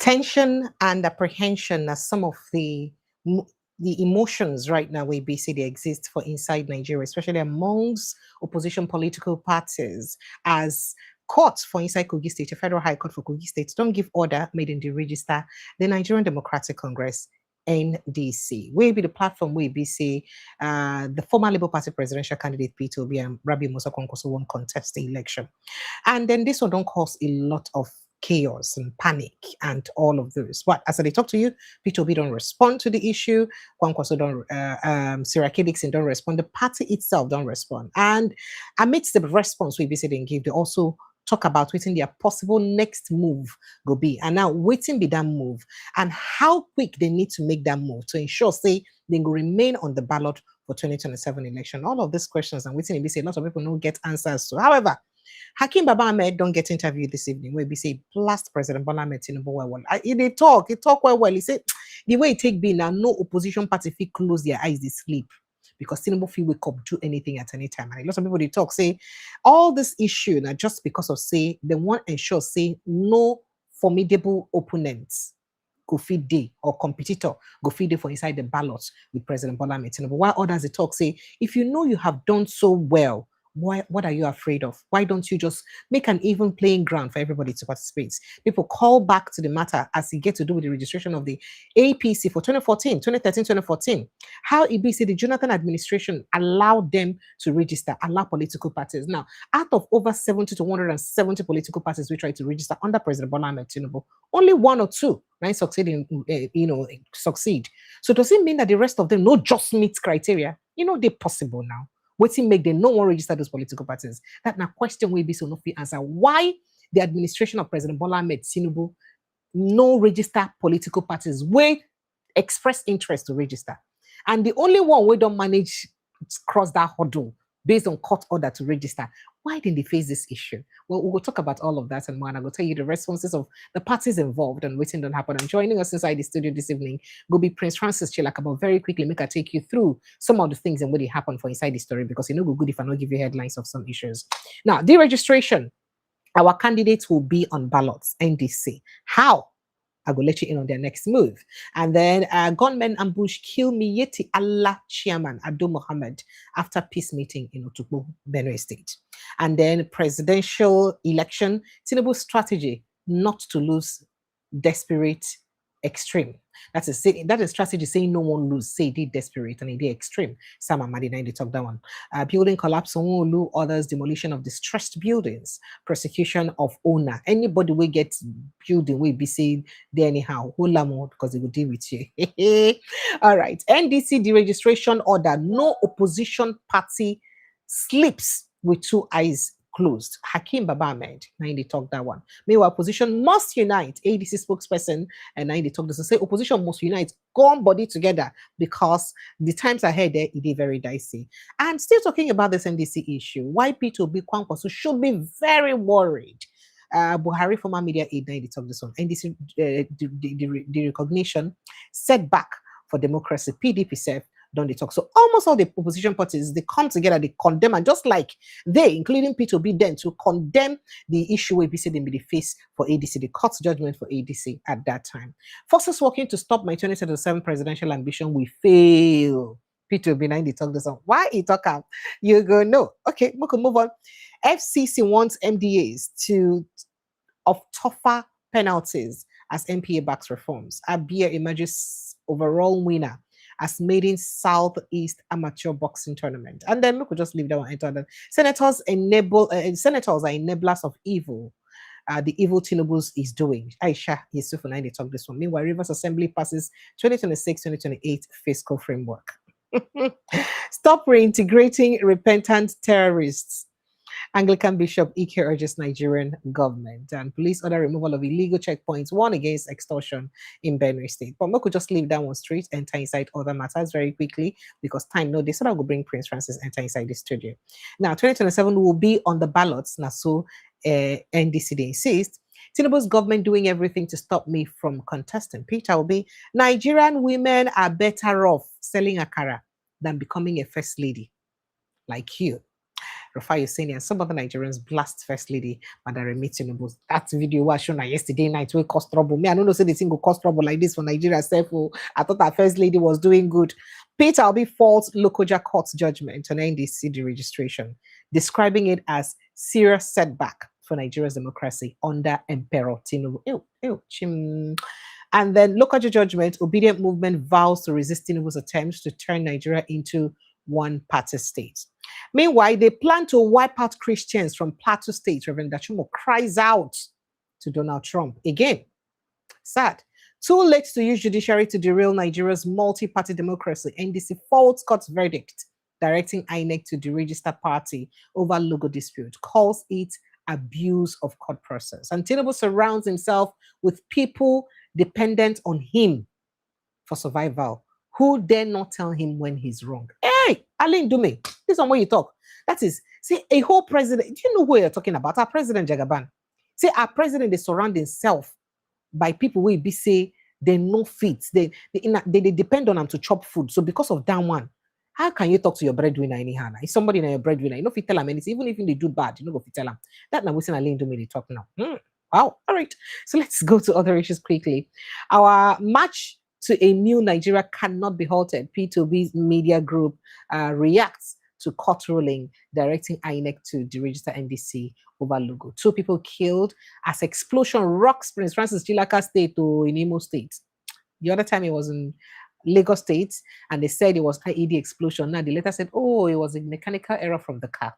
Tension and apprehension are some of the emotions right now we see they exist for inside Nigeria, especially amongst opposition political parties, as courts for inside Kogi State, a federal high court for Kogi State, don't give order made in the register, the Nigerian Democratic Congress, NDC. We be the platform we be say the former Labour Party presidential candidate Peter Obi and Rabi Musa Kwankwaso won't contest the election. And then this one don't cause a lot of chaos and panic and all of those. But as I talk to you, Peter Obi don't respond to the issue. Kwankwaso don't, Siraki Dixon don't respond. The party itself don't respond. And amidst the response we basically give, they also talk about waiting their possible next move go be. And now waiting be that move and how quick they need to make that move to ensure, say, they will remain on the ballot for 2027 election. All of these questions and waiting, a lot of people don't get answers to. However, Hakeem Baba-Ahmed don't get interviewed this evening where we say blast President Bola Ahmed Tinubu well. He talk well. He said the way it take be now, no opposition party fit close their eyes, they sleep. Because Tinubu feel wake up, do anything at any time. And a lot of people they talk, say all this issue now just because of say they want to ensure say no formidable opponents go feed day or competitor go feed day for inside the ballot with President Bola Ahmed Tinubu. While others they talk say if you know you have done so well, what are you afraid of? Why don't you just make an even playing ground for everybody to participate? People call back to the matter as it get to do with the registration of the APC for 2013, 2014. How EBC, the Jonathan administration allowed them to register, allow political parties. Now, out of over 70 to 170 political parties we tried to register under President Bola Ahmed Tinubu, only one or two succeed. So does it mean that the rest of them not just meet criteria? They're possible now. What's it make them no one register those political parties? That now question will be so no fit answer. Why the administration of President Bola Ahmed Tinubu no register political parties where express interest to register? And the only one we don't manage cross that hurdle based on court order to register. Why didn't they face this issue? Well, we'll talk about all of that and more, and I will tell you the responses of the parties involved and waiting don't happen. And joining us inside the studio this evening will be Prince Francis Chilakaba. Very quickly, make her take you through some of the things and what they happen for inside the story, because go good if I not give you headlines of some issues. Now, deregistration. Our candidates will be on ballots, NDC. How? I will let you in on their next move. And then gunmen ambush kill Miyeti Allah chairman Ado Mohammed after peace meeting in Otukbo, Benue State. And then presidential election, Tinubu's strategy not to lose, desperate, extreme. That is strategy saying no one lose, say they desperate and they extreme. Sam Amadi they talk that one. Building collapse, others demolition of distressed buildings, prosecution of owner. Anybody will get building will be saying there anyhow. More because they will deal with you. All right. NDC deregistration order. No opposition party sleeps with two eyes closed. Hakeem Baba-Ahmed, now they talk that one. Meanwhile, opposition must unite. ADC spokesperson, and now they talk this and say opposition must unite, go on body together because the times ahead there it is very dicey. And still talking about this NDC issue, why Peter Obi Kwankwaso should be very worried. Buhari former media aide, now they talk this one. NDC the recognition setback for democracy. PDP self don't they talk. So almost all the opposition parties, they come together, they condemn, and just like they, including Peter Obi, then to condemn the issue where they be the face for ADC, the court's judgment for ADC at that time. Forces working to stop my 2027 presidential ambition will fail. Peter Obi, now they talk this on. Why he talk out? You go, no. Okay, we can move on. FCC wants MDAs of tougher penalties as MPA backs reforms. Abia emerges overall winner as maiden Southeast Amateur Boxing Tournament. And then we could just leave that one enter that. Senators are enablers of evil. The evil Tinubu is doing. Aisha Yusuf and I talk this one. Meanwhile, Rivers Assembly passes 2026-2028 fiscal framework. Stop reintegrating repentant terrorists. Anglican Bishop Ike urges Nigerian government, and police order removal of illegal checkpoints, one against extortion in Benue State. But we could just leave that one straight, enter inside other matters very quickly because time no day. So I will bring Prince Francis enter inside the studio. Now, 2027 will be on the ballots. Now, so NDC they insist. Tinubu's government doing everything to stop me from contesting. Peter Obi, Nigerian women are better off selling akara than becoming a first lady like you. Rufai Hussaini and some other Nigerians blast First Lady Madam Tinubu. That video was shown yesterday night will cause trouble. Me, I don't know say the thing will cause trouble like this for Nigeria. I thought that First Lady was doing good. Peter Obi faults Lokoja Court's judgment on NDC deregistration, describing it as serious setback for Nigeria's democracy under Emperor Tinubu. And then Lokoja judgment, obedient movement vows to resist Tinubu's attempts to turn Nigeria into one-party state. Meanwhile, they plan to wipe out Christians from Plateau State. Reverend Dachumo cries out to Donald Trump again. Sad. Too late to use judiciary to derail Nigeria's multi-party democracy. NDC faults court's verdict, directing INEC to deregister party over logo dispute, calls it abuse of court process. And Tinubu surrounds himself with people dependent on him for survival, who dare not tell him when he's wrong. Hey, Alain Dume, this is on what you talk. That is, see, a whole president, do you know who you're talking about? Our president Jagaban. See, our president, they surround himself by people who be say they no fit. They depend on them to chop food. So because of that one, how can you talk to your breadwinner anyhow? If somebody in your breadwinner, you know if you tell them anything, even if they do bad, you know go tell them. That now we see Alain Dume they talk now. Wow. All right. So let's go to other issues quickly. Our march to a new Nigeria cannot be halted. P2B's media group reacts to court ruling directing INEC to deregister NDC over logo. 2 people killed as explosion rocks Prince Francis Chilaka State to in Imo State. The other time it was in Lagos State, and they said it was IED explosion. Now they later said, oh, it was a mechanical error from the car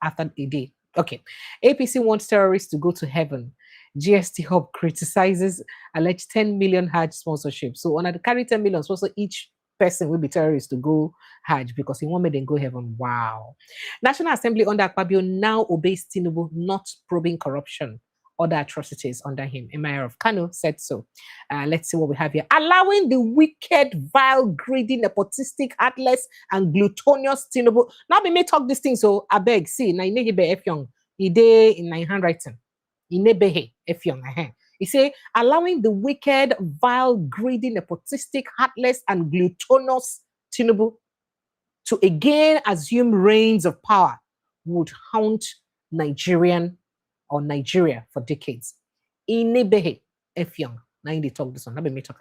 after a day. Okay. APC wants terrorists to go to heaven. GST Hub criticizes alleged 10 million Hajj sponsorship. So on the carry 10 million, so each person will be terrorists to go Hajj because he won't make them go heaven. Wow. National Assembly under Akpabio now obeys Tinubu, not probing corruption, other atrocities under him. Emir of Kano said so. Let's see what we have here. Allowing the wicked, vile, greedy, nepotistic, heartless, and glutinous Tinubu. Now we may talk this thing, so I beg, see, na inehebe efyong, ide in my handwriting. Inebehe efyong. He say, allowing the wicked, vile, greedy, nepotistic, heartless, and glutinous Tinubu to again assume reins of power would haunt Nigeria for decades. Inebehe efyong. Now they talk this one. Let me talk.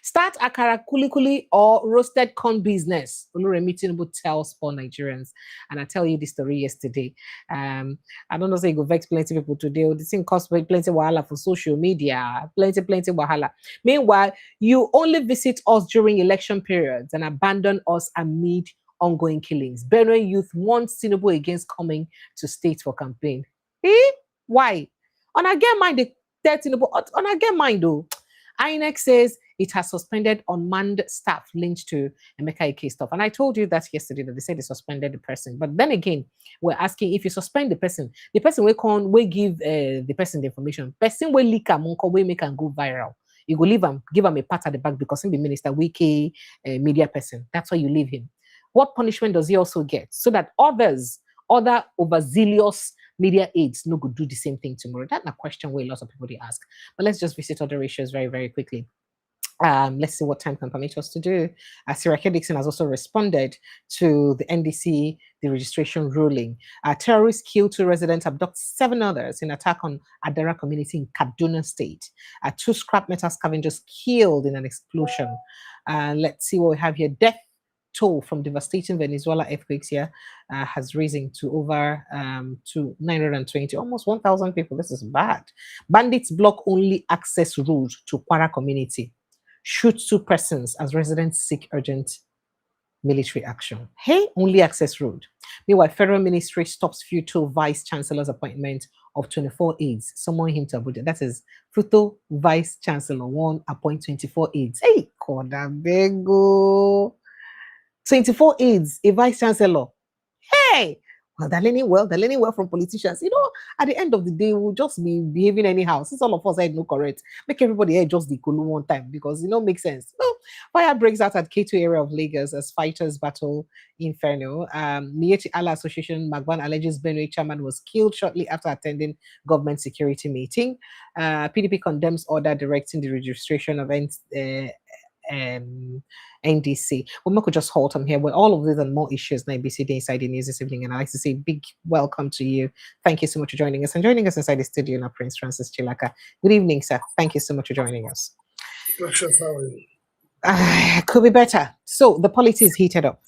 Start akara kulikuli or roasted corn business. Oluremi Tinubu tells poor Nigerians. And I tell you this story yesterday. I don't know say go vex plenty people today. This thing costs plenty wahala for social media. Plenty wahala. Meanwhile, you only visit us during election periods and abandon us amid ongoing killings. Benue youth wants Tinubu against coming to state for campaign. Why? On again mind the 13, but on again mind though. INEC says it has suspended unmanned staff linked to Emeka Ike stuff. And I told you that yesterday that they said they suspended the person. But then again, we're asking if you suspend the person will give the person the information. Person will leak a monko will make and go viral. You go leave him, give him a pat at the back because he's the minister, wiki media person. That's why you leave him. What punishment does he also get? So that other overzealous media aides no go do the same thing tomorrow. That's a question where lots of people they ask. But let's just visit other issues very, very quickly. Let's see what time can permit us to do. Sirake Dixon has also responded to the NDC deregistration ruling. Terrorists killed 2 residents, abduct 7 others in attack on Adara community in Kaduna State. 2 scrap metal scavengers killed in an explosion. Let's see what we have here. Death toll from devastating Venezuela earthquakes here has risen to over to 920, almost 1,000 people. This is bad. Bandits block only access route to Kwara community. Shoot 2 persons as residents seek urgent military action. Hey, only access road. Meanwhile, Federal Ministry stops future Vice Chancellor's appointment of 24 aides. Summon him to Abuja. That is future Vice Chancellor 1 appoint 24 aides. Hey, Kodabego. 24 aides, a vice chancellor. Hey, they're learning well from politicians. You know, at the end of the day, we'll just be behaving anyhow. Since all of us are no correct, make everybody just the Kulu one time because makes sense. No, fire breaks out at K2 area of Lagos as fighters battle inferno. Miyechi Allah Association Magban alleges Benue chairman was killed shortly after attending government security meeting. PDP condemns order directing the registration of NDC. Well, we could just halt on here with all of these and more issues. NBC Inside the News this evening, and I'd like to say big welcome to you. Thank you so much for joining us, and joining us inside the studio now, Prince Francis Chilaka. Good evening, sir. Thank you so much for joining us. Precious, how are you? Could be better. So the politics heated up.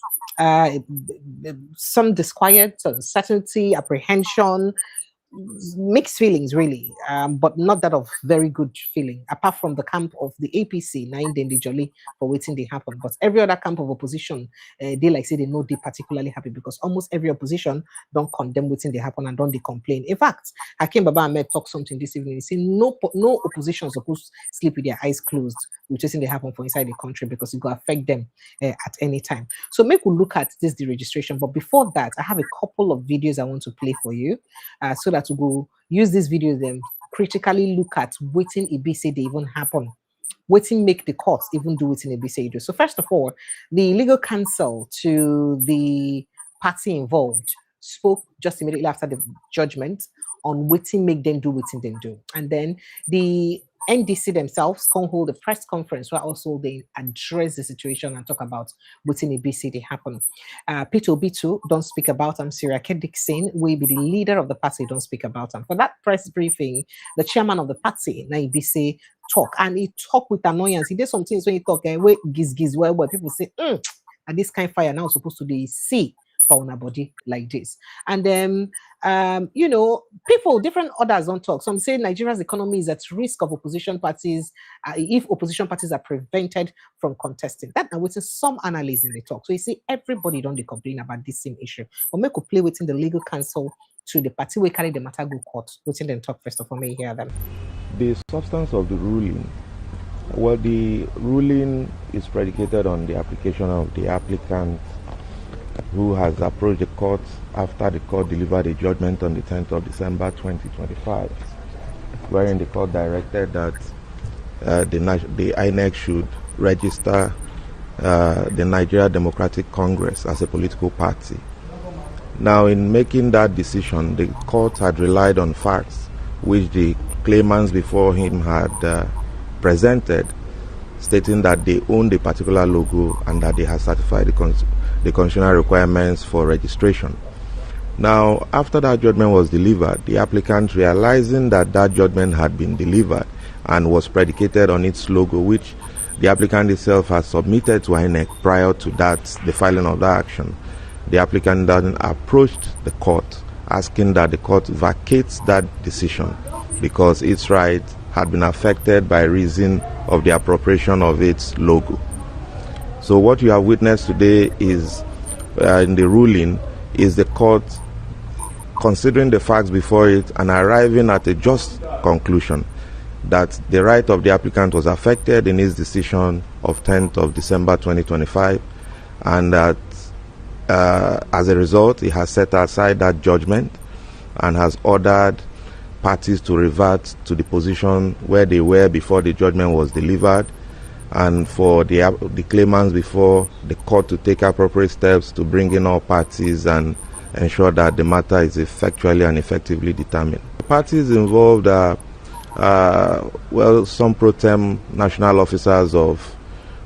Some disquiet, uncertainty, apprehension, mixed feelings really, but not that of very good feeling, apart from the camp of the APC 9 days they jolly for waiting they happen. But every other camp of opposition, they like say they know they particularly happy, because almost every opposition don't condemn waiting they happen and don't they complain. In fact, Hakeem Baba-Ahmed talked something this evening. He said no opposition is supposed to sleep with their eyes closed with waiting they happen for inside the country, because it will affect them at any time. So make we look at this deregistration. But before that, I have a couple of videos I want to play for you, so that to go use this video, then critically look at waiting it be say they even happen, waiting make the courts even do waiting it be say do. So first of all, the legal counsel to the party involved spoke just immediately after the judgment on waiting make them do waiting them do, and then the NDC themselves can hold a press conference where also they address the situation and talk about what's in ABC they happen. Peter Obi too don't speak about them. Sirake Dixon will be the leader of the party, don't speak about them. For that press briefing, the chairman of the party, Naibisi, talk, and he talk with annoyance. He did some things when he talk, where giz where people say, and this kind of fire now supposed to be see for a body like this. And then you know, people, different others don't talk. Some say Nigeria's economy is at risk of opposition parties if opposition parties are prevented from contesting. That now within some analysts in the talk. So you see, everybody don't they complain about this same issue. But make could play within the legal counsel to the party we carry the matter go court. Within them talk first of all, may hear them. The substance of the ruling. Well, the ruling is predicated on the application of the applicant who has approached the court after the court delivered a judgment on the 10th of December 2025, wherein the court directed that the INEC should register the Nigerian Democratic Congress as a political party. Now, in making that decision, the court had relied on facts which the claimants before him had presented, stating that they owned a particular logo and that they had certified the constitutional requirements for registration. Now, after that judgment was delivered, the applicant, realizing that that judgment had been delivered and was predicated on its logo, which the applicant itself has submitted to INEC prior to that, the filing of that action, the applicant then approached the court asking that the court vacates that decision because its right had been affected by reason of the appropriation of its logo. So what you have witnessed today is, in the ruling, is the court considering the facts before it and arriving at a just conclusion that the right of the applicant was affected in his decision of 10th of December 2025, and that as a result, he has set aside that judgment and has ordered parties to revert to the position where they were before the judgment was delivered, and for the claimants before the court to take appropriate steps to bring in all parties and ensure that the matter is effectually and effectively determined. The parties involved are, well, some pro tem national officers of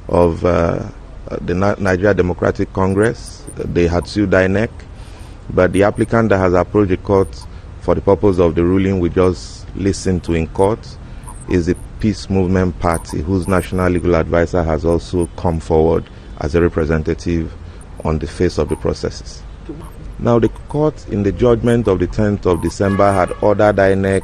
the Nigeria Democratic Congress. They had sued INEC, but the applicant that has approached the court for the purpose of the ruling we just listened to in court is the Peace Movement Party, whose national legal advisor has also come forward as a representative on the face of the processes. Now, the court in the judgment of the 10th of December had ordered INEC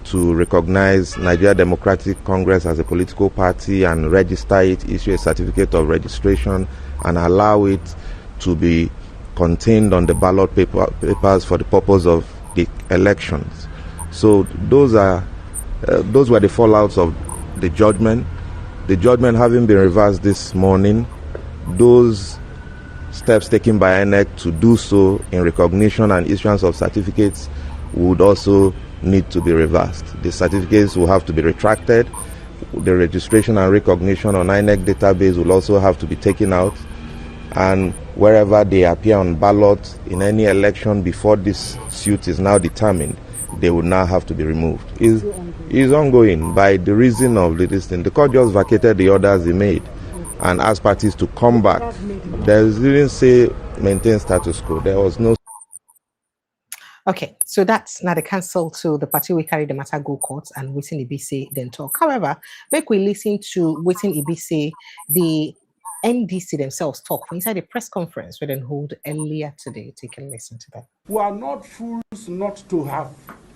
to recognize Nigeria Democratic Congress as a political party and register it, issue a certificate of registration, and allow it to be contained on the ballot papers for the purpose of the elections. So those were the fallouts of the judgment. The judgment having been reversed this morning, those steps taken by INEC to do so in recognition and issuance of certificates would also need to be reversed. The certificates will have to be retracted. The registration and recognition on INEC database will also have to be taken out, and wherever they appear on ballot in any election before this suit is now determined, they will now have to be removed. Is ongoing by the reason of this thing. The court just vacated the orders they made. and ask parties to come back. There didn't say maintain status quo. There was no. Okay, so that's not a cancel to the party we carry the matter go court and waiting EBC then talk. However, make we listen to waiting EBC, the NDC themselves talk inside a press conference we then hold earlier today. Take a listen to that. We are not fools not to have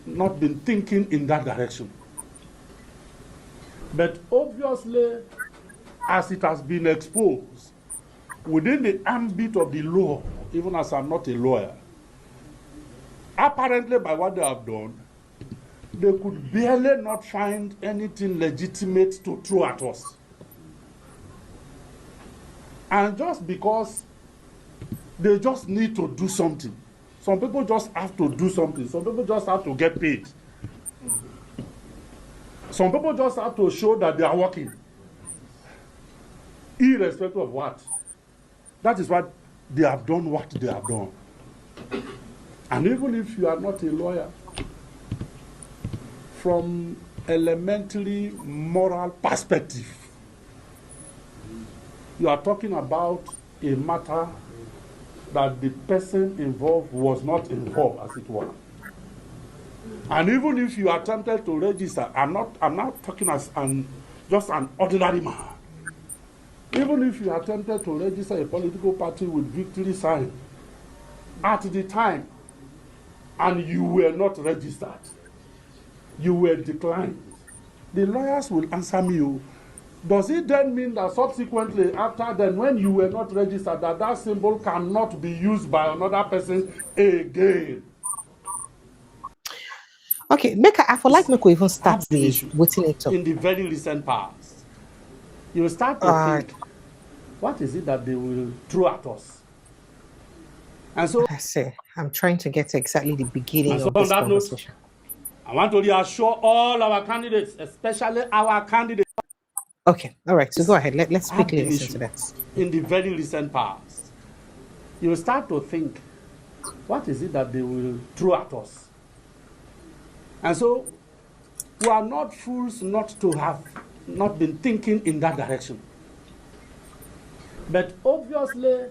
not been thinking in that direction. But obviously, as it has been exposed, within the ambit of the law, even as I'm not a lawyer, apparently by what they have done, they could barely not find anything legitimate to throw at us. And just because they just need to do something, some people just have to do something, some people just have to get paid. Some people just have to show that they are working, irrespective of what. That is why they have done what they have done. And even if you are not a lawyer, from elementary moral perspective, you are talking about a matter that the person involved was not involved, as it were. And even if you attempted to register, I'm not talking as just an ordinary man. Even if you attempted to register a political party with victory sign at the time, and you were not registered, you were declined, the lawyers will answer me. Does it then mean that subsequently, after then, when you were not registered, that symbol cannot be used by another person again? Okay, I would like make we even start the waiting it up. In the very recent past, you start to think, what is it that they will throw at us? And so I say, I'm trying to get to exactly the beginning of this conversation. I want to reassure all our candidates, especially our candidates. Okay, all right, so go ahead. Let's quickly listen to that. In the very recent past, you start to think, what is it that they will throw at us? And so, we are not fools not to have not been thinking in that direction. But obviously,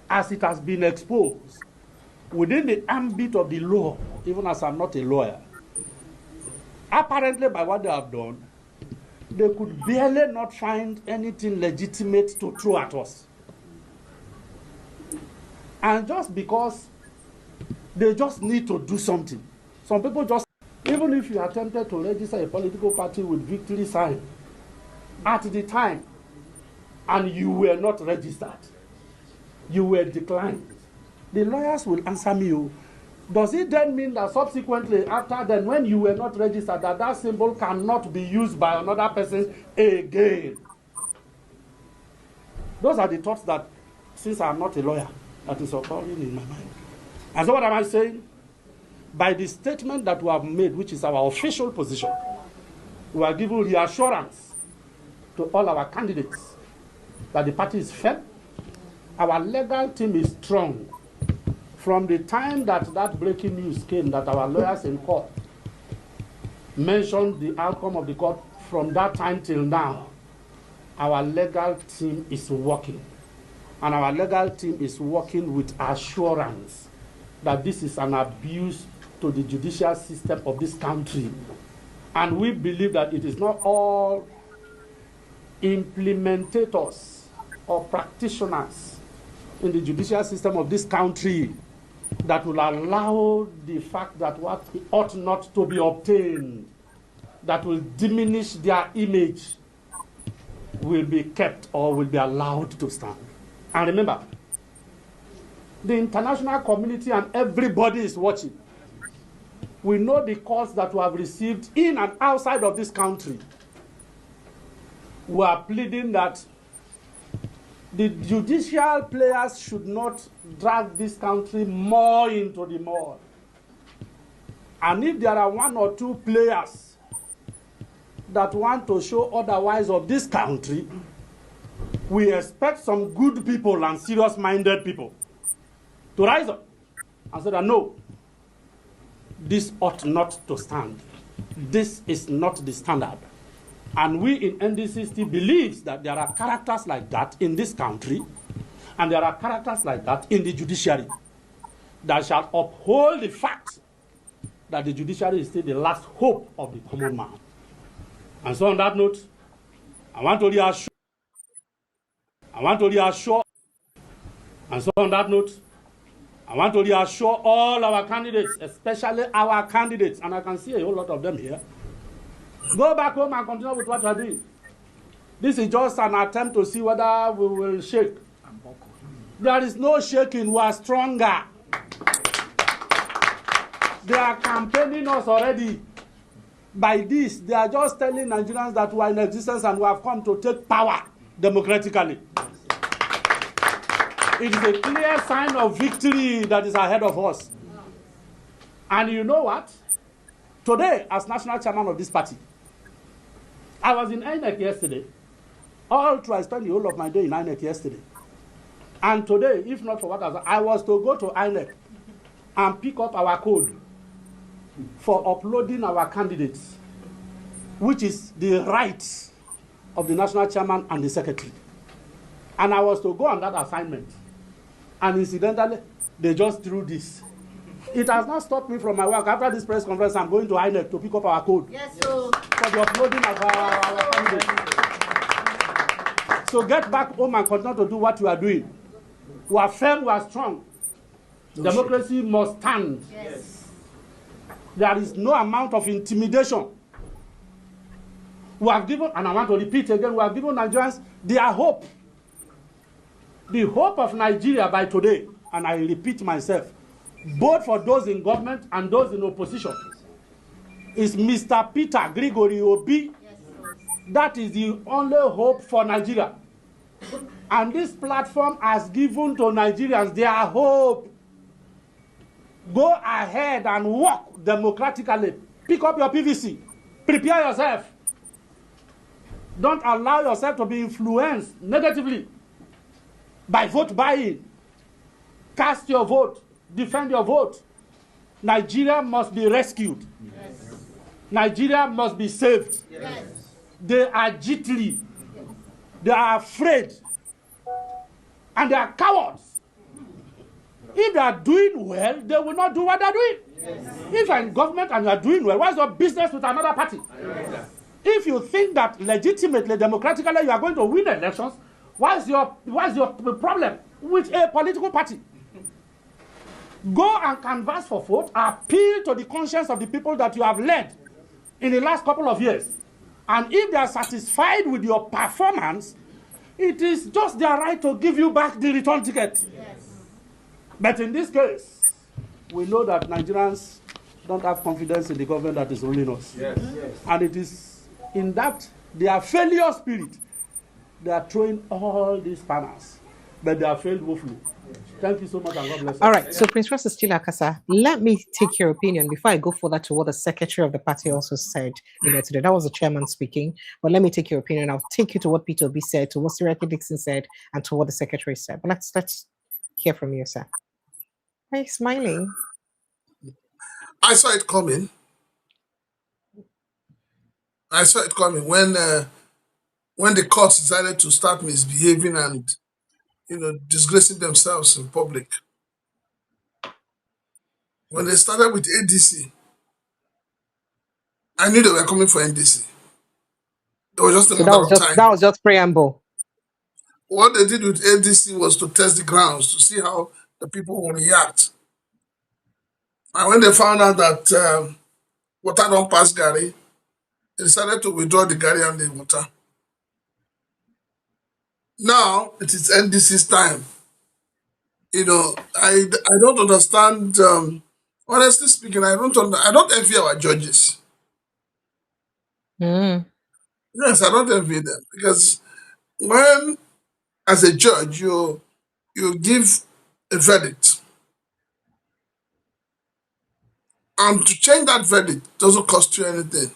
as it has been exposed, within the ambit of the law, even as I'm not a lawyer, apparently by what they have done, they could barely not find anything legitimate to throw at us. And just because they just need to do something, some people just, even if you attempted to register a political party with victory sign at the time, and you were not registered, you were declined, the lawyers will answer me. Does it then mean that subsequently, after then, when you were not registered, that symbol cannot be used by another person again? Those are the thoughts that, since I'm not a lawyer, that is occurring in my mind. And so what am I saying? By the statement that we have made, which is our official position, we are giving reassurance to all our candidates that the party is fair. Our legal team is strong. From the time that breaking news came that our lawyers in court mentioned the outcome of the court, from that time till now, our legal team is working. And our legal team is working with assurance that this is an abuse to the judicial system of this country. And we believe that it is not all implementators or practitioners in the judicial system of this country that will allow the fact that what ought not to be obtained, that will diminish their image, will be kept or will be allowed to stand. And remember, the international community and everybody is watching. We know the calls that we have received in and outside of this country. We are pleading that the judicial players should not drag this country more into the mud. And if there are one or two players that want to show otherwise of this country, we expect some good people and serious-minded people to rise up and say that no, this ought not to stand. This is not the standard. And we in NDC still believe that there are characters like that in this country, and there are characters like that in the judiciary that shall uphold the fact that the judiciary is still the last hope of the common man. And so on that note, I want to reassure, and so on that note, I want to reassure all our candidates, especially our candidates, and I can see a whole lot of them here. Go back home and continue with what you are doing. This is just an attempt to see whether we will shake. There is no shaking, we are stronger. They are campaigning us already. By this, they are just telling Nigerians that we are in existence and we have come to take power democratically. It is a clear sign of victory that is ahead of us. And you know what? Today, as national chairman of this party, I was in INEC yesterday. All through, I spent the whole of my day in INEC yesterday. And today, if not for what I was to go to INEC and pick up our code for uploading our candidates, which is the right of the national chairman and the secretary. And I was to go on that assignment. And incidentally, they just threw this. It has not stopped me from my work. After this press conference, I'm going to INEC to pick up our code. Yes, sir. For the uploading of our candidates. So get back home and continue to do what you are doing. We are firm, we are strong. Democracy must stand. Yes. There is no amount of intimidation. We have given, and I want to repeat again, we have given Nigerians their hope. The hope of Nigeria by today, and I repeat myself, both for those in government and those in opposition, is Mr. Peter Obi. Yes. That is the only hope for Nigeria. And this platform has given to Nigerians their hope. Go ahead and work democratically. Pick up your PVC. Prepare yourself. Don't allow yourself to be influenced negatively by vote buying. Cast your vote. Defend your vote. Nigeria must be rescued. Yes. Nigeria must be saved. Yes. They are jittery. Yes. They are afraid. And they are cowards. If they are doing well, they will not do what they are doing. Yes. If you are in government and you are doing well, what's your business with another party? Yes. If you think that legitimately, democratically, you are going to win elections, what's your problem with a political party? Go and canvass for vote, appeal to the conscience of the people that you have led in the last couple of years. And if they are satisfied with your performance, it is just their right to give you back the return ticket. Yes. But in this case, we know that Nigerians don't have confidence in the government that is ruling us. Yes. Yes. And it is in that their failure spirit, they are throwing all these banners, but they have failed woefully. Thank you so much, and God bless you. All right, so Prince Ross is still Akasa. Let me take your opinion before I go further to what the secretary of the party also said today. That was the chairman speaking, but let me take your opinion. I'll take you to what Peter Obi said, to what Siraki Dixon said, and to what the secretary said. But let's hear from you, sir. Are you smiling? I saw it coming. I saw it coming when the courts decided to start misbehaving and disgracing themselves in public. When they started with ADC, I knew they were coming for NDC. It was just a matter of time. That was just preamble. What they did with ADC was to test the grounds, to see how the people will react. And when they found out that water don't pass Gary, they decided to withdraw the Gary and the water. Now it is NDC's time. I don't understand. Honestly speaking, I don't envy our judges. Yes, I don't envy them, because when, as a judge, you give a verdict, and to change that verdict doesn't cost you anything.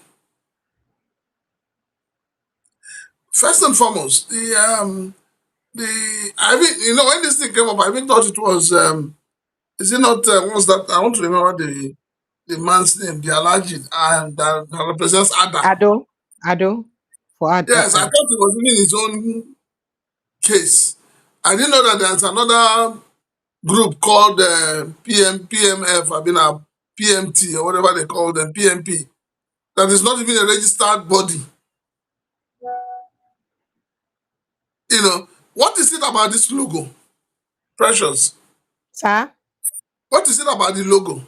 First and foremost, when this thing came up, I even thought it was is it not what's that? I want to remember the man's name, the Alhaji, that represents Ada. Ado. for Yes, I thought he was giving his own case. I didn't know that there's another group called PMF, I mean, PMT, or whatever they call them, PMP, that is not even a registered body. You know, what is it about this logo? Precious. Sir, What is it about the logo?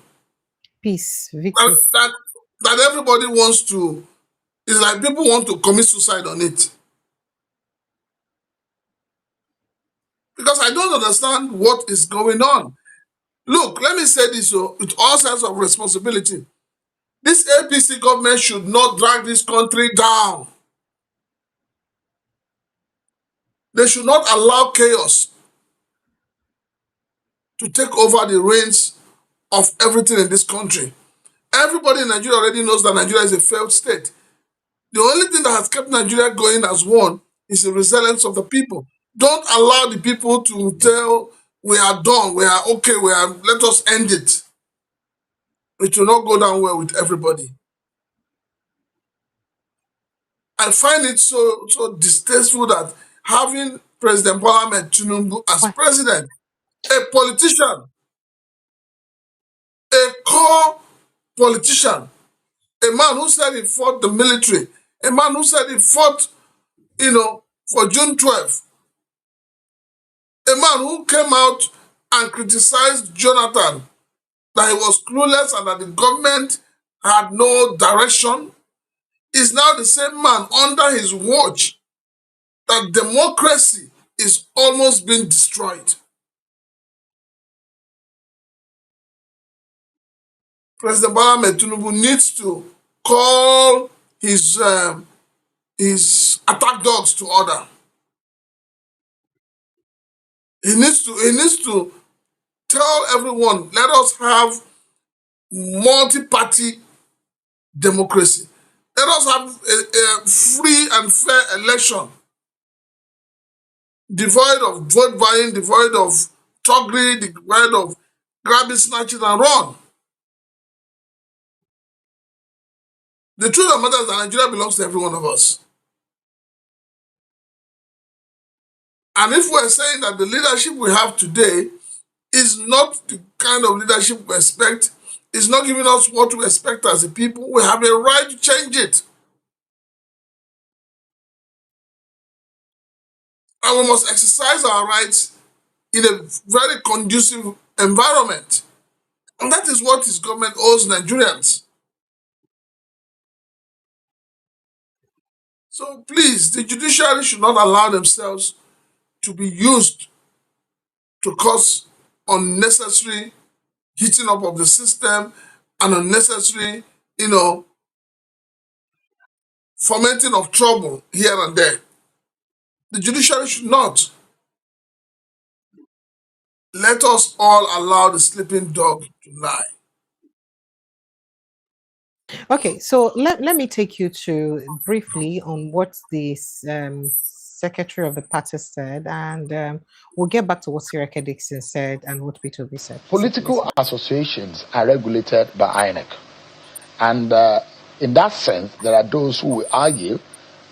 peace, That, victory. that everybody wants to, it's like people want to commit suicide on it. Because I don't understand what is going on. Look, let me say this with all sense of responsibility. This APC government should not drag this country down. They should not allow chaos to take over the reins of everything in this country. Everybody in Nigeria already knows that Nigeria is a failed state. The only thing that has kept Nigeria going as one is the resilience of the people. Don't allow the people to tell, we are done, we are okay, let us end it. It will not go down well with everybody. I find it so distasteful that having President Bola Tinubu as president, a politician, a core politician, a man who said he fought the military, a man who said he fought, for June 12th, a man who came out and criticized Jonathan, that he was clueless and that the government had no direction, is now the same man under his watch that democracy is almost being destroyed. President Bola Tinubu needs to call his attack dogs to order. He needs to tell everyone, let us have multi-party democracy. Let us have a free and fair election, devoid of vote buying, devoid of thuggery, devoid of grabbing, snatching, and run. The truth of the matter is that Nigeria belongs to every one of us. And if we're saying that the leadership we have today is not the kind of leadership we expect, is not giving us what we expect as a people, we have a right to change it. And we must exercise our rights in a very conducive environment. And that is what his government owes Nigerians. So please, the judiciary should not allow themselves to be used to cause unnecessary heating up of the system and unnecessary, fomenting of trouble here and there. The judiciary should not. Let us all allow the sleeping dog to lie. Okay, so let me take you to briefly on what the secretary of the party said, and we'll get back to what Siraka Dixon said and what Peter Obi said. Political associations are regulated by INEC. And in that sense, there are those who will argue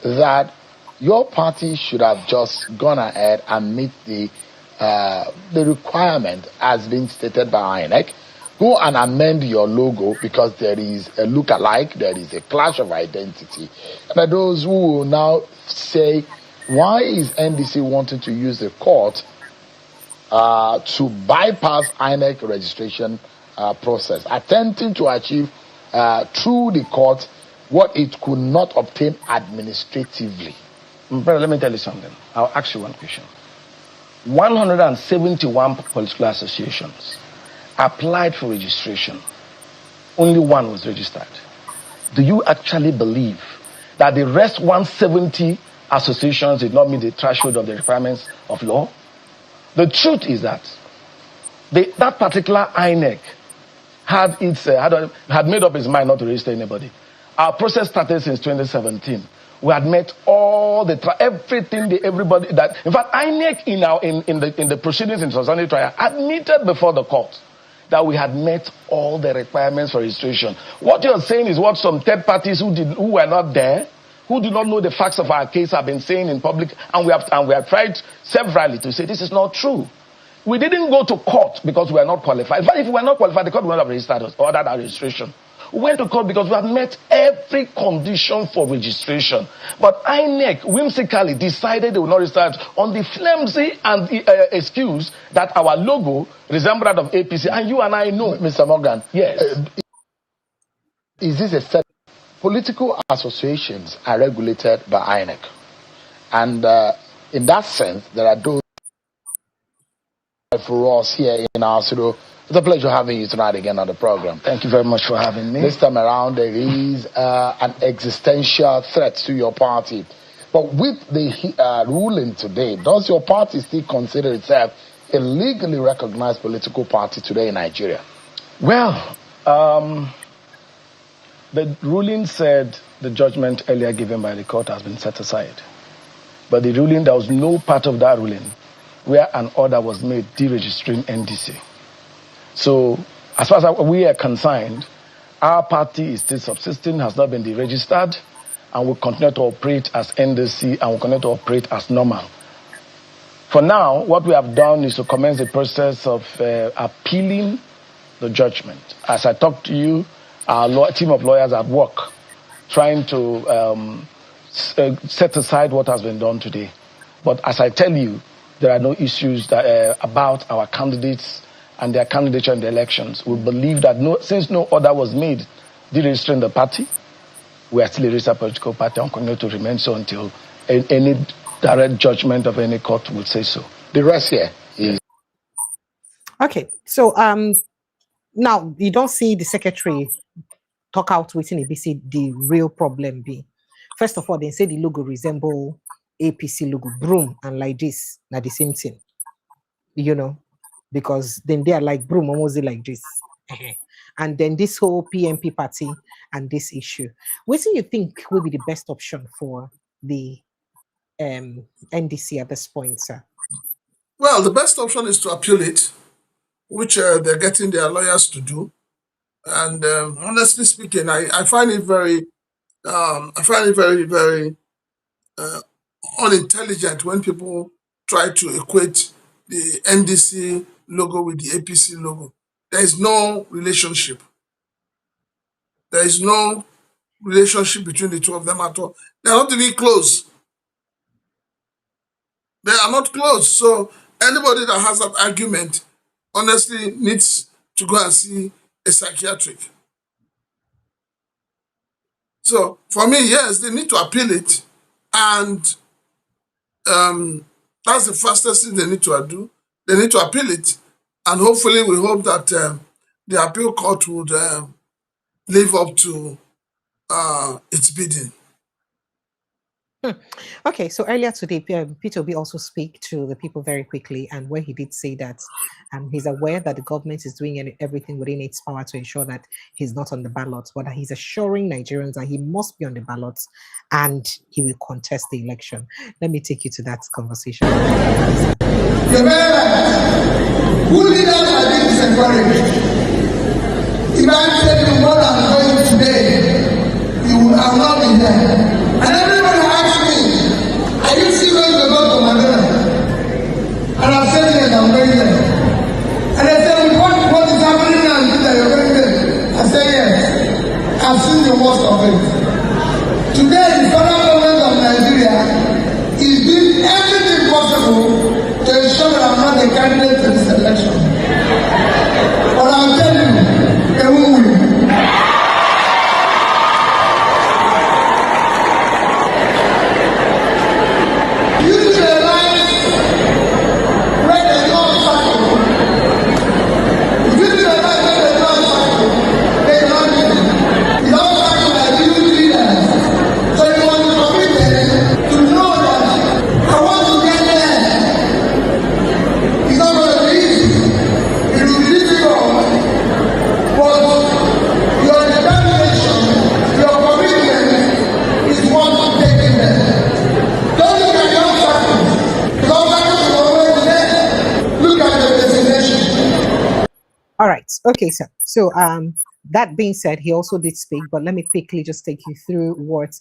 that your party should have just gone ahead and meet the requirement as being stated by INEC. Go and amend your logo because there is a look-alike, there is a clash of identity. And there are those who will now say, why is NDC wanting to use the court to bypass INEC registration process, attempting to achieve through the court what it could not obtain administratively? Brother, let me tell you something. I'll ask you one question. 171 political associations applied for registration. Only one was registered. Do you actually believe that the rest 170 associations did not meet the threshold of the requirements of law? The truth is that that particular INEC had made up its mind not to register anybody. Our process started since 2017. We had met all everything, everybody that, in fact, INEC in the proceedings in Sunday trial admitted before the court that we had met all the requirements for registration. What you're saying is what some third parties who were not there who do not know the facts of our case have been saying in public, and we have tried severally to say this is not true. We didn't go to court because we are not qualified. In fact, if we were not qualified, the court would not have registered us or ordered our registration. We went to court because we have met every condition for registration. But INEC whimsically decided they would not register us on the flimsy and excuse that our logo resembled that of APC. And you and I know. Mr. Morgan, Yes. Is this a set? Political associations are regulated by INEC. And in that sense, there are those for us here in our studio. It's a pleasure having you tonight again on the program. Thank you very much for having me. This time around, there is an existential threat to your party. But with the ruling today, does your party still consider itself a legally recognized political party today in Nigeria? Well, the ruling said the judgment earlier given by the court has been set aside. But the ruling, there was no part of that ruling where an order was made deregistering NDC. So, as far as we are concerned, our party is still subsisting, has not been deregistered, and will continue to operate as NDC and will continue to operate as normal. For now, what we have done is to commence the process of appealing the judgment. As I talk to you, our team of lawyers at work trying to set aside what has been done today. But as I tell you, there are no issues that, about our candidates and their candidature in the elections. We believe that since no order was made deregistering the party, we are still a registered political party and continue to remain so until any direct judgment of any court will say so. The rest here is... Okay, so now you don't see the secretary talk out within ABC the real problem be. First of all, they say the logo resemble APC logo, broom and like this, not the same thing, you know, because then they are like broom, almost like this. And then this whole PMP party and this issue. What do you think will be the best option for the NDC at this point, sir? Well, the best option is to appeal it, which they're getting their lawyers to do. And honestly speaking, I find it very, very unintelligent when people try to equate the NDC logo with the APC logo. There is no relationship. There is no relationship between the two of them at all. They are not even close. They are not close. So anybody that has that argument honestly needs to go and see a psychiatric. So for me, yes, they need to appeal it, and that's the fastest thing they need to do. They need to appeal it, and hopefully we hope that the appeal court would live up to its bidding. Okay, so earlier today, Peter Obi also speak to the people very quickly, and where he did say that he's aware that the government is doing everything within its power to ensure that he's not on the ballot, but that he's assuring Nigerians that he must be on the ballot and he will contest the election. Let me take you to that conversation. You're very right. Who leaders are being disencouraged? If I tell you what I'm doing today, you will have not been there. And everybody asks me, are you serious to go to Mandela? And I said, yes, I'm going there. And they said, what is happening now? You're going there. I said, yes, I've seen the worst of it. Today, the federal government of Nigeria is doing everything possible to ensure that I'm not a candidate to this election. But I'll tell you, they won't win. All right. Okay, sir. So that being said, he also did speak, but let me quickly just take you through what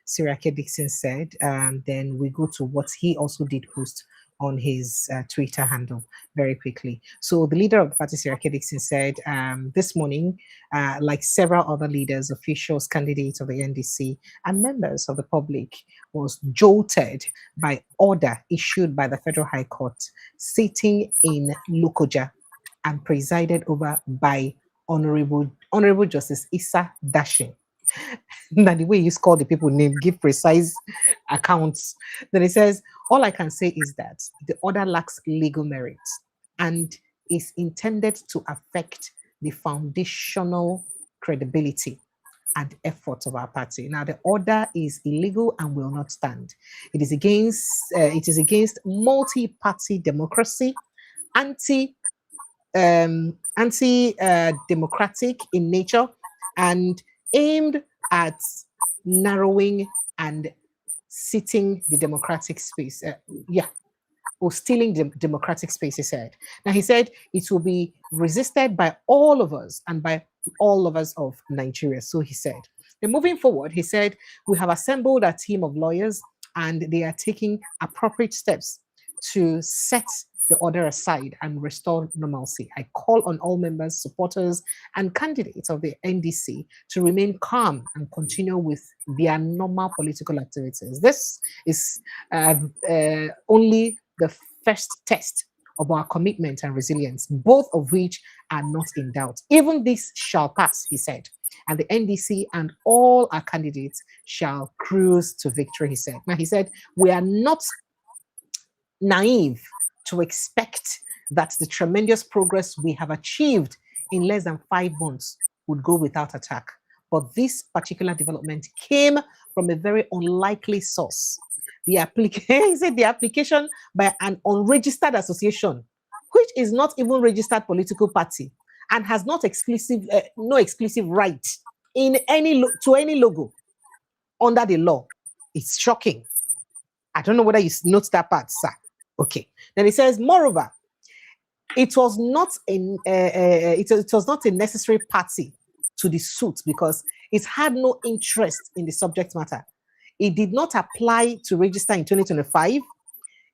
Sirake Dixon said. Then we go to what he also did post on his Twitter handle very quickly. So the leader of the party, Sirake Dixon, said this morning, like several other leaders, officials, candidates of the NDC, and members of the public, was jolted by order issued by the Federal High Court sitting in Lokoja and presided over by Honorable Justice Issa Dashin. Now, the way you call the people name, give precise accounts. Then it says, all I can say is that the order lacks legal merit and is intended to affect the foundational credibility and effort of our party. Now, the order is illegal and will not stand. It is against multi-party democracy, anti-democratic in nature, and aimed at narrowing and sitting the democratic space. Or stealing the democratic space, he said. Now, he said it will be resisted by all of us and by all of us of Nigeria. So he said. Then moving forward, he said, we have assembled a team of lawyers and they are taking appropriate steps to set the order aside and restore normalcy. I call on all members, supporters, and candidates of the NDC to remain calm and continue with their normal political activities. This is only the first test of our commitment and resilience, both of which are not in doubt. Even this shall pass, he said, and the NDC and all our candidates shall cruise to victory, he said. Now, he said, we are not naive to expect that the tremendous progress we have achieved in less than 5 months would go without attack. But this particular development came from a very unlikely source. He said the application by an unregistered association, which is not even registered political party and has not no exclusive right in to any logo under the law. It's shocking. I don't know whether you note that part, sir. Okay. Then it says, moreover, it was not a necessary party to the suit because it had no interest in the subject matter. It did not apply to register in 2025.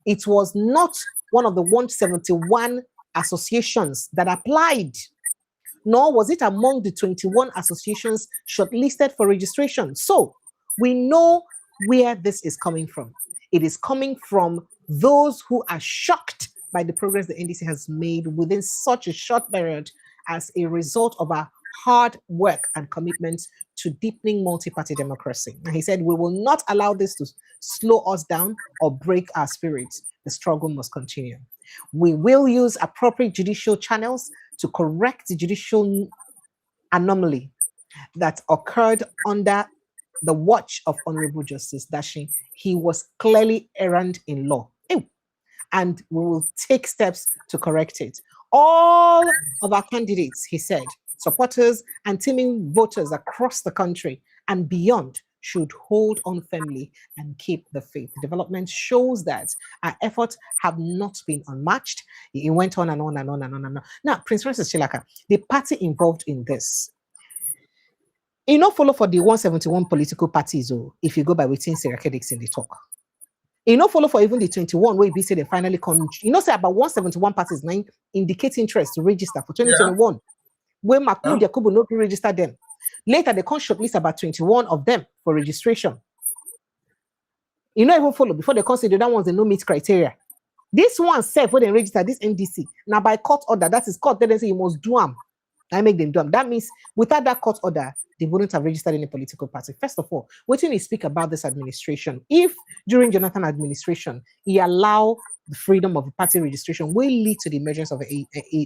It was not one of the 171 associations that applied, nor was it among the 21 associations shortlisted for registration. So we know where this is coming from. It is coming from those who are shocked by the progress the NDC has made within such a short period as a result of our hard work and commitment to deepening multi-party democracy. And he said, we will not allow this to slow us down or break our spirits. The struggle must continue. We will use appropriate judicial channels to correct the judicial anomaly that occurred under the watch of Honorable Justice Dashin. He was clearly errant in law. And we will take steps to correct it. All of our candidates, he said, supporters and teaming voters across the country and beyond should hold on firmly and keep the faith. The development shows that our efforts have not been unmatched. It went on and on and on and on and on. Now, Prince Francis Chilaka, the party involved in this, you know, follow for the 171 political parties, or if you go by within Sirake Dixon, they talk. You know, follow for even the 21 where we say they finally come. You know, say about 171 parties now indicate interest to register for 2021. Where Mahmoud Yakubu not register them. Later, they come shortlist about 21 of them for registration. You know, even follow before they consider that ones they no meet criteria. This one said when they register this NDC. Now by court order, that is court. Then they say you must do them. I make them do them. That means without that court order, they wouldn't have registered any political party. First of all, what you speak about this administration, if during Jonathan administration, he allowed the freedom of party registration will lead to the emergence of a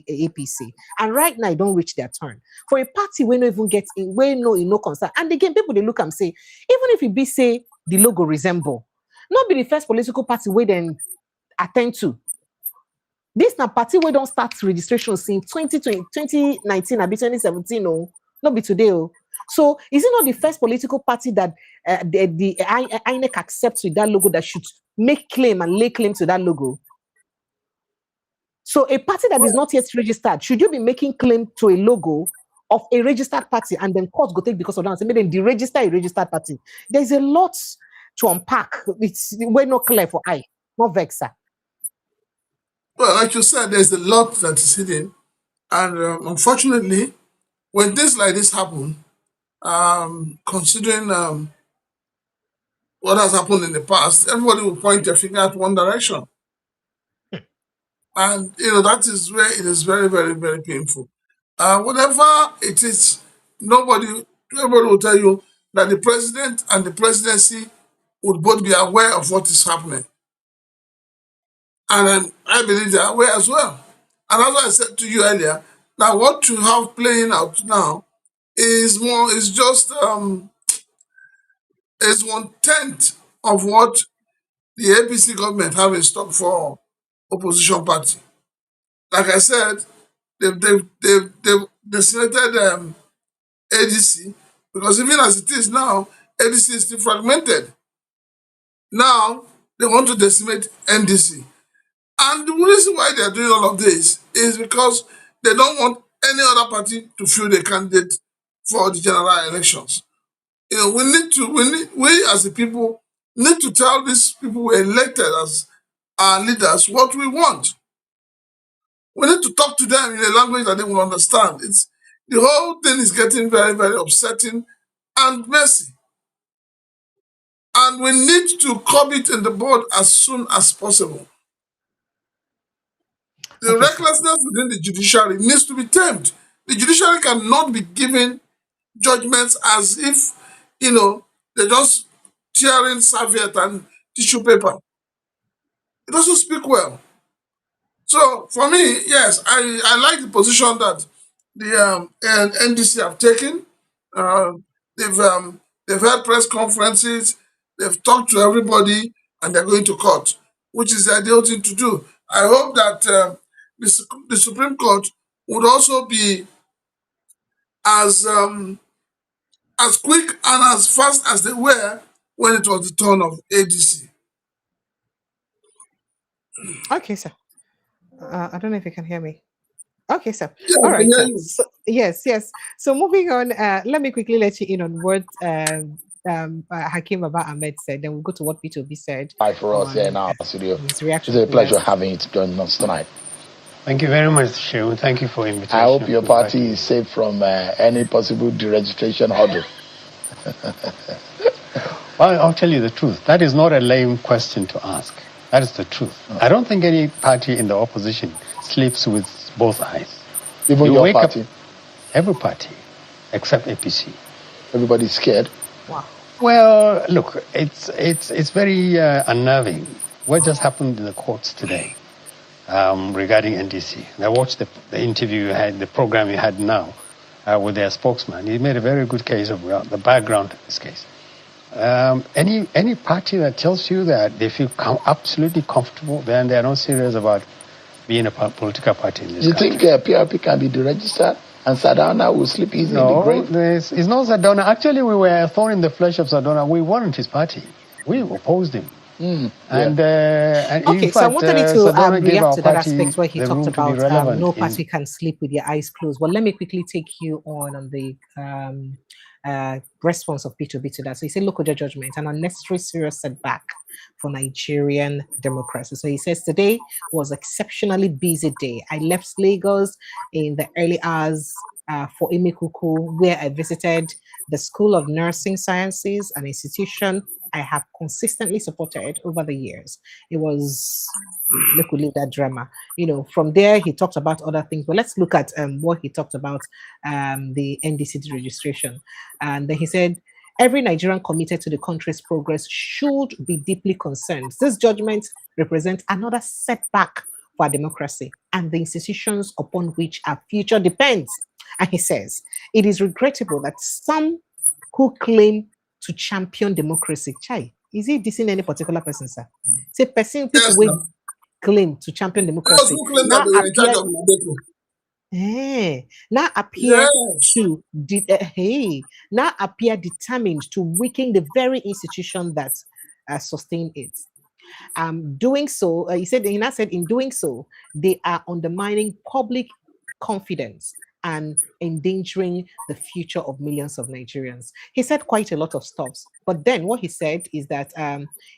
APC. And right now, it don't reach their turn. For a party, we no even get in, we no concern. And again, people, they look and say, even if it be, say, the logo resemble, not be the first political party we then attend to. This na party we don't start registration since 2019 or 2017, no, not be today. Oh. So is it not the first political party that the INEC accepts with that logo that should make claim and lay claim to that logo? So a party that is not yet registered, should you be making claim to a logo of a registered party, and then court go take because of that and say, make them deregister a registered party. There's a lot to unpack. We're not clear for I, not vexer. Well, like you said, there's a lot that is hidden. And unfortunately, when things like this happen, considering what has happened in the past, everybody will point their finger at one direction. And, that is where it is very, very, very painful. Whatever it is, everybody will tell you that the president and the presidency would both be aware of what is happening. And I believe they are aware as well. And as I said to you earlier, now what you have playing out now is just is 1/10 of what the APC government have in stock for opposition party. Like I said, they've designated ADC, because even as it is now, ADC is still fragmented. Now they want to decimate NDC. And the reason why they're doing all of this is because they don't want any other party to field a candidate for the general elections. We as the people need to tell these people who are elected as our leaders what we want. We need to talk to them in a language that they will understand. The whole thing is getting very, very upsetting and messy. And we need to curb it in the board as soon as possible. The recklessness within the judiciary needs to be tamed. The judiciary cannot be given judgments as if, they're just tearing serviette and tissue paper. It doesn't speak well. So for me, yes, I like the position that the NDC have taken. They've had press conferences, they've talked to everybody, and they're going to court, which is the ideal thing to do. I hope that the Supreme Court would also be as quick and as fast as they were when it was the turn of ADC. Okay, sir. I don't know if you can hear me. Okay, sir. Yeah, All right, sir. you. So, yes. So moving on, let me quickly let you in on what Hakeem Baba-Ahmed said. Then we'll go to what Peter Obi said. Hi for us here in our studio. His It's reaction. a pleasure having you to join us tonight. Thank you very much, Shehu. Thank you for invitation. I hope your party is safe from any possible deregistration hurdle. Well, I'll tell you the truth. That is not a lame question to ask. That is the truth. I don't think any party in the opposition sleeps with both eyes. Even your party? Every party, except APC. Everybody's scared? Wow. Well, look, it's very unnerving. What just happened in the courts today regarding NDC? I watched the interview you had, the program you had now with their spokesman. He made a very good case of the background of this case. Any party that tells you that they feel absolutely comfortable, then they are not serious about being a political party in this country. You think PRP can be deregistered and Sadana will sleep easy in the grave? No, it's not Sadana. Actually, we were a thorn in the flesh of Sadana. We weren't his party. We opposed him. Okay, in fact, so I wanted you to react to that party aspect where he the talked room to be about relevant no in- party can sleep with their eyes closed. Well, let me quickly take you on the response of Peter Obi to that. So he said local judgment, an unnecessary serious setback for Nigerian democracy. So he says today was exceptionally busy day. I left Lagos in the early hours for Emekuku, where I visited the School of Nursing Sciences, an institution I have consistently supported over the years. It was, look, we leave that drama. From there, he talked about other things, but let's look at what he talked about, the NDC registration. And then he said, every Nigerian committed to the country's progress should be deeply concerned. This judgment represents another setback for our democracy and the institutions upon which our future depends. And he says, it is regrettable that some who claim to champion democracy, is he dissing any particular person, sir? Say, person people Yes, will claim to champion democracy. Who claim that they were in charge of Mobeto? Now appear Yes. now appear determined to weaken the very institution that sustain it. Doing so, he now said, in doing so, they are undermining public confidence and endangering the future of millions of Nigerians. He said quite a lot of stuff. But then what he said is that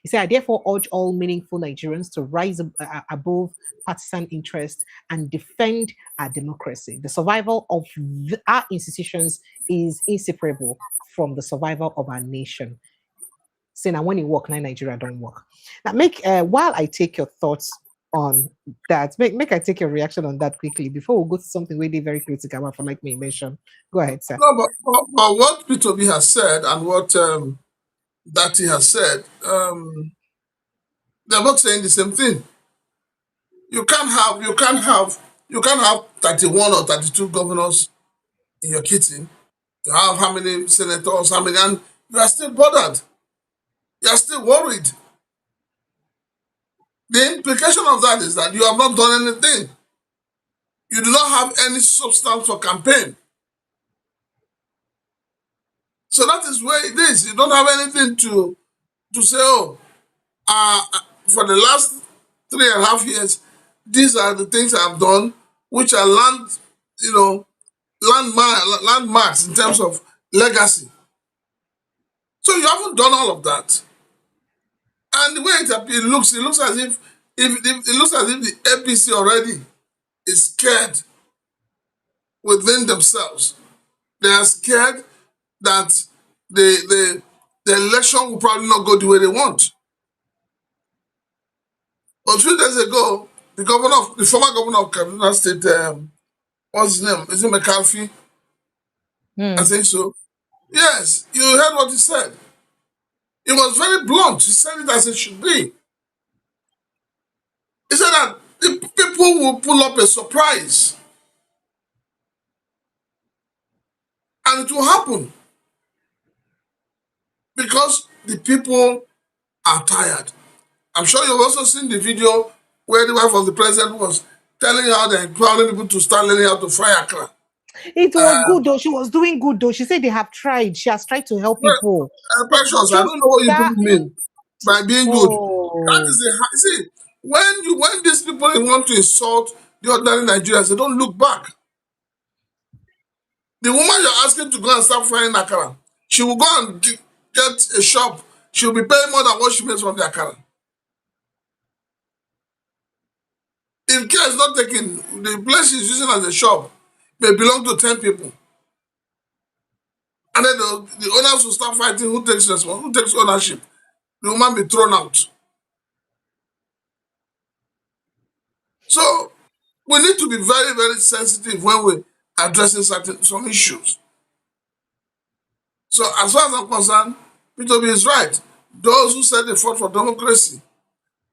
he said, I therefore urge all meaningful Nigerians to rise above partisan interest and defend our democracy. The survival of our institutions is inseparable from the survival of our nation. Say now when you work, now Nigeria don't work. Now while I take your thoughts on that, make I take your reaction on that quickly before we go to something really very critical about for like me mention. Go ahead, sir. No, but what Peter Obi has said and what that he has said, they're both saying the same thing. You can't have 31 or 32 governors in your kitchen. You have how many senators, how many, and you are still bothered. You are still worried. The implication of that is that you have not done anything. You do not have any substance for campaign. So that is where it is. You don't have anything to say, oh, for the last 3.5 years, these are the things I've done, which are landmarks in terms of legacy. So you haven't done all of that. And the way it looks as if the APC already is scared within themselves. They are scared that the election will probably not go the way they want. But a few days ago, the former governor of Kaduna State, what's his name? Is it McCarthy? I think so. Yes, you heard what he said. It was very blunt. He said it as it should be. He said that the people will pull up a surprise. And it will happen. Because the people are tired. I'm sure you've also seen the video where the wife of the president was telling how they're empowering people to start learning how to fry akra. It was good though. She was doing good though. She said they have tried. She has tried to help people. Precious, I don't know what you people mean by being good. That is see, when these people want to insult the ordinary Nigerians, they don't look back. The woman you're asking to go and start frying akara, she will go and get a shop. She will be paying more than what she makes from the akara. If care is not taken, the place she's using as a shop may belong to 10 people. And then the owners will start fighting who takes ownership. The woman be thrown out. So we need to be very, very sensitive when we're addressing some issues. So as far as I'm concerned, Peter Obi is right. Those who said they fought for democracy,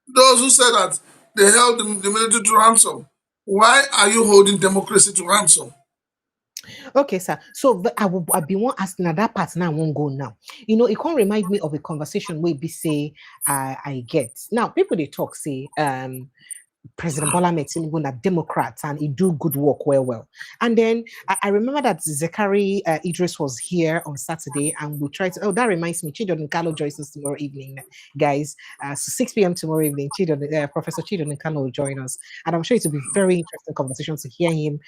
those who said that they held the military to ransom, why are you holding democracy to ransom? Okay, sir. So I've been one asking that part now. I won't go now. You know, it can't remind me of a conversation where we say I get now. People they talk say President Bola Ahmed Tinubu na Democrat and he do good work well. And then I remember that Zekari Idris was here on Saturday and we tried to, that reminds me, Chidon Nkalo joins us tomorrow evening, guys. So 6 p.m. tomorrow evening, Professor Chidon Nkalo will join us. And I'm sure it will be very interesting conversation to hear him,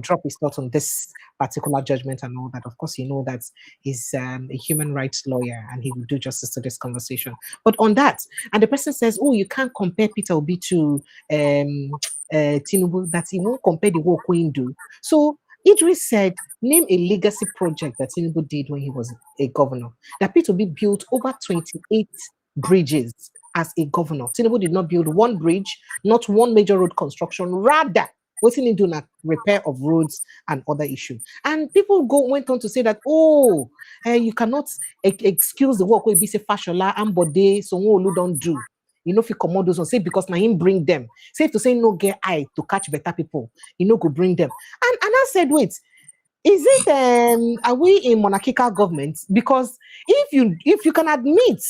drop his thoughts on this particular judgment and all that. Of course, that he's a human rights lawyer and he will do justice to this conversation. But on that, and the person says, oh, you can't compare Peter Obi to Tinubu, that he won't compare the work we do. So Idris said, name a legacy project that Tinubu did when he was a governor. That Peter Obi built over 28 bridges as a governor. Tinubu did not build one bridge, not one major road construction, rather what he do not repair of roads and other issues. And people went on to say that, you cannot excuse the work where be say Fashola and Bode, so Olu don't do. If you command those on say because now him bring them. Safe to say no get eye to catch better people. Go bring them. And I said, wait, is it are we in monarchical government? Because if you can admit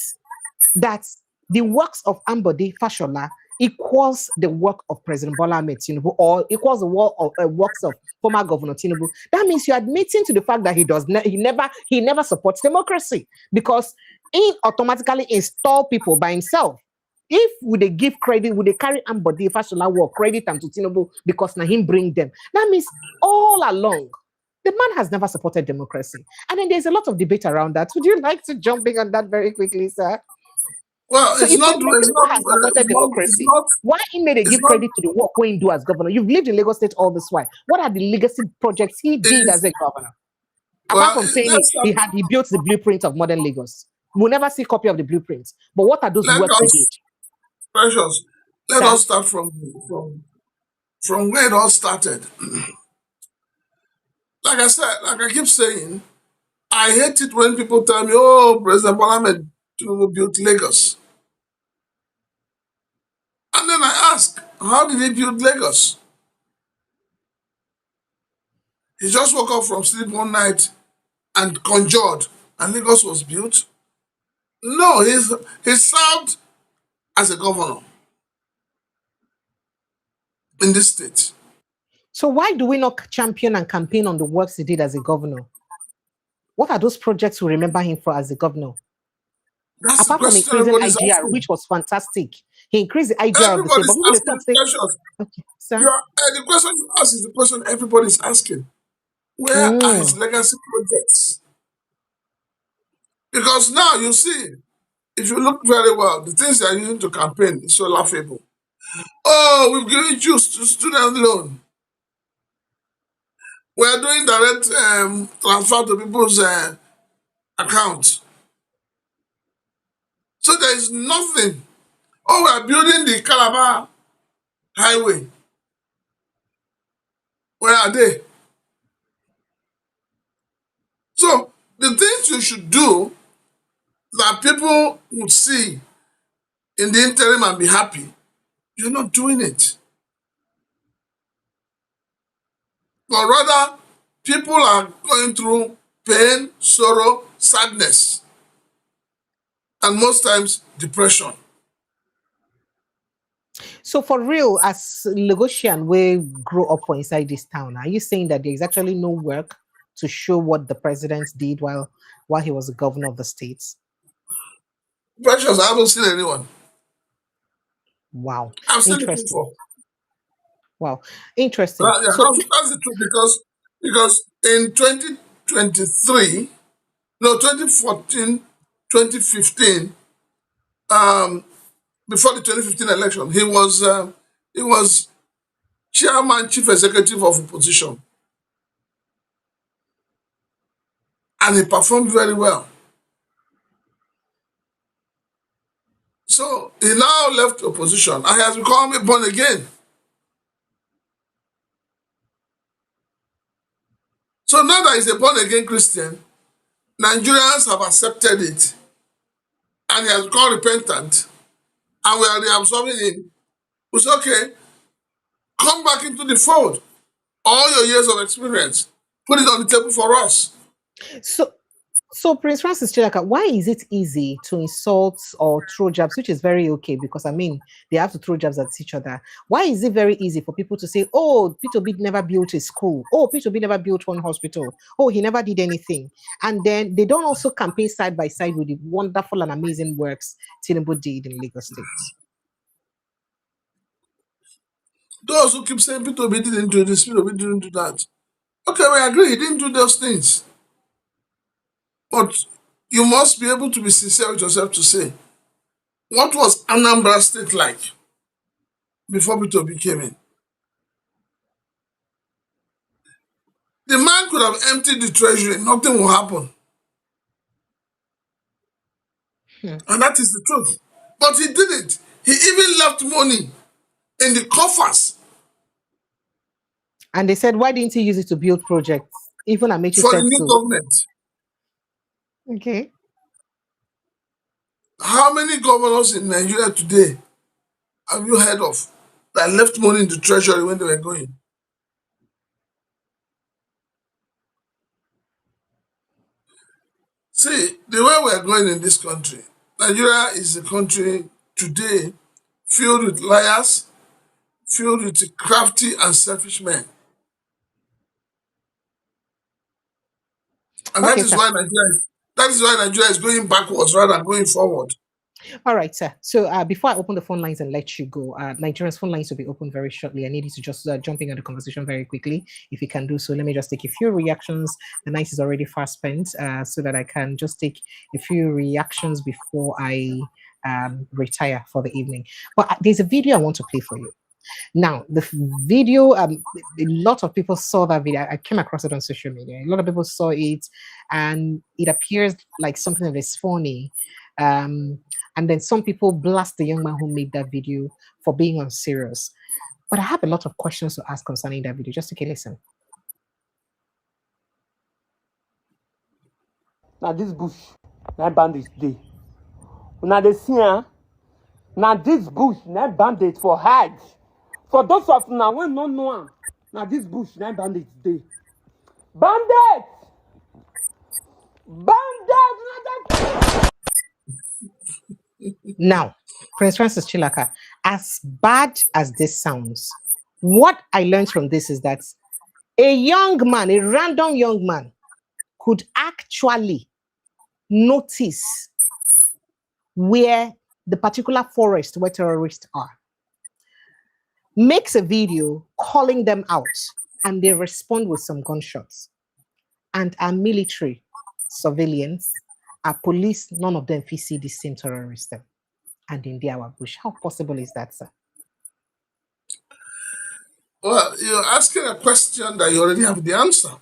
that the works of Ambode Fashola equals the work of President Bola Ahmed Tinubu or equals the works of former Governor Tinubu, that means you're admitting to the fact that he never supports democracy because he automatically install people by himself. If would they give credit, would they carry Ambody Fashola work credit and to Tinubu because now him bring them? That means all along the man has never supported democracy. And then there's a lot of debate around that. Would you like to jump in on that very quickly, sir? Well, So it's if not, Tinubu has supported democracy, why he made a give credit to the work when he do as governor? You've lived in Lagos State all this while. What are the legacy projects he did as a governor? Apart from saying he built the blueprint of modern Lagos. We'll never see a copy of the blueprint. But what are those works he did? Precious, let us start from where it all started. Like I said, like I keep saying, I hate it when people tell me, oh, President Bola built Lagos. And then I ask, how did he build Lagos? He just woke up from sleep one night and conjured, and Lagos was built? No, he served as a governor in this state. So why do we not champion and campaign on the works he did as a governor? What are those projects we remember him for as a governor? That's apart from increasing IGR, which was fantastic. He increased the IGR of the state. But people start saying, okay, sir. The question you ask is the question everybody's asking. Where are his legacy projects? Because now you see, if you look very well, the things they are using to campaign is so laughable. Oh, we've given you student loan. We are doing direct transfer to people's accounts. So there is nothing. Oh, we are building the Calabar highway. Where are they? So the things you should do that people would see in the interim and be happy, you're not doing it. But rather, people are going through pain, sorrow, sadness, and most times depression. So for real, as Lagosian, we grow up for inside this town, are you saying that there is actually no work to show what the president did while he was the governor of the states? Precious, I haven't seen anyone. Wow. I've seen it before. Wow. Interesting. That's the truth because in 2023, no, 2014, 2015, before the 2015 election, he was chairman, chief executive of opposition. And he performed very well. So he now left opposition and he has become a born again. So now that he's a born again Christian, Nigerians have accepted it and he has become repentant and we are reabsorbing him. We say, okay, come back into the fold. All your years of experience, put it on the table for us. So Prince Francis Chidaka, why is it easy to insult or throw jabs, which is very okay because, I mean, they have to throw jabs at each other. Why is it very easy for people to say, oh, Peter Obi never built a school. Oh, Peter Obi never built one hospital. Oh, he never did anything. And then they don't also campaign side by side with the wonderful and amazing works Tinubu did in Lagos State. Those who keep saying Peter Obi didn't do this, Peter Obi didn't do that. Okay, we agree, he didn't do those things. But you must be able to be sincere with yourself to say, what was Anambra State like before Peter Obi came in? The man could have emptied the treasury, nothing will happen. And that is the truth. But he didn't. He even left money in the coffers. And they said, why didn't he use it to build projects? Even Amechi for said the new so. government. Okay. How many governors in Nigeria today have you heard of that left money in the treasury when they were going? See, the way we are going in this country, Nigeria is a country today filled with liars, filled with crafty and selfish men. And that is why Nigeria is going backwards rather than going forward. All right, sir. So before I open the phone lines and let you go, Nigeria's phone lines will be open very shortly. I need you to just jump in on the conversation very quickly. If you can do so, let me just take a few reactions. The night is already fast spent, so that I can just take a few reactions before I retire for the evening. But there's a video I want to play for you. Now, the video, a lot of people saw that video. I came across it on social media. A lot of people saw it, and it appears like something that is funny. And then some people blast the young man who made that video for being unserious. But I have a lot of questions to ask concerning that video. Just take a listen. Now this bush, that bandit dey. Now they see, now this bush, that bandit for hide. For those of now when no know am, now this bush, that bandit dey. Bandit! Bandit! Now, Prince Francis Chilaka, as bad as this sounds, what I learned from this is that a young man, a random young man, could actually notice where the particular forest where terrorists are, makes a video calling them out, and they respond with some gunshots. And our military, civilians, our police, none of them see the same terrorists them. And in our bush. How possible is that, sir? Well, you're asking a question that you already have the answer.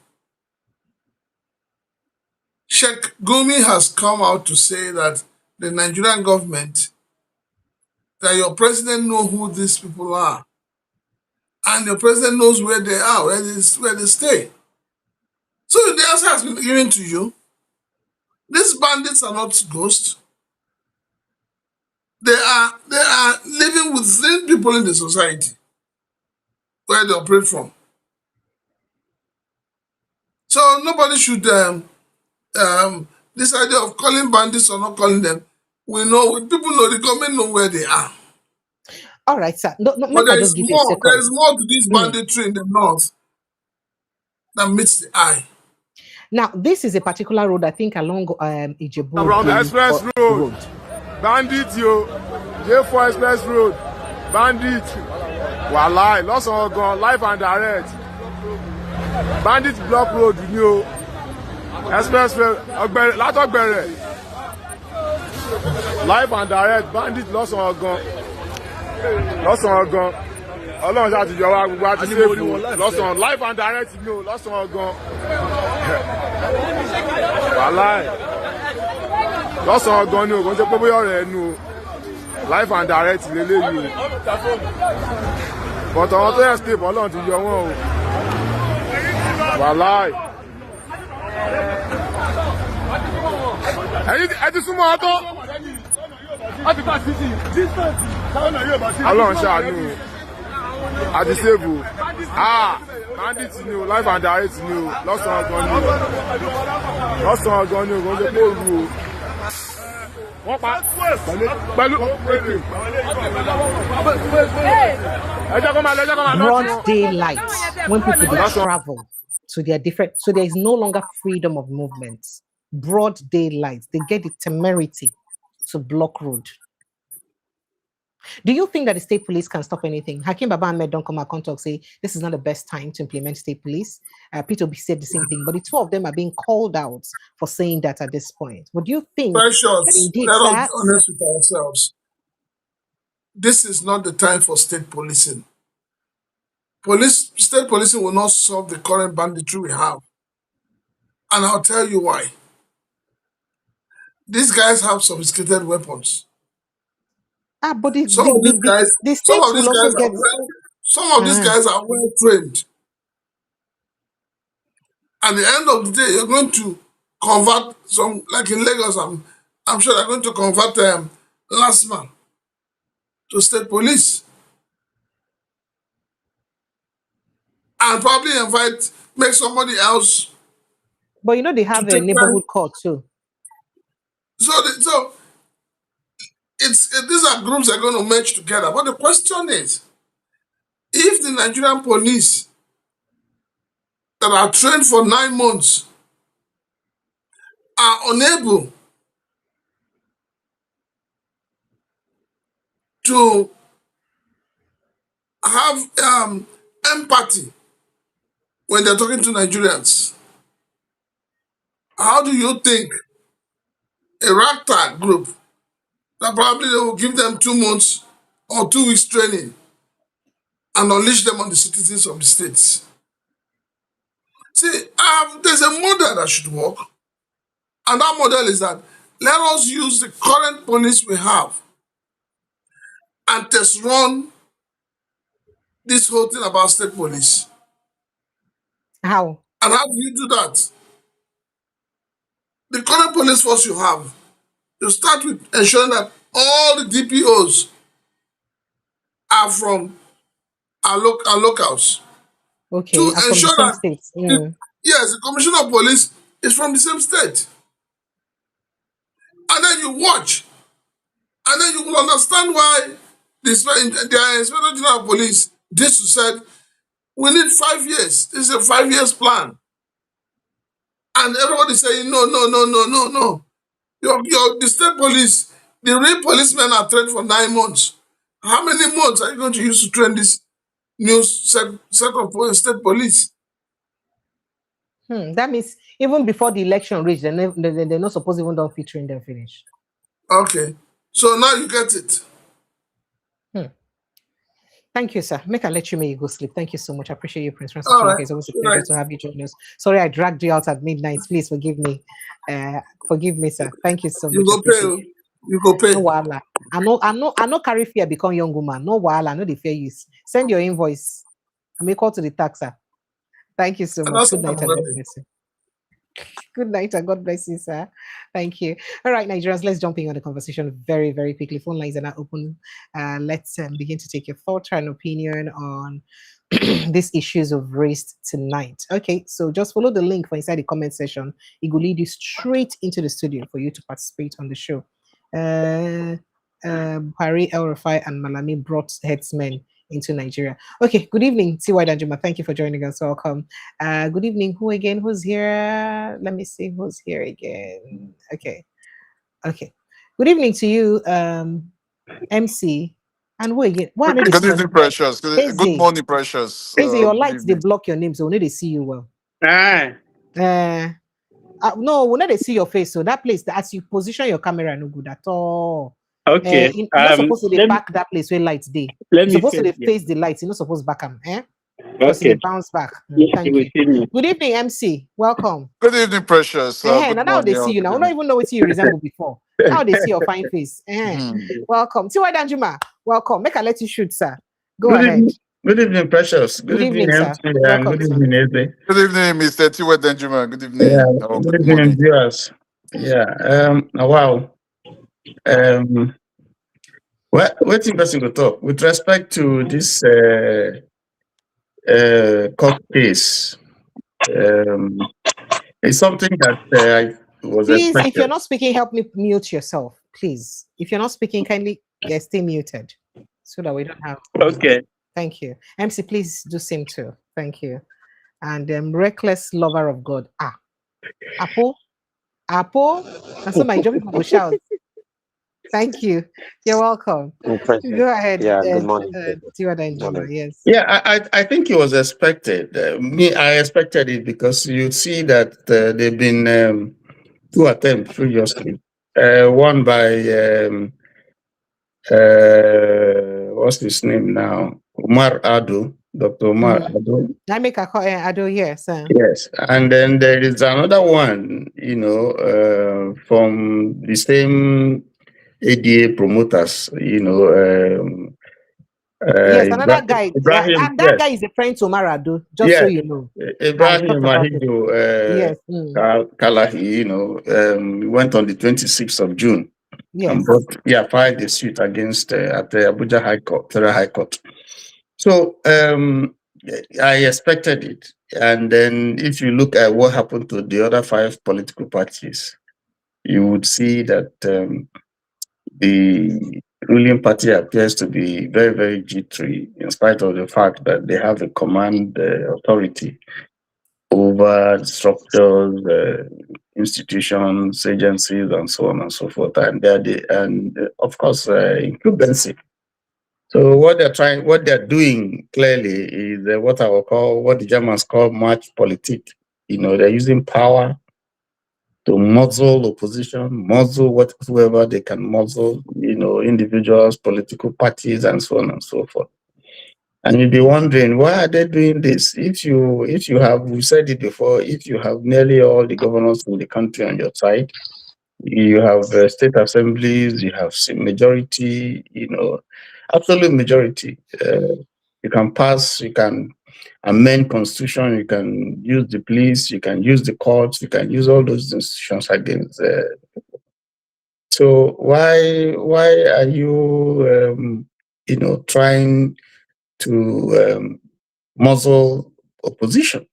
Sheikh Gumi has come out to say that the Nigerian government, that your president knows who these people are. And your president knows where they are, where they stay. So the answer has been given to you. These bandits are not ghosts. They are living within people in the society where they operate from. So nobody should this idea of calling bandits or not calling them. We know, people know, the government know where they are. All right, sir. No, But make I just give you a second. there is more to this banditry in the north than meets the eye. Now, this is a particular road, I think, along Ijebu. Around Express Road. Bandit, yo. J4 Express Road. Bandit. Walai. Lost on gun. Live and direct. Bandit Block Road, you know. Express Road. Latokbere. Live and direct. Bandit lost on gun. Lost on gun. Ọlọ́run ṣáà ti jọ wá gbogbo àti ṣéèfù lọ́sàn-án live and direct ni o lọ́sàn-án gan. Wàláì lọ́sàn-án gan ni o kò ń ṣe pé bóyá ọ̀rẹ́ ẹnu o live and direct lélẹ́yìí o. But àwọn tó escape Ọlọ́run ti yọ wọ́n o. Wàláì. Ẹ ti súnmọ́ ọtọ́. Ọlọ́run ṣàánú o. Àti sèbù bandit ni o live and direct ni o lọ́sàn-án gan ni o lọ́sàn-án gan ni o kò ń ṣe pé òru o wọ́n pa pẹ̀lú ẹjọ́ kọ́ máa lọ ẹjọ́ kọ́ máa lọ. Broad daylight, when people dey travel to their different, so there is no longer freedom of movement. Broad daylight, they get the temerity to block road. Do you think that the state police can stop anything? Hakeem Baba-Ahmed don't come out and talk, say this is not the best time to implement state police. Peter Obi said the same thing, but the two of them are being called out for saying that at this point. But do you think that indeed let us be honest with ourselves? This is not the time for state policing. State policing will not solve the current banditry we have. And I'll tell you why. These guys have sophisticated weapons. But some of these guys are well trained. At the end of the day, you're going to convert some, like in Lagos, I'm sure they're going to convert last man to state police. And probably make somebody else. But you know, they have a neighborhood court too. So these are groups that are going to merge together. But the question is, if the Nigerian police that are trained for 9 months are unable to have empathy when they're talking to Nigerians? How do you think a ragtag group that probably they will give them 2 months or 2 weeks training and unleash them on the citizens of the states? See, there's a model that should work, and that model is that let us use the current police we have and test run this whole thing about state police. How? And how do you do that? The current police force you have, you start with ensuring that all the DPOs are from our locals. Okay, To I'm from the ensure same that, states. yes, the commissioner of police is from the same state. And then you watch, and then you will understand why the Inspector General of Police this said, we need 5 years. This is a 5 years plan. And everybody saying, no. The state police, the real policemen are trained for 9 months. How many months are you going to use to train this new set of state police? That means even before the election reached, they're not supposed to even don't featuring them finish. Okay. So now you get it. Thank you, sir. Make I let you may you go sleep. Thank you so much. I appreciate you, Prince Francis. Right. It's always a pleasure to have you join us. Sorry, I dragged you out at midnight. Please forgive me. Forgive me, sir. Thank you so much. You go pay. You go pay. No wahala. I know carry fear become young woman. No wahala. No the fair use. Send your invoice. I may call to the taxer. Thank you so much. Good night and God bless you. Good night and God bless you, sir. Thank you. All right, Nigerians, let's jump in on the conversation very, very quickly. Phone lines are now open. Let's begin to take your thought and opinion on these issues of race tonight. Okay, so just follow the link for inside the comment section. It will lead you straight into the studio for you to participate on the show. Harry El Rafai and Malami brought headsmen into Nigeria. Okay, good evening, T.Y. Danjuma. Thank you for joining us. Welcome. Good evening. Who again? Who's here? Let me see who's here again. Okay. Good evening to you, MC. And who again? Why Good evening, Precious. Good morning, Precious. Your lights, they block your name, so we need to see you well. No, we need to see your face. So that place, as you position your camera, no good at all. Okay. You're not supposed to back that place where lights day. You're supposed to face the lights. You're not supposed to back them. Because they bounce back. Thank you. Good evening, MC. Welcome. Good evening, Precious. Now they see you now. I don't even know what you resemble before. Now they see your fine face. Welcome. T.Y. Danjuma, welcome. Make I let you shoot, sir. Go ahead. Good evening, Precious. Good evening, sir. And good evening, Eze. Good evening, Mr. T.Y. Danjuma. Good evening. Yeah, good evening, viewers. Yeah. Wow. What interesting to talk with respect to this court case. It's something that I was. Please, if you're not speaking, help me mute yourself, please. If you're not speaking, kindly stay muted, so that we don't have. Okay. Thank you, MC. Please do same too. Thank you. And reckless lover of God. Apple. And so my job people will shout. Thank you. You're welcome. Go ahead. Yeah, good morning. Yes. Yeah, I think it was expected. I expected it because you see that there've been 2 attempts previously. One by what's his name now? Umar Ado, Dr. Umar Ado. I make a call, Ado, yes. Yes, and then there is another one, from the same ADA promoters, yes, another guy. Ibrahim, that guy is a friend to Maradu, just so you know. Ibrahim Mahidu Kalahi, went on the 26th of June. Yes. And filed a suit against at the Abuja Federal High Court. So I expected it. And then if you look at what happened to the other 5 political parties, you would see that the ruling party appears to be very, very jittery, in spite of the fact that they have a command authority over structures, institutions, agencies, and so on and so forth. And of course, incumbency So what they're doing clearly is what I will call, what the Germans call match politique. They're using power to muzzle opposition, muzzle whoever they can muzzle, individuals, political parties, and so on and so forth. And you'll be wondering, why are they doing this? If you have, we said it before, if you have nearly all the governors in the country on your side, you have state assemblies, you have majority, absolute majority. You can pass, you can amend constitution, you can use the police, you can use the courts, you can use all those institutions against. So why are you trying to muzzle opposition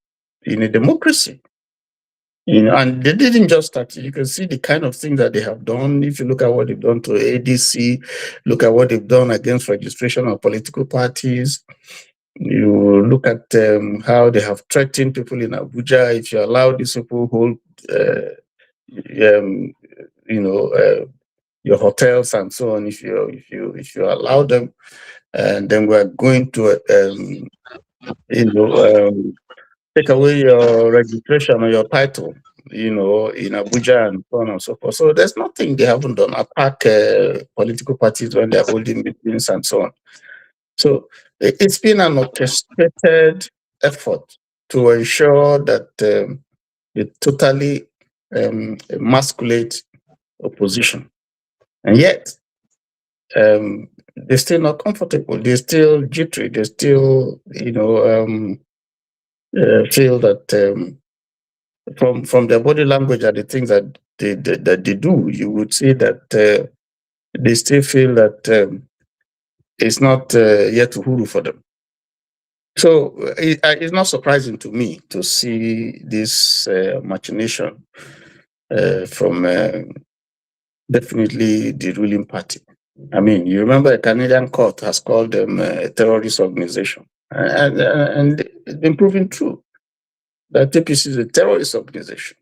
in a democracy? And they didn't just start. You can see the kind of thing that they have done. If you look at what they've done to ADC, look at what they've done against registration of political parties. You look at how they have threatened people in Abuja. If you allow these people hold, your hotels and so on, if you allow them, and then we're going to, take away your registration or your title, in Abuja and so on and so forth. So there's nothing they haven't done apart political parties when they're holding meetings and so on. So it's been an orchestrated effort to ensure that it totally emasculate opposition. And yet, they're still not comfortable. They're still jittery. They still, feel that from their body language and the things that they do, you would see that they still feel that it's not yet uhuru for them. So it's not surprising to me to see this machination from definitely the ruling party. I mean, you remember a Canadian court has called them a terrorist organization, and it's been proven true that TPC is a terrorist organization.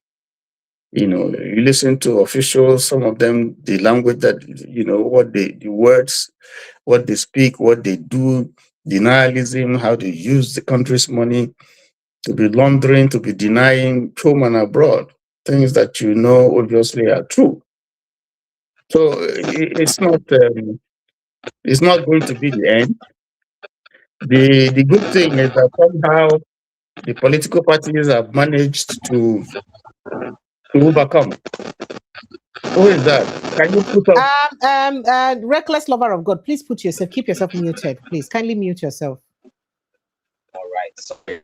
You listen to officials, some of them, the language that, the words, what they speak, what they do, denialism, how they use the country's money to be laundering, to be denying home and abroad, things that obviously are true. So it's not going to be the end. The good thing is that somehow the political parties have managed to overcome. Who is that? Can you put up? Reckless lover of God, please keep yourself muted. Please kindly mute yourself. All right, sorry.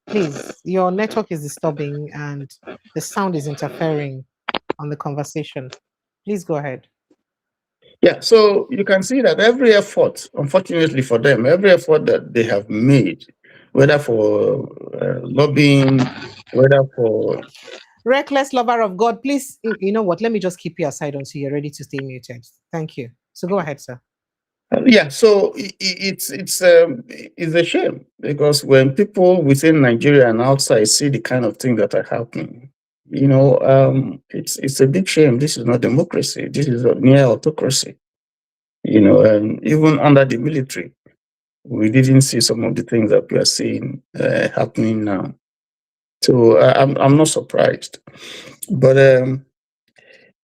Please, your network is disturbing and the sound is interfering on the conversation. Please go ahead. Yeah, so you can see that every effort, unfortunately for them, every effort that they have made, whether for lobbying, whether for... Reckless lover of God, please, you know what, let me just keep you aside until you're ready to stay muted. Thank you. So go ahead, sir. Yeah, so it's a shame, because when people within Nigeria and outside see the kind of thing that are happening, it's a big shame. This is not democracy. This is a near autocracy. And even under the military, we didn't see some of the things that we are seeing happening now. So I'm not surprised. But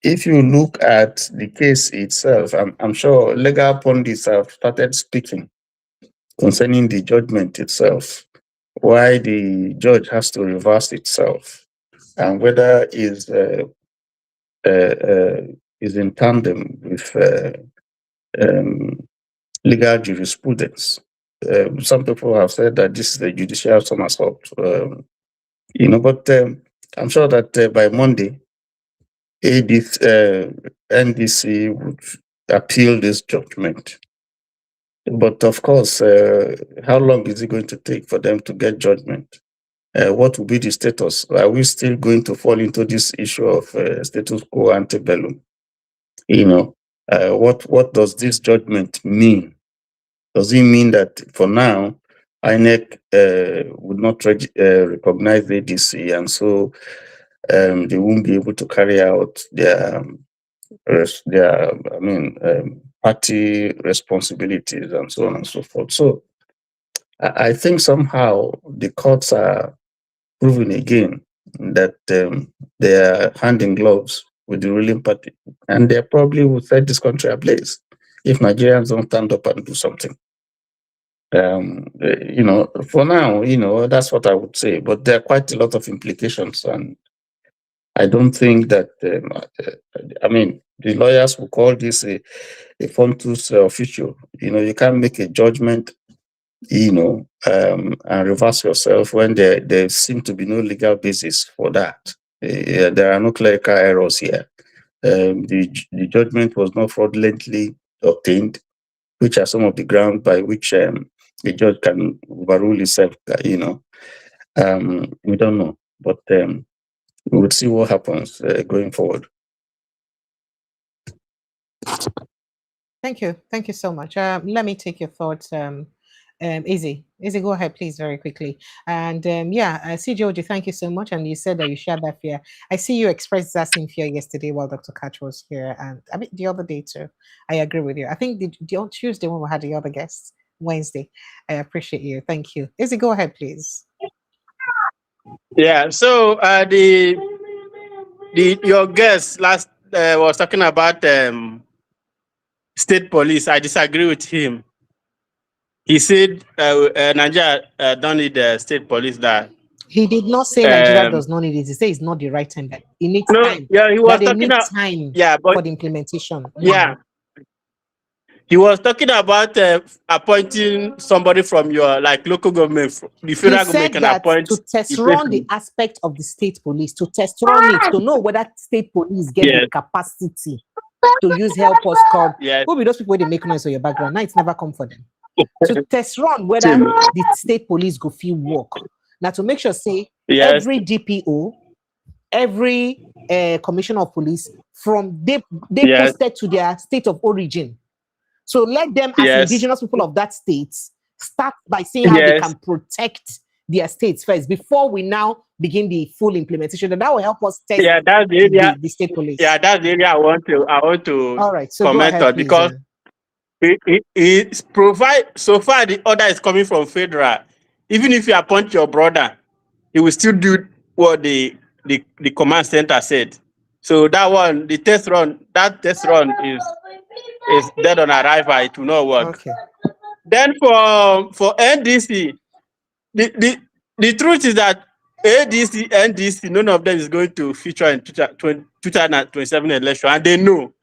if you look at the case itself, I'm sure legal pundits have started speaking concerning the judgment itself, why the judge has to reverse itself, and whether is in tandem with legal jurisprudence. Some people have said that this is a judicial somersault, but I'm sure that by Monday, NDC would appeal this judgment. But of course, how long is it going to take for them to get judgment? What will be the status? Are we still going to fall into this issue of status quo ante bellum? What does this judgment mean? Does it mean that for now, INEC would not recognize the ADC, and so they won't be able to carry out their party responsibilities and so on and so forth. So I think somehow the courts are proving again that they are hand in gloves with the ruling party, and they probably will set this country ablaze if Nigerians don't stand up and do something. For now, that's what I would say. But there are quite a lot of implications, and I don't think that. The lawyers will call this a fontus official. You can't make a judgment, and reverse yourself when there seem to be no legal basis for that. There are no clerical errors here. The judgment was not fraudulently obtained, which are some of the grounds by which a judge can overrule himself. We don't know, but we will see what happens going forward. Thank you so much. Let me take your thoughts. Izzy, go ahead, please, very quickly. And CJOG, thank you so much. And you said that you shared that fear. I see you expressed that same fear yesterday while Dr. Catch was here, and I mean the other day too. I agree with you. I think the Tuesday when we had the other guests, Wednesday. I appreciate you. Thank you. Izzy, go ahead, please. Yeah. So your guest last was talking about state police. I disagree with him. He said Nigeria don't need state police. That he did not say Nigeria does not need it. He said it's not the right time. That it needs time. Yeah, he was talking about time. Yeah, but for the implementation. Yeah, he was talking about appointing somebody from your local government. The federal government can appoint to test run the aspect of the state police, to test run it, to know whether state police get the capacity to use help us curb. Who be those people they make noise on your background? Now it's never come for them. To test run whether the state police go feel work. Now to make sure every DPO, every commissioner of police from they posted to their state of origin. So let them as indigenous people of that state start by seeing how they can protect their states first before we now begin the full implementation. And that will help us test that's the area, the state police. Yeah, that's the area I want to All right, so comment ahead, on please, because it provide so far the order is coming from federal. Even if you appoint your brother, he will still do what the command center said. So that one, the test run is dead on arrival. It will not work. Okay. Then for NDC, the truth is that ADC, NDC, none of them is going to feature in 2027 election, and they know.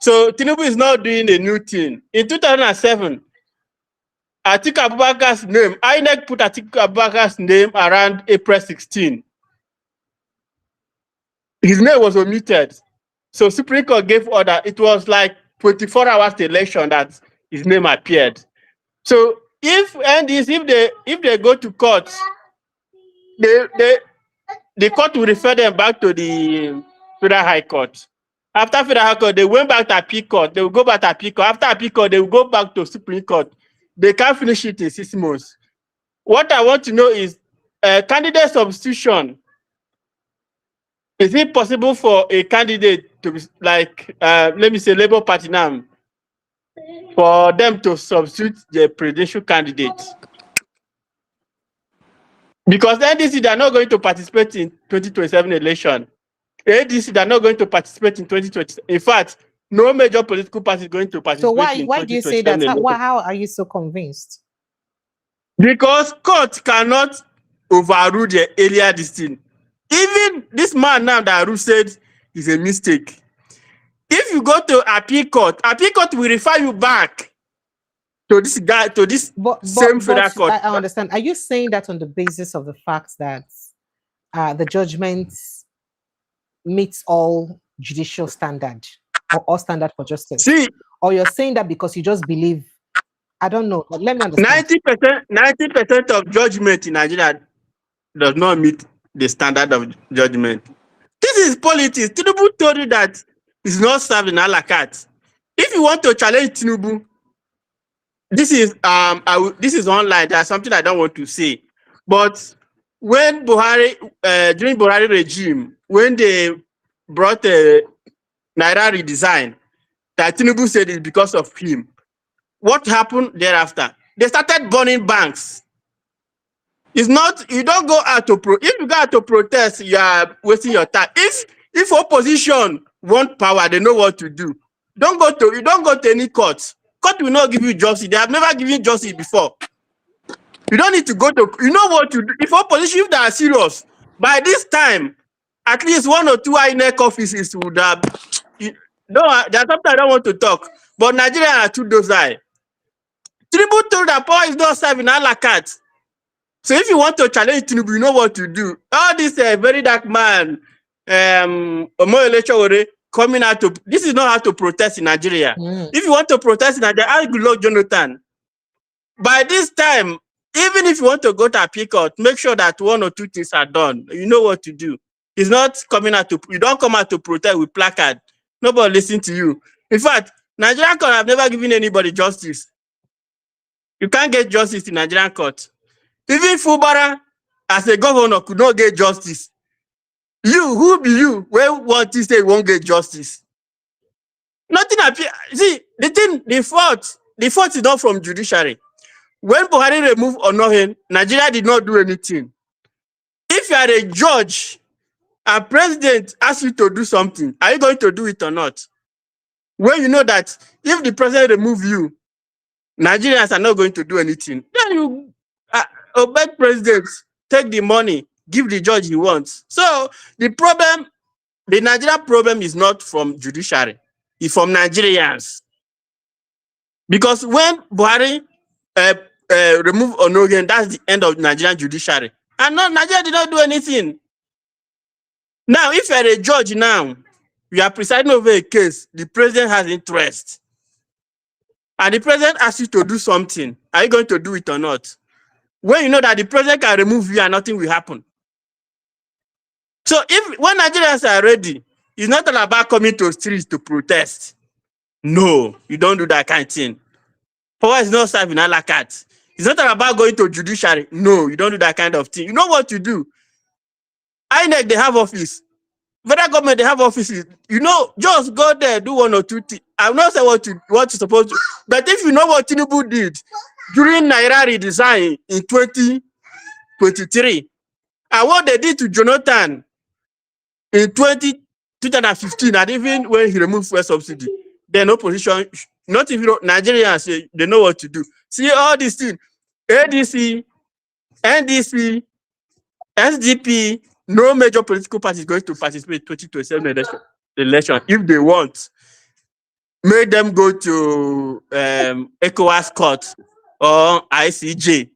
So Tinubu is not doing a new thing. In 2007, Atiku Abubakar's name, INEC put Atiku Abubakar's name around April 16. His name was omitted. So Supreme Court gave order. It was like 24 hours to election that his name appeared. So if they go to court, the court will refer them back to the Federal High Court. After Federal High Court, they went back to Appeal Court. They will go back to Appeal Court. After Appeal Court, they will go back to Supreme Court. They can't finish it in 6 months. What I want to know is candidate substitution. Is it possible for a candidate to be like, let me say, Labour Party now, for them to substitute the presidential candidates? Because NDC, they are not going to participate in 2027 election. ADC, they are not going to participate in 2020. In fact, no major political party is going to participate. So why do you say that? How are you so convinced? Because court cannot overrule the earlier decision. Even this man now that Aru said is a mistake. If you go to Appeal Court will refer you back to this guy, to this same federal court. I understand. Are you saying that on the basis of the fact that the judgment meets all judicial standard or all standard for justice? See, or you're saying that because you just believe? I don't know. But let me understand. 90% of judgment in Nigeria does not meet the standard of judgment. This is politics. Tinubu told you that it's not served in a la carte. If you want to challenge Tinubu, this is online. There's something I don't want to say. But when Buhari, during Buhari regime, when they brought Naira redesign that Tinubu said is because of him. What happened thereafter? They started burning banks. It's not, you don't go out to if you go out to protest, you are wasting your time. If opposition want power, they know what to do. You don't go to any court. Court will not give you justice. They have never given you justice before. You don't need to go to, you know what to do. If opposition, if they are serious, by this time, at least 1 or 2 INEC offices would have, no, there are sometimes I don't want to talk, but Nigeria are too docile. Tinubu told that power is not serving a la carte. So if you want to challenge Tinubu, you know what to do. All this very dark man, coming out to, this is not how to protest in Nigeria. If you want to protest in Nigeria, ask Goodluck Jonathan. By this time, even if you want to go to a court, make sure that 1 or 2 things are done. You know what to do. It's not coming out to, you don't come out to protest with placard. Nobody listen to you. In fact, Nigerian court have never given anybody justice. You can't get justice in Nigerian court. Even Fubara, as a governor, could not get justice. You, who be you, when want to say you won't get justice? Nothing appear. See, the fault is not from judiciary. When Buhari removed Onohen, Nigeria did not do anything. If you are a judge, a president asks you to do something, are you going to do it or not? When you know that if the president remove you, Nigerians are not going to do anything, then you obey president, take the money, give the judge he wants. So the problem, the Nigeria problem is not from judiciary, it's from Nigerians. Because when Buhari remove Onogen, that's the end of Nigerian judiciary. And no, Nigeria did not do anything. Now, if you're a judge now, you are presiding over a case, the president has interest, and the president asks you to do something, are you going to do it or not? When you know that the president can remove you and nothing will happen. So when Nigerians are ready, it's not all about coming to streets to protest. No, you don't do that kind of thing. Power is not serving a la carte. It's not all about going to judiciary. No, you don't do that kind of thing. You know what to do. INEC, they have office. Federal government, they have offices. You know, just go there, do 1 or 2 things. I'm not saying what you're supposed to. But if you know what Tinubu did during Naira redesign in 2023, and what they did to Jonathan in 2015, and even when he removed fuel subsidy, then opposition, not even Nigerians, they know what to do. See all these things, ADC, NDC, SDP, no major political party is going to participate in 2027 election. If they want, make them go to ECOWAS court or ICJ.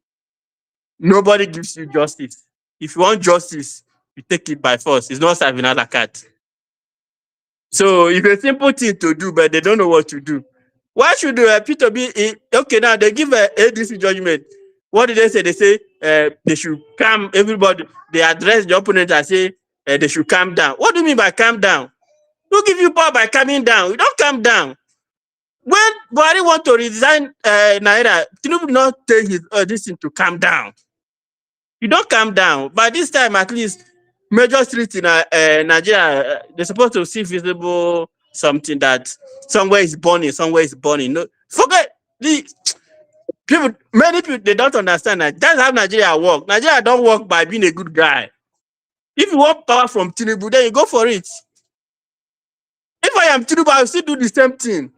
Nobody gives you justice. If you want justice, you take it by force. It's not serving a la carte. So it's a simple thing to do, but they don't know what to do. Why should Peter be okay? Now they give a ADC judgment. What did they say? They say they should calm everybody. They address the opponent and say they should calm down. What do you mean by calm down? Who give you power by calming down? You don't calm down. When Buhari want to resign Naira, Tinubu not take his this thing to calm down. You don't calm down. By this time, at least major streets in Nigeria, they're supposed to see visible something that somewhere is burning, somewhere is burning. No, forget the people. Many people, they don't understand that. That's how Nigeria works. Nigeria don't work by being a good guy. If you want power from Tinubu, then you go for it. If I am Tinubu, I will still do the same thing.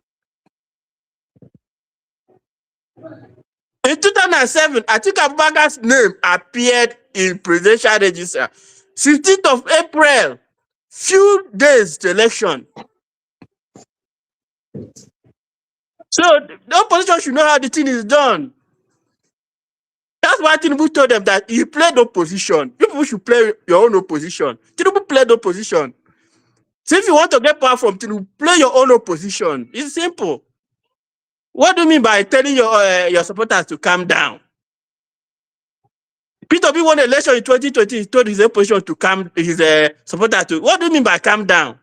In 2007, Atiku Abubakar's name appeared in presidential register. 16th of April, few days to election. So the opposition should know how the thing is done. That's why Tinubu told them that he played opposition. You people should play your own opposition. Tinubu played opposition. So if you want to get power from Tinubu, play your own opposition. It's simple. What do you mean by telling your supporters to calm down? Peter Obi won the election in 2020. He told his opposition to calm his supporters to. What do you mean by calm down?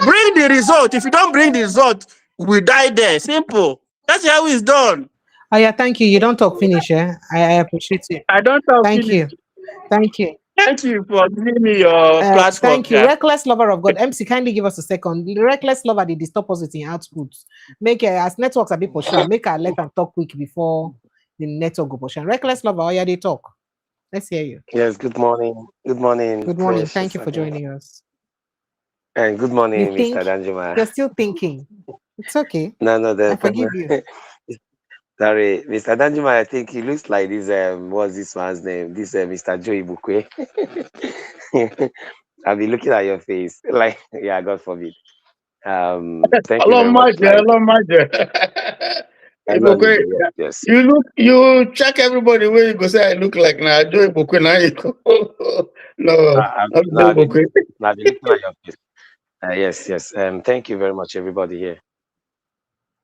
Bring the result. If you don't bring the result, we die there. Simple. That's how it's done. Oh yeah, thank you. You don't talk finish, eh? I appreciate it. I don't talk Thank finish. you. Thank you. Thank you for giving me your platform. Thank you. Yeah. Reckless lover of God. MC, kindly give us a second. The reckless lover, they disturb us with in outputs. Make as networks are people sure. Make her let them talk quick before the network go push. Reckless lover, oh yeah, they talk. Let's hear you. Yes, good morning. Good morning, Good morning. Thank Precious. you for joining us. And good You morning, think Mr. Danjuma. you're still thinking. It's okay. No, I forgive you. Sorry, Mr. Danjuma, I think he looks like this, what's this man's name? This Mr. Joey Bukwe. I'll be looking at your face. Like, yeah, God forbid. Thank you Hello, very much. Maja. Like, Hello, Maja. Ibokwe, yes. you check everybody where you go say I look like now. Joe Ibokwe now. No, not Joe Ibokwe. I'll be looking at your face. Yes. Thank you very much, everybody here.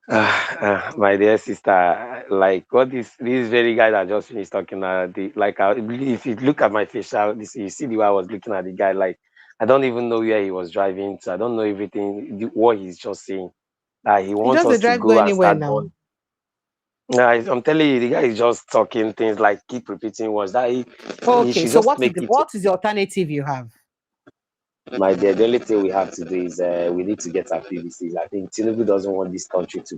My dear sister, like what this very guy that just finished talking, if you look at my face, you see the way I was looking at the guy, like I don't even know where he was driving to. I don't know everything, what he's just saying. He wants Just the us to drive go go and anywhere start now. born. I'm telling you, the guy is just talking things like keep repeating words that he Okay, should so just make it. what is the alternative you have? My dear, the only thing we have to do is we need to get our PVCs. I think Tinubu doesn't want this country to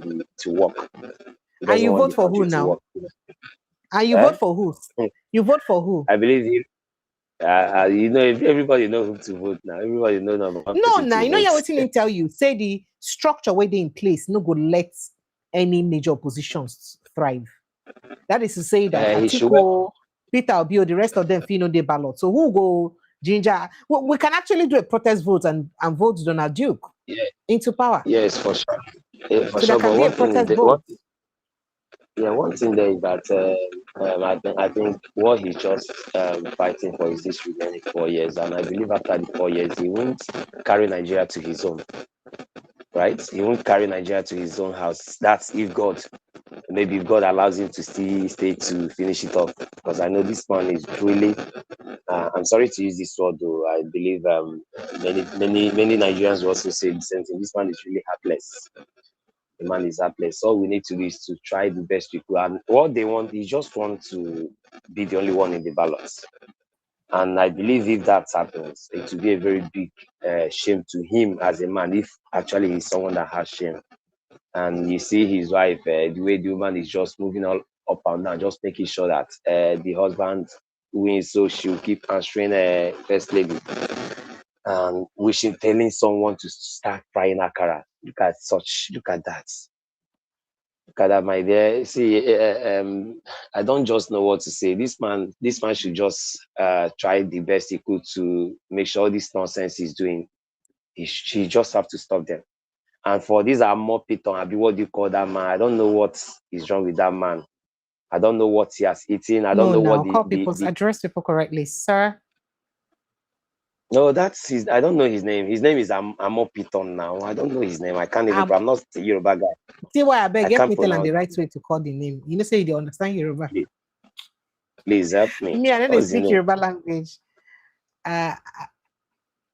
work. He And doesn't you want vote the for who country to now? work. And you vote for who? You vote for who? I believe you. If everybody knows who to vote now. Everybody knows number one No, person now to you know you're vote. waiting him tell you. Say the structure where they in place no go let any major oppositions thrive. That is to say that He should work. Atiku, Peter Obi, or the rest of them feel no they ballot. So who go ginger? We can actually do a protest vote and vote Donald Duke into power. Yes, for sure. Yeah, for So sure. there can But be a protest vote. one thing there is that I think what he's just fighting for is this remaining 4 years, and I believe after the 4 years he won't carry Nigeria to his own. Right? He won't carry Nigeria to his own house. That's if God allows him to stay to finish it off. Because I know this man is really. I'm sorry to use this word, though. I believe many Nigerians will also say the same thing. This man is really heartless. The man is heartless. All we need to do is to try the best we could. And what they want is just want to be the only one in the ballots. And I believe if that happens, it will be a very big shame to him as a man, if actually he's someone that has shame. And you see his wife, the way the woman is just moving all up and down, just making sure that the husband wins, so she'll keep answering first lady and telling someone to start frying akara. Look at that. Look at that, my dear. See, I don't just know what to say. This man should just try the best he could to make sure this nonsense he's doing. He just have to stop them. And for these more Piton, Abi, what do you call that man? I don't know what is wrong with that man. I don't know what he has eaten. I don't know what address people correctly, sir. No, that's his. I don't know his name. His name is Amo Piton now. I don't know his name. I can't even. I'm not a Yoruba guy. See why I beg get people and the right way to call the name. You know, say they understand Yoruba. Please help me. Me, I know they speak Yoruba language.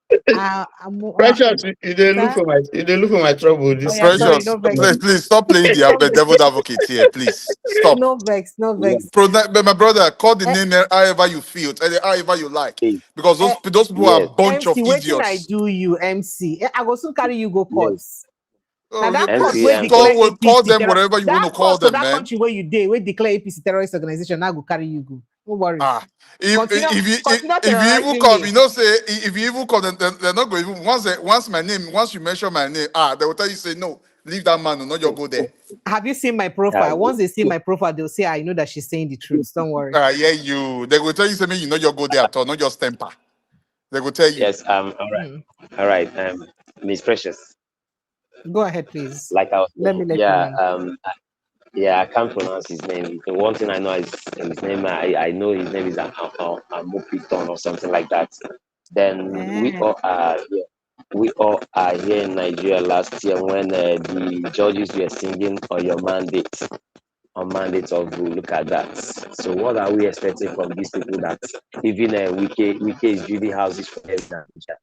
Precious, you don't look for my trouble. Precious, please stop playing the devil advocate here, please. Stop. No vex. But my brother, call the name however you feel, however you like, because those people are a bunch MC, of idiots. I do you, MC. I go soon carry you go courts. Oh, now that court where declare call them whatever you want to call them, that man. country where you did, where declare APC terrorist organization, now go carry you go. Don't worry. If you even come, you know, say if you even come, then they're not going. Once you mention my name, they will tell you say no, leave that man, not your go there. Have you seen my profile? Once they see my profile, they'll say, I know that she's saying the truth. Don't worry. They will tell you something, you know your go there at all, not just temper. They will tell you. Yes, all right. Miss Precious. Go ahead, please. Like I was let me let you I can't pronounce his name. The one thing I know is his name. I know his name is Amopiton or something like that. Then we all are here in Nigeria last year when the judges were singing on your mandate. On mandate of look at that. So what are we expecting from these people that even Wike is building houses for us in Nigeria?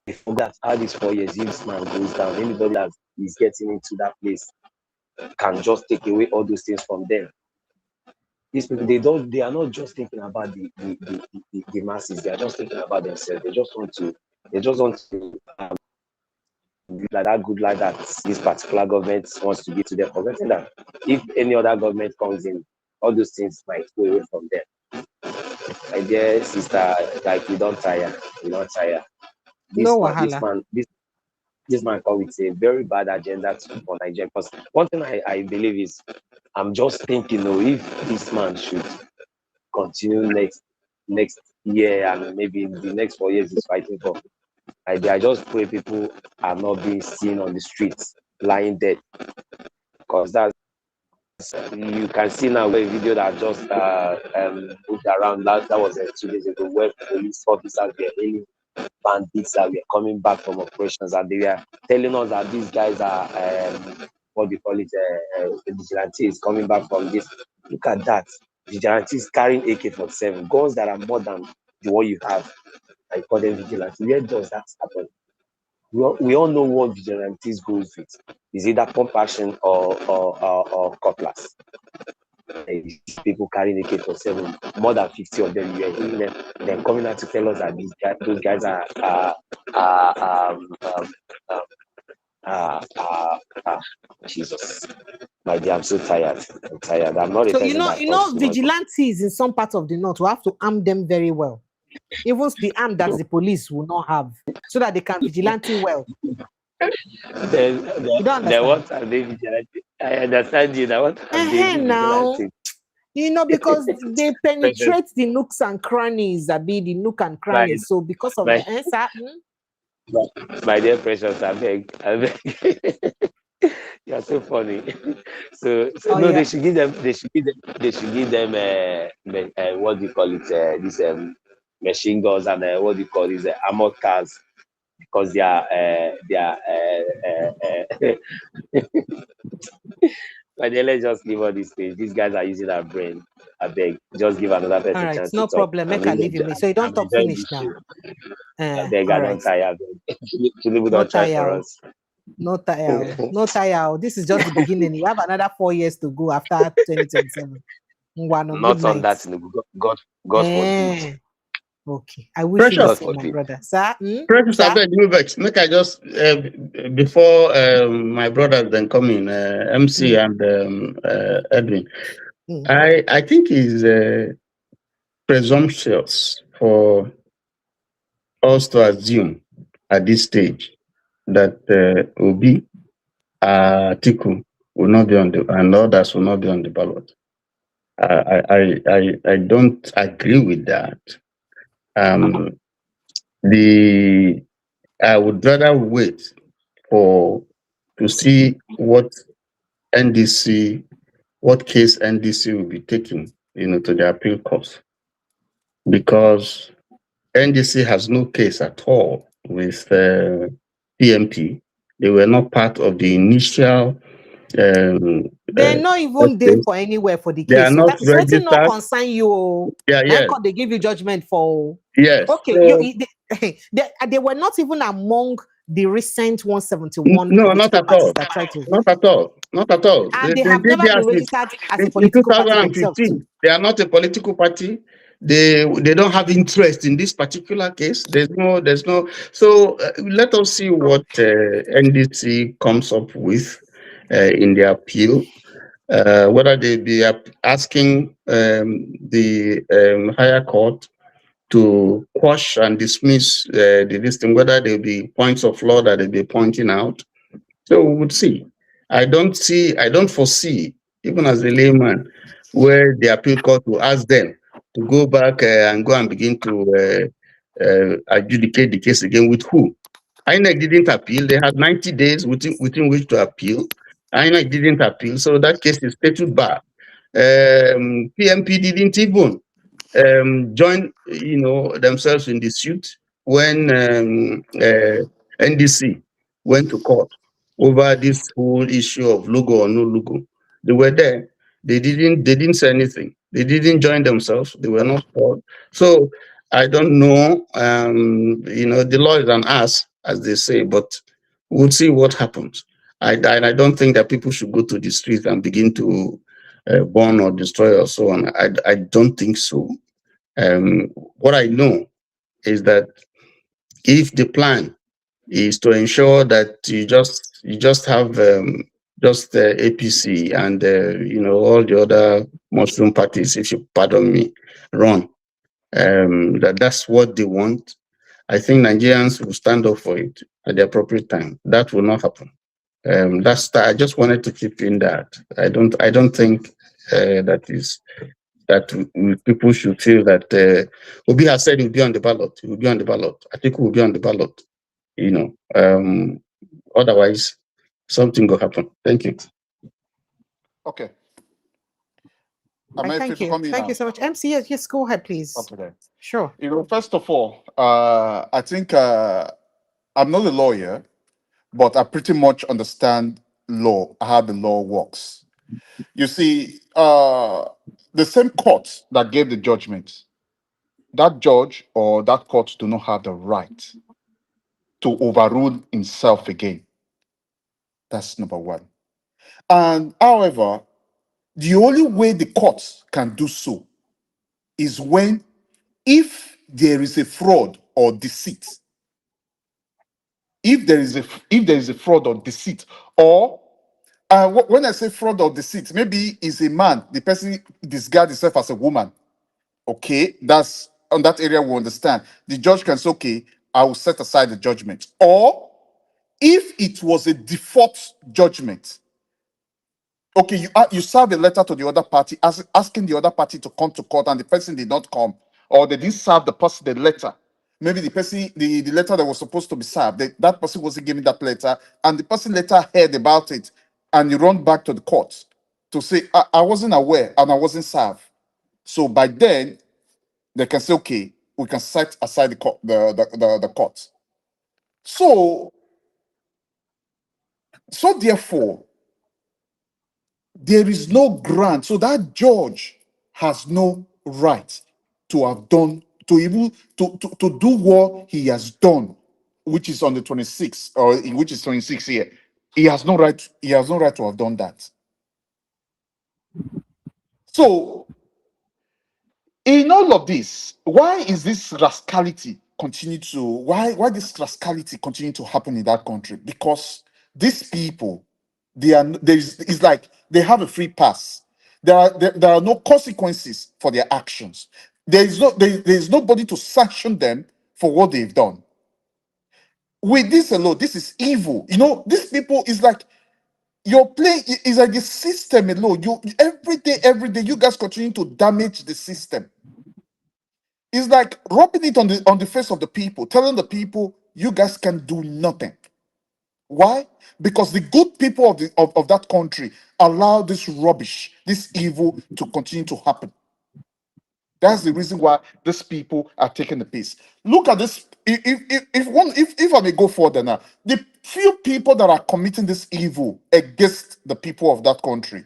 Before that, how these 4 years, if this man goes down, anybody that is getting into that place can just take away all those things from them. these people, they are not just thinking about the masses. They are just thinking about themselves. They just want to like that good life that this particular government wants to give to them, forgetting that if any other government comes in, all those things might go away from them. My dear sister, like we don't tire. No wahala. This man come with a very bad agenda for Nigeria. Because one thing I believe is, I'm just thinking, if this man should continue next year and maybe in the next 4 years he's fighting for, I just pray people are not being seen on the streets lying dead, because that's, you can see now a video that just moved around. That was 2 days ago, where police officers were hailing bandits that were coming back from operations, and they were telling us that these guys are what do you call it, vigilantes coming back from this. Look at that, vigilantes carrying AK-47, guns that are more than the one you have. I call them vigilantes. Where does that happen? We all know what vigilantes goes with. Is either pump action or cutlass. People carrying AK-47, more than 50 of them. You are hearing them. They're coming out to tell us that those guys are Jesus. My dear, I'm so tired. I'm tired. I'm not a So person that vigilantes in some parts of the north, we have to arm them very well. Even the arm that the police will not have, so that they can vigilante well. They want to be vigilante. I understand you. They want to be vigilante. Because they penetrate the nooks and crannies, the nook and crannies. So because of the answer, my dear precious, I beg. You're so funny. So no, yeah. They should give them what do you call it? This machine guns and what do you call these armored cars, because they are but then let's just leave all these things. These guys are using our brain. I beg, just give another person a chance. No problem. Make her leave me. So you don't talk finish now. I beg, I don't tire. Tinubu don't try for us. No tire. This is just the beginning. You have another 4 years to go after 2027. Not on that, Tinubu. God forbid. Okay, I wish you the same, my brother. Sir, Precious, I beg you vex. Make I just before my brothers then come in, MC and Edwin. I think it's presumptuous for us to assume at this stage that Obi, Atiku will not be on the, and others will not be on the ballot. I don't agree with that. I would rather wait to see what case NDC will be taking, to the appeal court, because NDC has no case at all with PMP. They were not part of the initial. They're not even there for anywhere for the case. They are not registered. Not concern you. Yeah. They give you judgment for. Yes. Okay. They were not even among the recent 171. No, not at all. Not at all. And they have never been registered as a political party themselves. They are not a political party. They don't have interest in this particular case. There's no. So let us see what NDC comes up with in the appeal. Whether they be asking the higher court to quash and dismiss the listing, whether there be points of law that they be pointing out. So we would see. I don't foresee, even as a layman, where the appeal court will ask them to go back and begin to adjudicate the case again with who? INEC didn't appeal. They had 90 days within which to appeal. INEC didn't appeal, so that case is stated bar. PMP didn't even join, themselves in the suit when NDC went to court over this whole issue of logo or no logo. They were there. They didn't say anything. They didn't join themselves. They were not called. So I don't know. The law is an ass, as they say, but we'll see what happens. I don't think that people should go to the streets and begin to burn or destroy or so on. I don't think so. What I know is that if the plan is to ensure that you just have just APC and all the other mushroom parties, if you pardon me, run, that's what they want. I think Nigerians will stand up for it at the appropriate time. That will not happen. I just wanted to chip in that. I don't think that people should feel that Obi has said he'll be on the ballot. He will be on the ballot. I think we'll be on the ballot. Otherwise, something will happen. Thank you. Okay. Thank you. Thank you so much. MC, yes, go ahead, please. Okay. Sure. First of all, I think I'm not a lawyer, but I pretty much understand law, how the law works. You see, the same court that gave the judgment, that judge or that court do not have the right to overrule himself again. That's number one. And however, the only way the court can do so is if there is a fraud or deceit. If there is a fraud or deceit, or when I say fraud or deceit, maybe it's a man, the person disguised himself as a woman. Okay, that's on that area we understand. The judge can say, okay, I will set aside the judgment. Or if it was a default judgment, okay, you serve a letter to the other party asking the other party to come to court, and the person did not come, or they didn't serve the person the letter. Maybe the person, the letter that was supposed to be served, that person wasn't given that letter, and the person later heard about it, and you run back to the court to say, I wasn't aware and I wasn't served. So by then, they can say, okay, we can set aside the court. The court. So therefore, there is no grant. So that judge has no right to have done, to do what he has done, which is on the 26th, or which is 26 here. He has no right to have done that. So in all of this, why is this rascality why this rascality continue to happen in that country? Because these people, it's like they have a free pass. There are no consequences for their actions. There is nobody to sanction them for what they've done. With this alone, this is evil. These people is like you're playing, is like the system alone. Every day, you guys continue to damage the system. It's like rubbing it on the face of the people, telling the people you guys can do nothing. Why? Because the good people of that country allow this rubbish, this evil to continue to happen. That's the reason why these people are taking the piss. Look at this. If I may go further now, the few people that are committing this evil against the people of that country,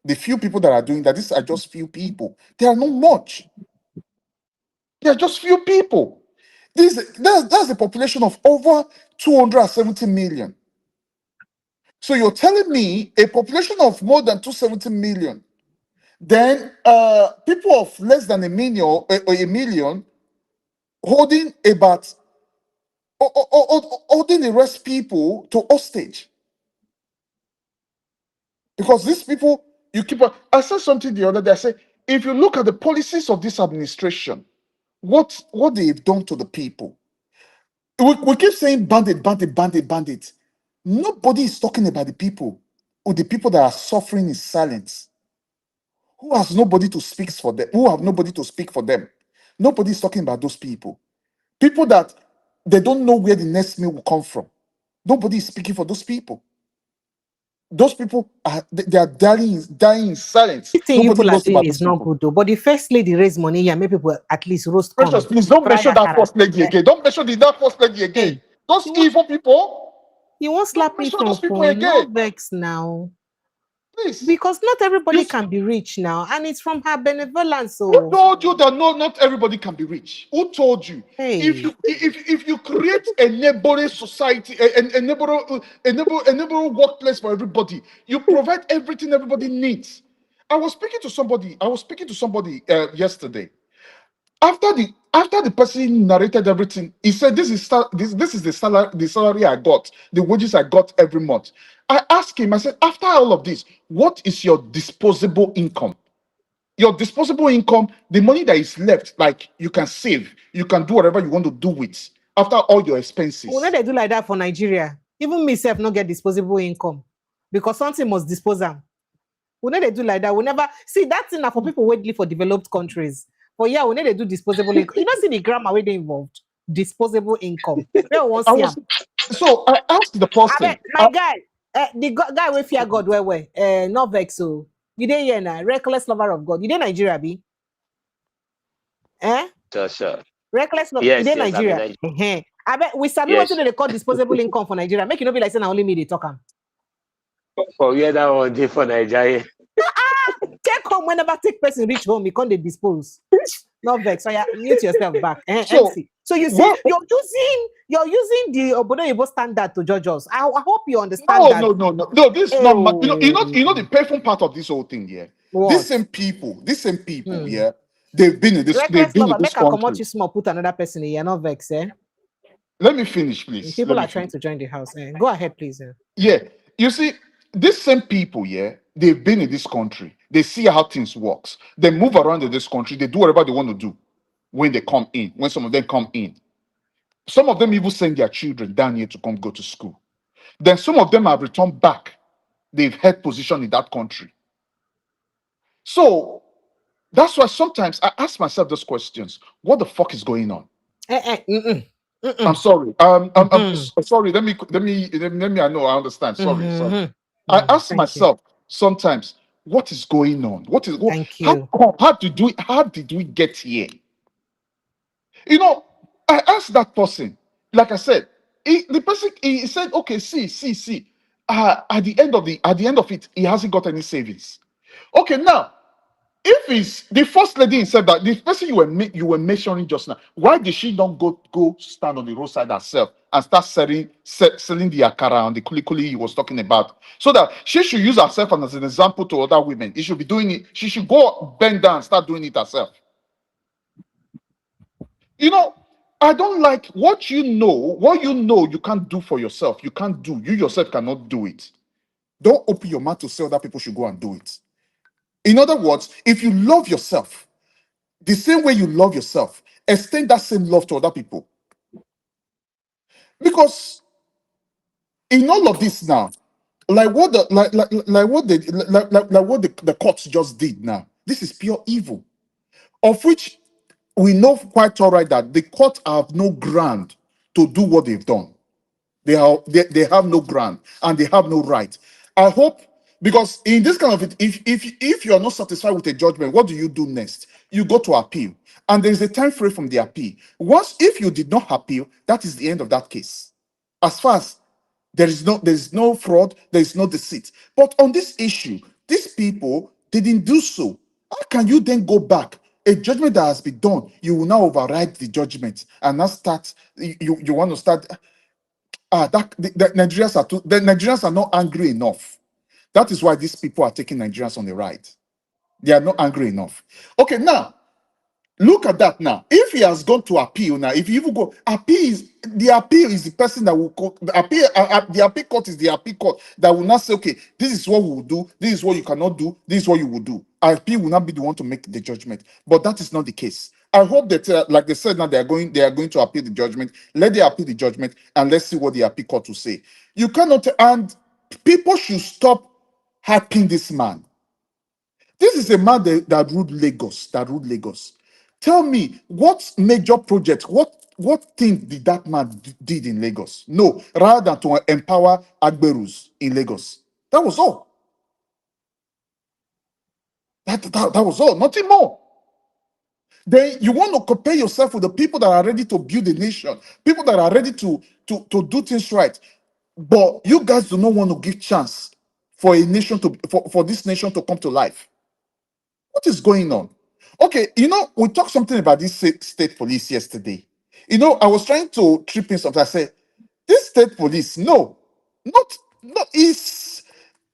the few people that are doing that, these are just few people. They are not much. They are just few people. That's a population of over 270 million. So you're telling me a population of more than 270 million, then people of less than a million holding the rest people to hostage. Because these people, I said something the other day. I said, if you look at the policies of this administration, what they've done to the people, we keep saying bandit. Nobody is talking about the people, or the people that are suffering in silence, who has nobody to speak for them, who have nobody to speak for them. Nobody is talking about those people. People that they don't know where the next meal will come from. Nobody is speaking for those people. Those people they are dying in silence. The thing you people are doing is not good though. But the first lady raise money, yeah, make people at least roast. Precious, please don't mention that first lady again. Don't mention that first lady again. Hey, those evil people. You won't slap me from phone. No vex now. Please. Because not everybody can be rich now, and it's from her benevolence. So who told you that not everybody can be rich? Who told you? Hey. If you create a neighboring society, a neighboring workplace for everybody, you provide everything everybody needs. I was speaking to somebody. Yesterday. After the person narrated everything, he said, "This is the salary I got, the wages I got every month." I asked him. I said, "After all of this, what is your disposable income? Your disposable income, the money that is left, like you can save, you can do whatever you want to do with after all your expenses." When they do like that for Nigeria, even myself not get disposable income because something must dispose them. When they do like that, we never see that thing now for people who live for developed countries. But yeah, when they do disposable income, you don't see the grammar where they involved. Disposable income. Where we want I see was am. so I asked the I person. bet my guy, the guy with fear God, not vex. So you dey here now, reckless lover of God. You dey Nigeria, be? Sure. Reckless love. You Yes, dey yes, I'm in Nigeria. Nigeria. I bet we sabi what Yes. they call disposable income for Nigeria. Make you not be like saying only me they talk am. For where that one day for Nigeria. Take home whenever take person reach home, you can't they dispose. Not vex. So yeah, mute yourself back. So MC. So you see, what? you're using the Obodo Yibo standard to judge us. I hope you understand No, that. no, no, no, no. This is not. The painful part of this whole thing here. What? These same people, yeah. They've been in this. They've Reckless been in lover, this make a come out country. you small, put another person in. You're not vex, eh? Let me finish, please. People Let me are trying finish. to join the house. Go ahead, please. Yeah, you see, these same people, yeah, they've been in this country. They see how things works. They move around in this country. They do whatever they want to do when they come in. When some of them come in, some of them even send their children down here to come go to school. Then some of them have returned back. They've held position in that country. So that's why sometimes I ask myself those questions: what the fuck is going on? I'm sorry. I'm sorry. Let me. I know. I understand. Sorry. I ask myself sometimes, what is going on? Thank you. How did we get here? I asked that person. Like I said, the person he said, okay, see. At the end of it, he hasn't got any savings. Okay, now if it's the first lady said that the person you were mentioning just now, why did she not go stand on the roadside herself and start selling the akara and the kulikuli he was talking about, so that she should use herself as an example to other women? He should be doing it. She should go bend down and start doing it herself. I don't like what you know you can't do for yourself. You can't do. You yourself cannot do it. Don't open your mouth to say other people should go and do it. In other words, if you love yourself, the same way you love yourself, extend that same love to other people. Because in all of this now, like what the courts just did now, this is pure evil, of which we know quite all right that the court have no ground to do what they've done. They have no ground and they have no right. I hope, because in this kind of it, if you are not satisfied with a judgment, what do you do next? You go to appeal, and there is a time frame from the appeal. If you did not appeal, that is the end of that case. As far as there is no fraud, there is no deceit. But on this issue, these people didn't do so. How can you then go back? A judgment that has been done, you will now override the judgment and now start. You want to start. The Nigerians are not angry enough. That is why these people are taking Nigerians on the ride. They are not angry enough. Okay, now look at that. Now, if he has gone to appeal, now if you even go the appeal is the person that will go, the appeal court is the appeal court that will not say, okay, this is what we will do, this is what you cannot do, this is what you will do. Appeal will not be the one to make the judgment, but that is not the case. I hope that, like they said, now they are going to appeal the judgment. Let them appeal the judgment, and let's see what the appeal court will say. You cannot, and people should stop hyping this man. This is a man that ruled Lagos. Tell me, what major project, what thing did that man did in Lagos? No, rather than to empower Agberus in Lagos. That was all. That was all, nothing more. Then you want to compare yourself with the people that are ready to build a nation, people that are ready to do things right. But you guys do not want to give chance for a nation for this nation to come to life. What is going on? Okay, we talked something about this state police yesterday. I was trying to trip in something. I said, this state police, no, not is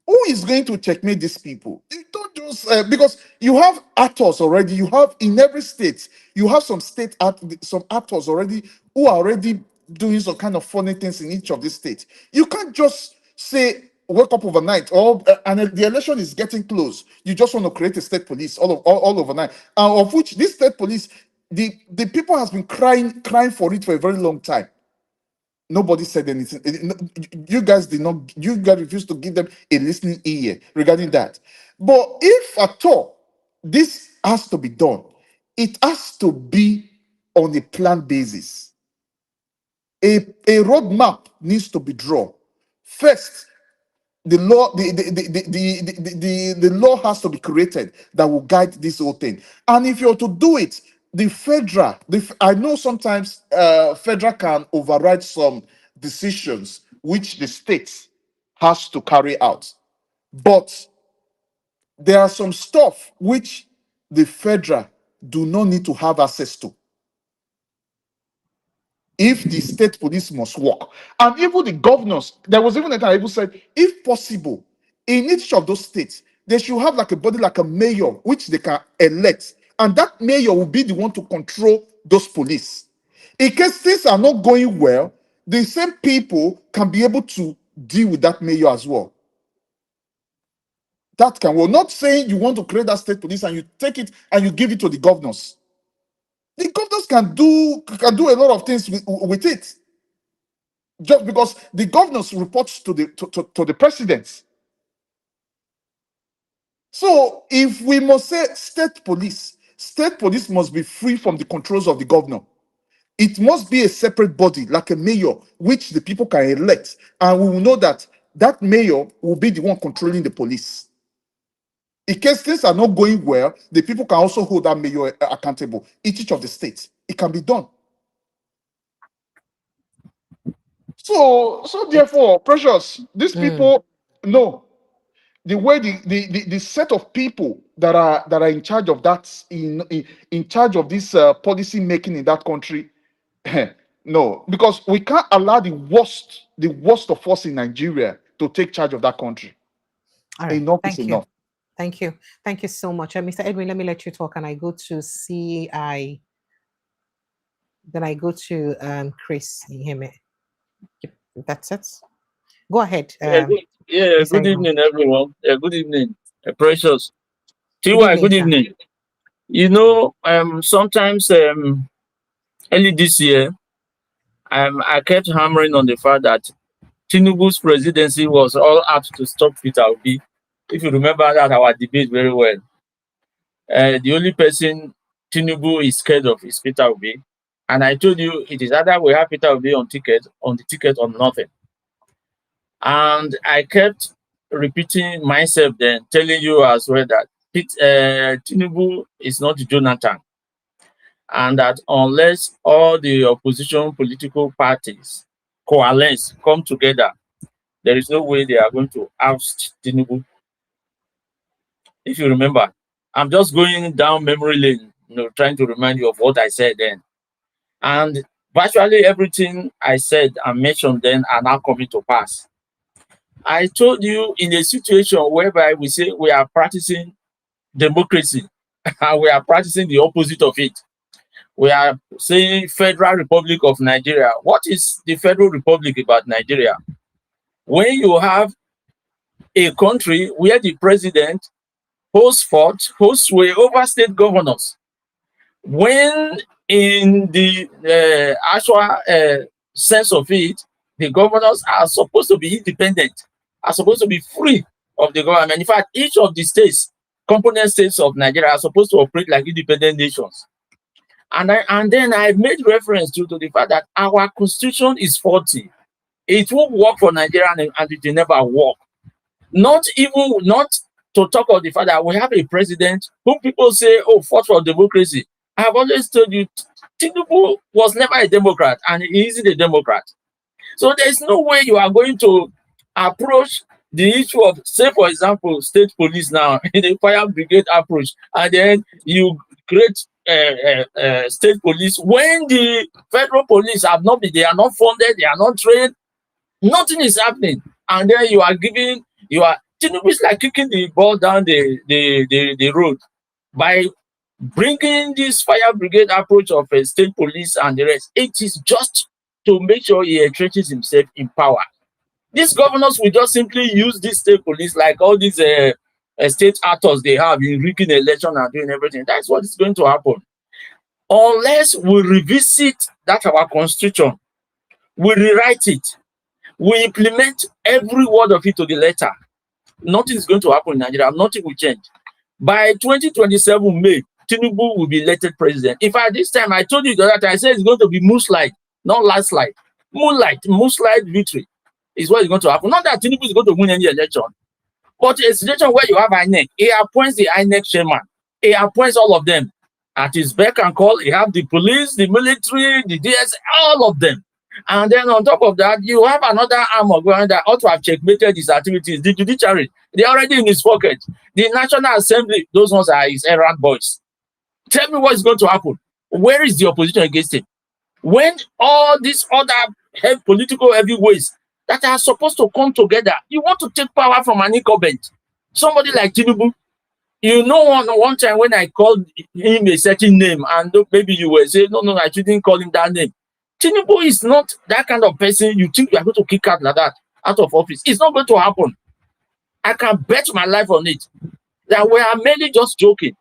who is going to checkmate these people? They don't do those because you have actors already. You have in every state. You have some some actors already who are already doing some kind of funny things in each of these states. You can't just say wake up overnight or and the election is getting close. You just want to create a state police all overnight, of which this state police, the people has been crying for it for a very long time. Nobody said anything. You guys did not. You guys refused to give them a listening ear regarding that. But if at all this has to be done, it has to be on a planned basis. A roadmap needs to be drawn. First, the law has to be created that will guide this whole thing. And if you're to do it, I know sometimes federal can override some decisions which the state has to carry out, but there are some stuff which the federal do not need to have access to if the state police must work. And even the governors, there was even a time people said, if possible, in each of those states, they should have like a body, like a mayor, which they can elect. And that mayor will be the one to control those police. In case things are not going well, the same people can be able to deal with that mayor as well. That can, we're not saying you want to create that state police and you take it and you give it to the governors. The governors can do a lot of things with it. Just because the governors reports to the president. So if we must say state police must be free from the controls of the governor. It must be a separate body, like a mayor, which the people can elect. And we will know that that mayor will be the one controlling the police. In case things are not going well, the people can also hold that mayor accountable in each of the states. It can be done. So therefore, Precious, these people know the way the set of people that are in charge of that, in charge of this policy making in that country. No, because we can't allow the worst of us in Nigeria to take charge of that country. All right. Enough is enough. Thank you. Thank you so much. Mr. Edwin, let me let you talk, and I go to CI. Then I go to Chris. You hear me? That's it. Go ahead. Good evening, everyone. Good evening, Precious. Good evening. You know, sometimes early this year, I kept hammering on the fact that Tinubu's presidency was all apt to stop Peter Obi. If you remember that our debate very well, the only person Tinubu is scared of is Peter Obi, and I told you it is either we have Peter Obi on the ticket or nothing. And I kept repeating myself then, telling you as well that Tinubu is not Jonathan, and that unless all the opposition political parties coalesce, come together, there is no way they are going to oust Tinubu. If you remember, I'm just going down memory lane, trying to remind you of what I said then. And virtually everything I said and mentioned then are now coming to pass. I told you in a situation whereby we say we are practicing democracy and we are practicing the opposite of it. We are saying Federal Republic of Nigeria. What is the Federal Republic about Nigeria? When you have a country where the president holds sway over state governors, when in the actual sense of it, the governors are supposed to be independent, are supposed to be free of the government. In fact, each of the states, component states of Nigeria, are supposed to operate like independent nations. And then I made reference to the fact that our constitution is faulty. It won't work for Nigeria and it will never work. Not to talk of the fact that we have a president whom people say, oh, fought for democracy. I have always told you, Tinubu was never a Democrat and he isn't a Democrat. So there's no way you are going to approach the issue of, say, for example, state police now, in the fire brigade approach, and then you create state police when the federal police have not been, they are not funded, they are not trained, nothing is happening. And then you are Tinubu is like kicking the ball down the road by bringing this fire brigade approach of a state police and the rest. It is just to make sure he entrenches himself in power. These governors will just simply use this state police like all these state actors they have in rigging election and doing everything. That's what is going to happen. Unless we revisit that our constitution, we rewrite it, we implement every word of it to the letter, nothing is going to happen in Nigeria. Nothing will change. By 2027 May, Tinubu will be elected president. In fact, this time I told you the other time, I said it's going to be moonlight, not landslide. Moonlight victory is what is going to happen. Not that Tinubu is going to win any election, but a situation where you have INEC, he appoints the INEC chairman, he appoints all of them at his beck and call. He have the police, the military, the DS, all of them. And then on top of that, you have another arm of government that ought to have checkmated his activities. The judiciary, they're already in his pocket. The National Assembly, those ones are his errand boys. Tell me what is going to happen. Where is the opposition against him? When all these other political heavyweights that are supposed to come together, you want to take power from an incumbent. Somebody like Tinubu, you know, one time when I called him a certain name, and maybe you will say, no, I shouldn't call him that name. Tinubu is not that kind of person you think you are going to kick out like that, out of office. It's not going to happen. I can bet my life on it. That we are merely just joking.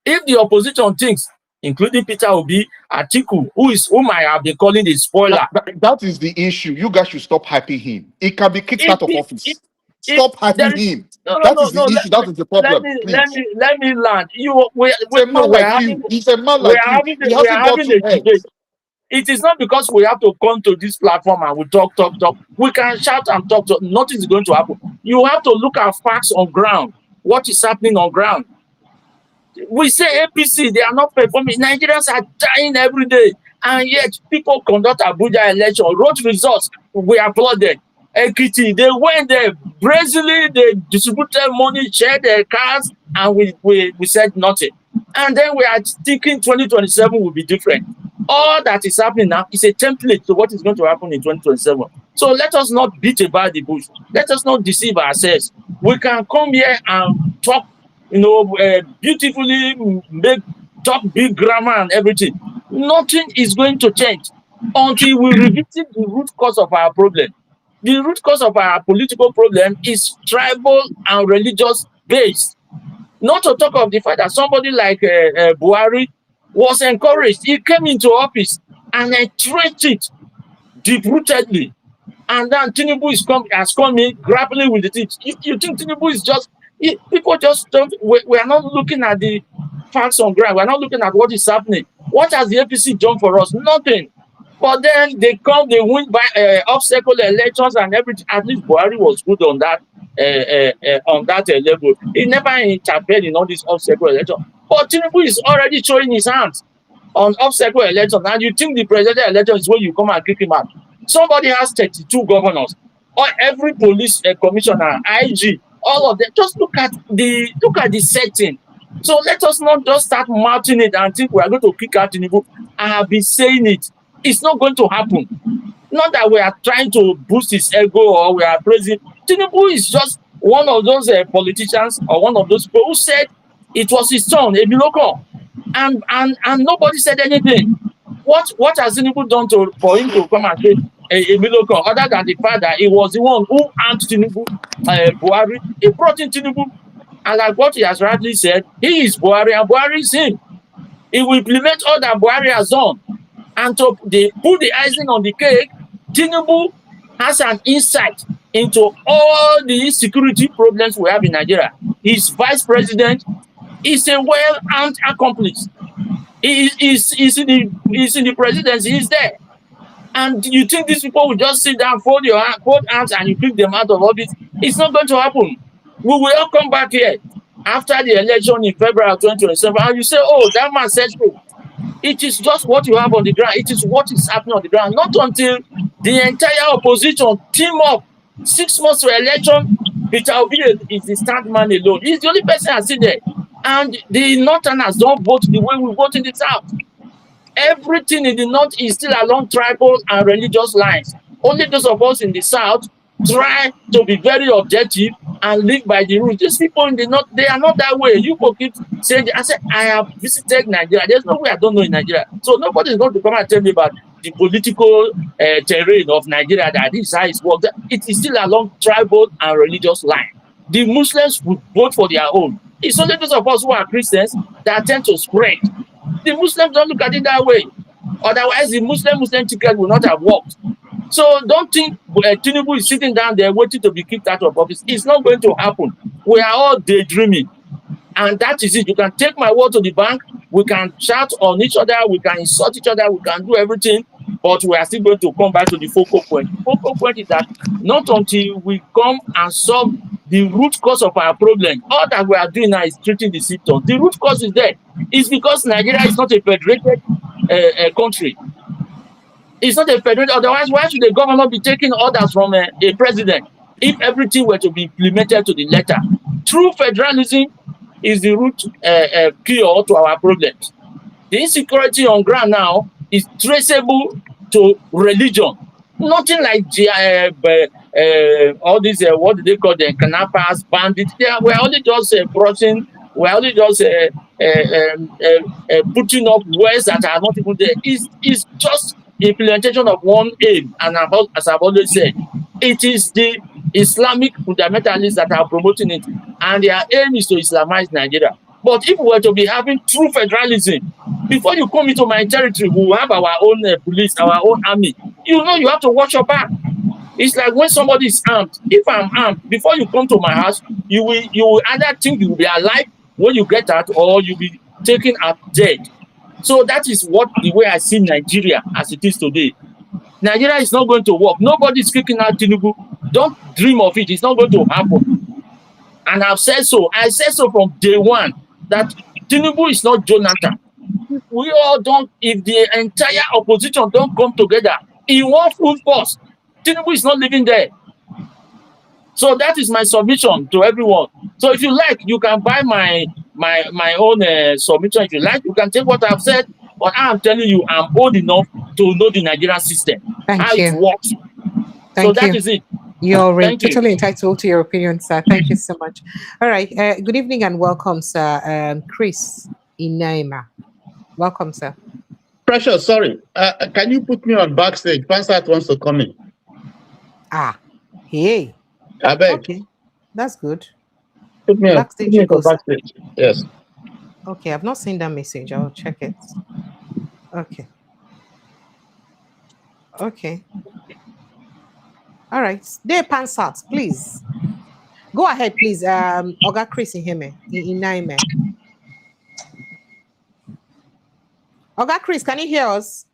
If the opposition thinks, including Peter Obi, Atiku, whom I have been calling the spoiler. That is the issue. You guys should stop hyping him. He can be kicked out of office. Stop hyping him. That is the issue. That is the problem. Let me land. He's a man like you. He hasn't got two heads. It is not because we have to come to this platform and we talk. We can shout and talk. Nothing is going to happen. You have to look at facts on ground. What is happening on ground? We say APC, they are not performing. Nigerians are dying every day. And yet, people conduct Abuja election, wrote results. We applauded. Ekiti, they went there brazenly, they distributed money, shared their cars, and we said nothing. And then we are thinking 2027 will be different. All that is happening now is a template to what is going to happen in 2027. So let us not beat about the bush. Let us not deceive ourselves. We can come here and talk, beautifully, talk big grammar and everything. Nothing is going to change until we revisit the root cause of our problem. The root cause of our political problem is tribal and religious based. Not to talk of the fact that somebody like Buhari was encouraged. He came into office and entrenched it deep-rootedly. And then Tinubu has come in grappling with it. You think Tinubu is just... People just don't... We are not looking at the facts on ground. We are not looking at what is happening. What has the APC done for us? Nothing. But then they win by off-cycle elections and everything. At least Buhari was good on that level. He never interfered in all these off-cycle elections. But Tinubu is already showing his hands on off-cycle elections. And you think the presidential election is when you come and kick him out. Somebody has 32 governors, or every police commissioner, IG, all of them. Just look at the setting. So let us not just start marching it and think we are going to kick out Tinubu. I have been saying it. It's not going to happen. Not that we are trying to boost his ego or we are praising. Tinubu is just one of those politicians or one of those people who said it was his turn, a miracle, and nobody said anything. What has Tinubu done for him to come and say a miracle, other than the fact that he was the one who armed Tinubu, Buhari? He brought in Tinubu, and like what he has rightly said, he is Buhari and Buhari is him. He will implement all that Buhari has done. And to put the icing on the cake, Tinubu has an insight into all the insecurity problems we have in Nigeria. His vice president is a well-armed accomplice. He's in the presidency, he's there. And you think these people will just sit down, fold hands, and you kick them out of office? It's not going to happen. We will all come back here after the election in February of 2027, and you say, oh, that man said so. It is just what you have on the ground. It is what is happening on the ground. Not until the entire opposition team up 6 months to election, Peter Obi is the stand man alone. He's the only person I see there. And the Northerners don't vote the way we vote in the South. Everything in the North is still along tribal and religious lines. Only those of us in the South try to be very objective and live by the rules. These people in the north, they are not that way. You people keep saying, I said, I have visited Nigeria. There's no way I don't know in Nigeria. So nobody is going to come and tell me about the political terrain of Nigeria, that this is how it works. It is still along tribal and religious line. The Muslims would vote for their own. It's only those of us who are Christians that tend to spread. The Muslims don't look at it that way. Otherwise, the Muslim ticket will not have worked. So don't think Tinubu is sitting down there waiting to be kicked out of office. It's not going to happen. We are all daydreaming. And that is it. You can take my word to the bank. We can shout on each other. We can insult each other. We can do everything. But we are still going to come back to the focal point. The focal point is that not until we come and solve the root cause of our problem, all that we are doing now is treating the symptoms. The root cause is there. It's because Nigeria is not a federated country. It's not a federal. Otherwise, why should the government be taking orders from a president if everything were to be implemented to the letter? True federalism is the root cure to our problems. The insecurity on ground now is traceable to religion. Nothing like all these, what do they call them, kidnappers, bandits. We're only just brushing, we're only just putting up words that are not even there. It's just implementation of one aim, and as I've always said, it is the Islamic fundamentalists that are promoting it, and their aim is to Islamize Nigeria. But if we were to be having true federalism, before you come into my territory, we will have our own police, our own army. You know, you have to watch your back. It's like when somebody is armed. If I'm armed, before you come to my house, you will either think you will be alive when you get out, or you'll be taken out dead. So that is the way I see Nigeria as it is today. Nigeria is not going to work. Nobody is kicking out Tinubu. Don't dream of it. It's not going to happen. And I've said so. I said so from day one that Tinubu is not Jonathan. We all don't, if the entire opposition don't come together in one full force, Tinubu is not living there. So that is my submission to everyone. So if you like, you can buy my own submission. If you like, you can take what I've said. But I'm telling you, I'm old enough to know the Nigerian system, how it works. So that is it. You're totally entitled to your opinion, sir. Thank you so much. All right. Good evening and welcome, sir. Chris Inaima. Welcome, sir. Precious, sorry. Can you put me on backstage? Pansat wants to come in. Hey. I beg. Okay, that's good. Put me on backstage. Yes. Okay, I've not seen that message. I'll check it. Okay. Okay. All right. There, Pansat, please. Go ahead, please. Oga Chris in Naime. Oga Chris, can you hear us?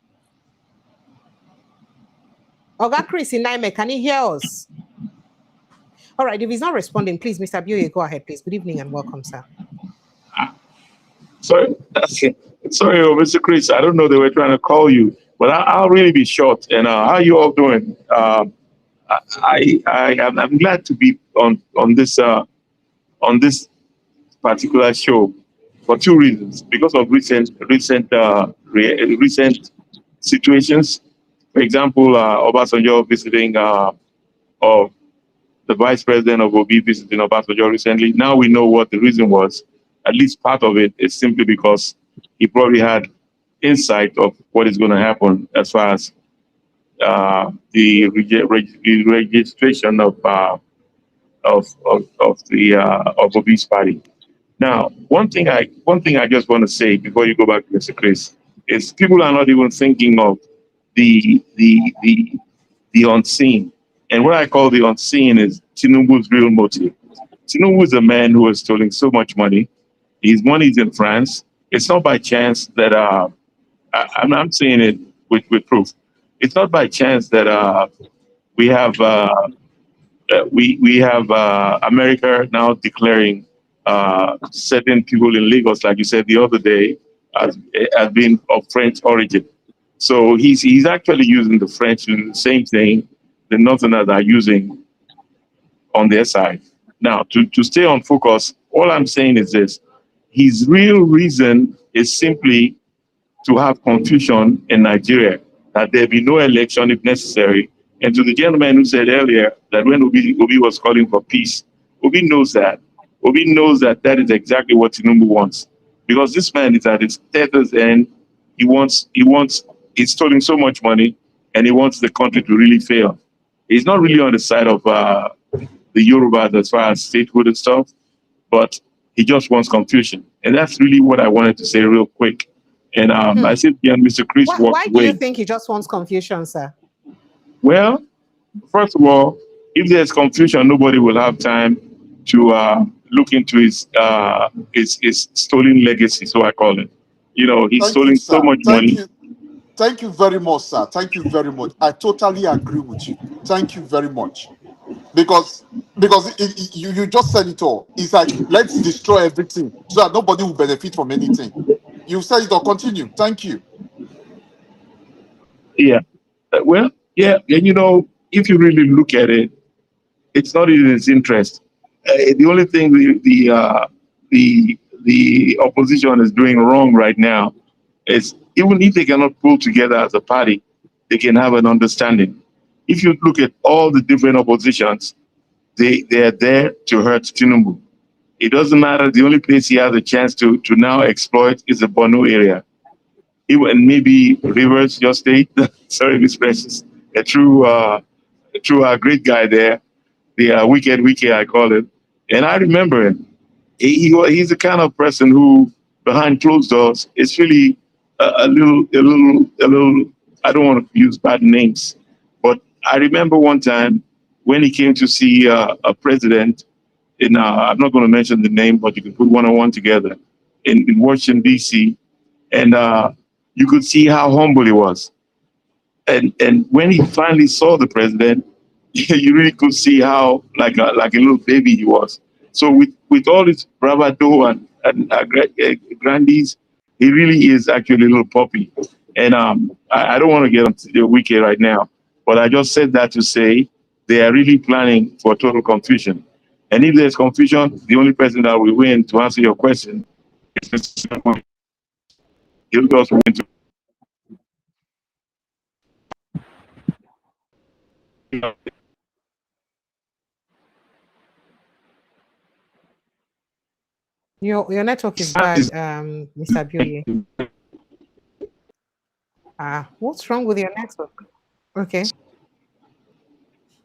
Oga Chris in Naime, can you hear us? All right, if he's not responding, please, Mr. Bioye, go ahead, please. Good evening and welcome, sir. Sorry, Mr. Chris, I don't know they were trying to call you, but I'll really be short. And how are you all doing? I'm glad to be on this particular show for two reasons. Because of recent situations. For example, Obasanjo visiting of the vice president of Obi visiting Obasanjo recently. Now we know what the reason was. At least part of it is simply because he probably had insight of what is going to happen as far as the registration of Obi's party. Now, one thing I just want to say before you go back to Mr. Chris is people are not even thinking of the unseen. And what I call the unseen is Tinubu's real motive. Tinubu is a man who has stolen so much money. His money is in France. It's not by chance that I'm saying it with proof. It's not by chance that we have America now declaring certain people in Lagos, like you said the other day, as being of French origin. So he's actually using the French to do the same thing the Northerners are using on their side. Now, to stay on focus, all I'm saying is this. His real reason is simply to have confusion in Nigeria, that there be no election if necessary And to the gentleman who said earlier that when Obi was calling for peace, Obi knows that. Obi knows that that is exactly what Tinubu wants. Because this man is at his tether's end. He's stolen so much money, and he wants the country to really fail. He's not really on the side of the Yorubas as far as statehood and stuff, but he just wants confusion. And that's really what I wanted to say real quick. And I said, yeah, Mr. Chris walked Why do away. you think he just wants confusion, sir? Well, first of all, if there's confusion, nobody will have time to look into his stolen legacy, so I call it. You know, he's Thank you, stolen so sir. much money. Thank you very much, sir. Thank you very much. I totally agree with you. Thank you very much. Because you just said it all. It's like, let's destroy everything so that nobody will benefit from anything. You said it all. Continue. Thank you. Yeah. Well, yeah, and you know, if you really look at it, it's not in his interest. The only thing the opposition is doing wrong right now is, even if they cannot pull together as a party, they can have an understanding. If you look at all the different oppositions, they are there to hurt Tinubu. It doesn't matter. The only place he has a chance to now exploit is the Bono area. Even maybe Rivers, your state. Sorry, Miss Precious. A true great guy there. The wicked, I call it. And I remember him. He's the kind of person who, behind closed doors, is really a little. I don't want to use bad names, but I remember one time when he came to see a president in. I'm not going to mention the name, but you can put one-on-one together in Washington D.C. and you could see how humble he was. And when he finally saw the president, you really could see how like a little baby he was. So with all his bravado and grandees, he really is actually a little puppy. And I don't want to get onto the wiki right now, but I just said that to say they are really planning for total confusion. And if there's confusion, the only person that will win, to answer your question, is Mr. Tinubu. He'll just win to. Your network is bad, Mr. Abioye. What's wrong with your network? Okay.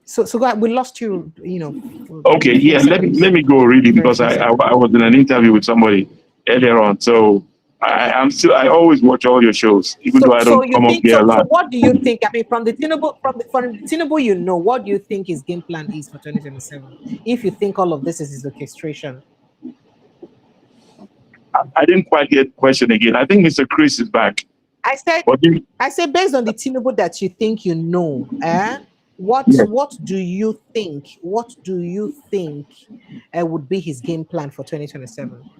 So we lost you. You know. Okay, yeah. Let me go really, because I was in an interview with somebody earlier on. So I always watch all your shows, even though I don't come up here a lot. So what do you think? I mean, from the Tinubu, you know, what do you think his game plan is for 2027? If you think all of this is his orchestration. I didn't quite get the question again. I think Mr. Chris is back. I said based on the Tinubu that you think you know, what do you think? What do you think would be his game plan for 2027?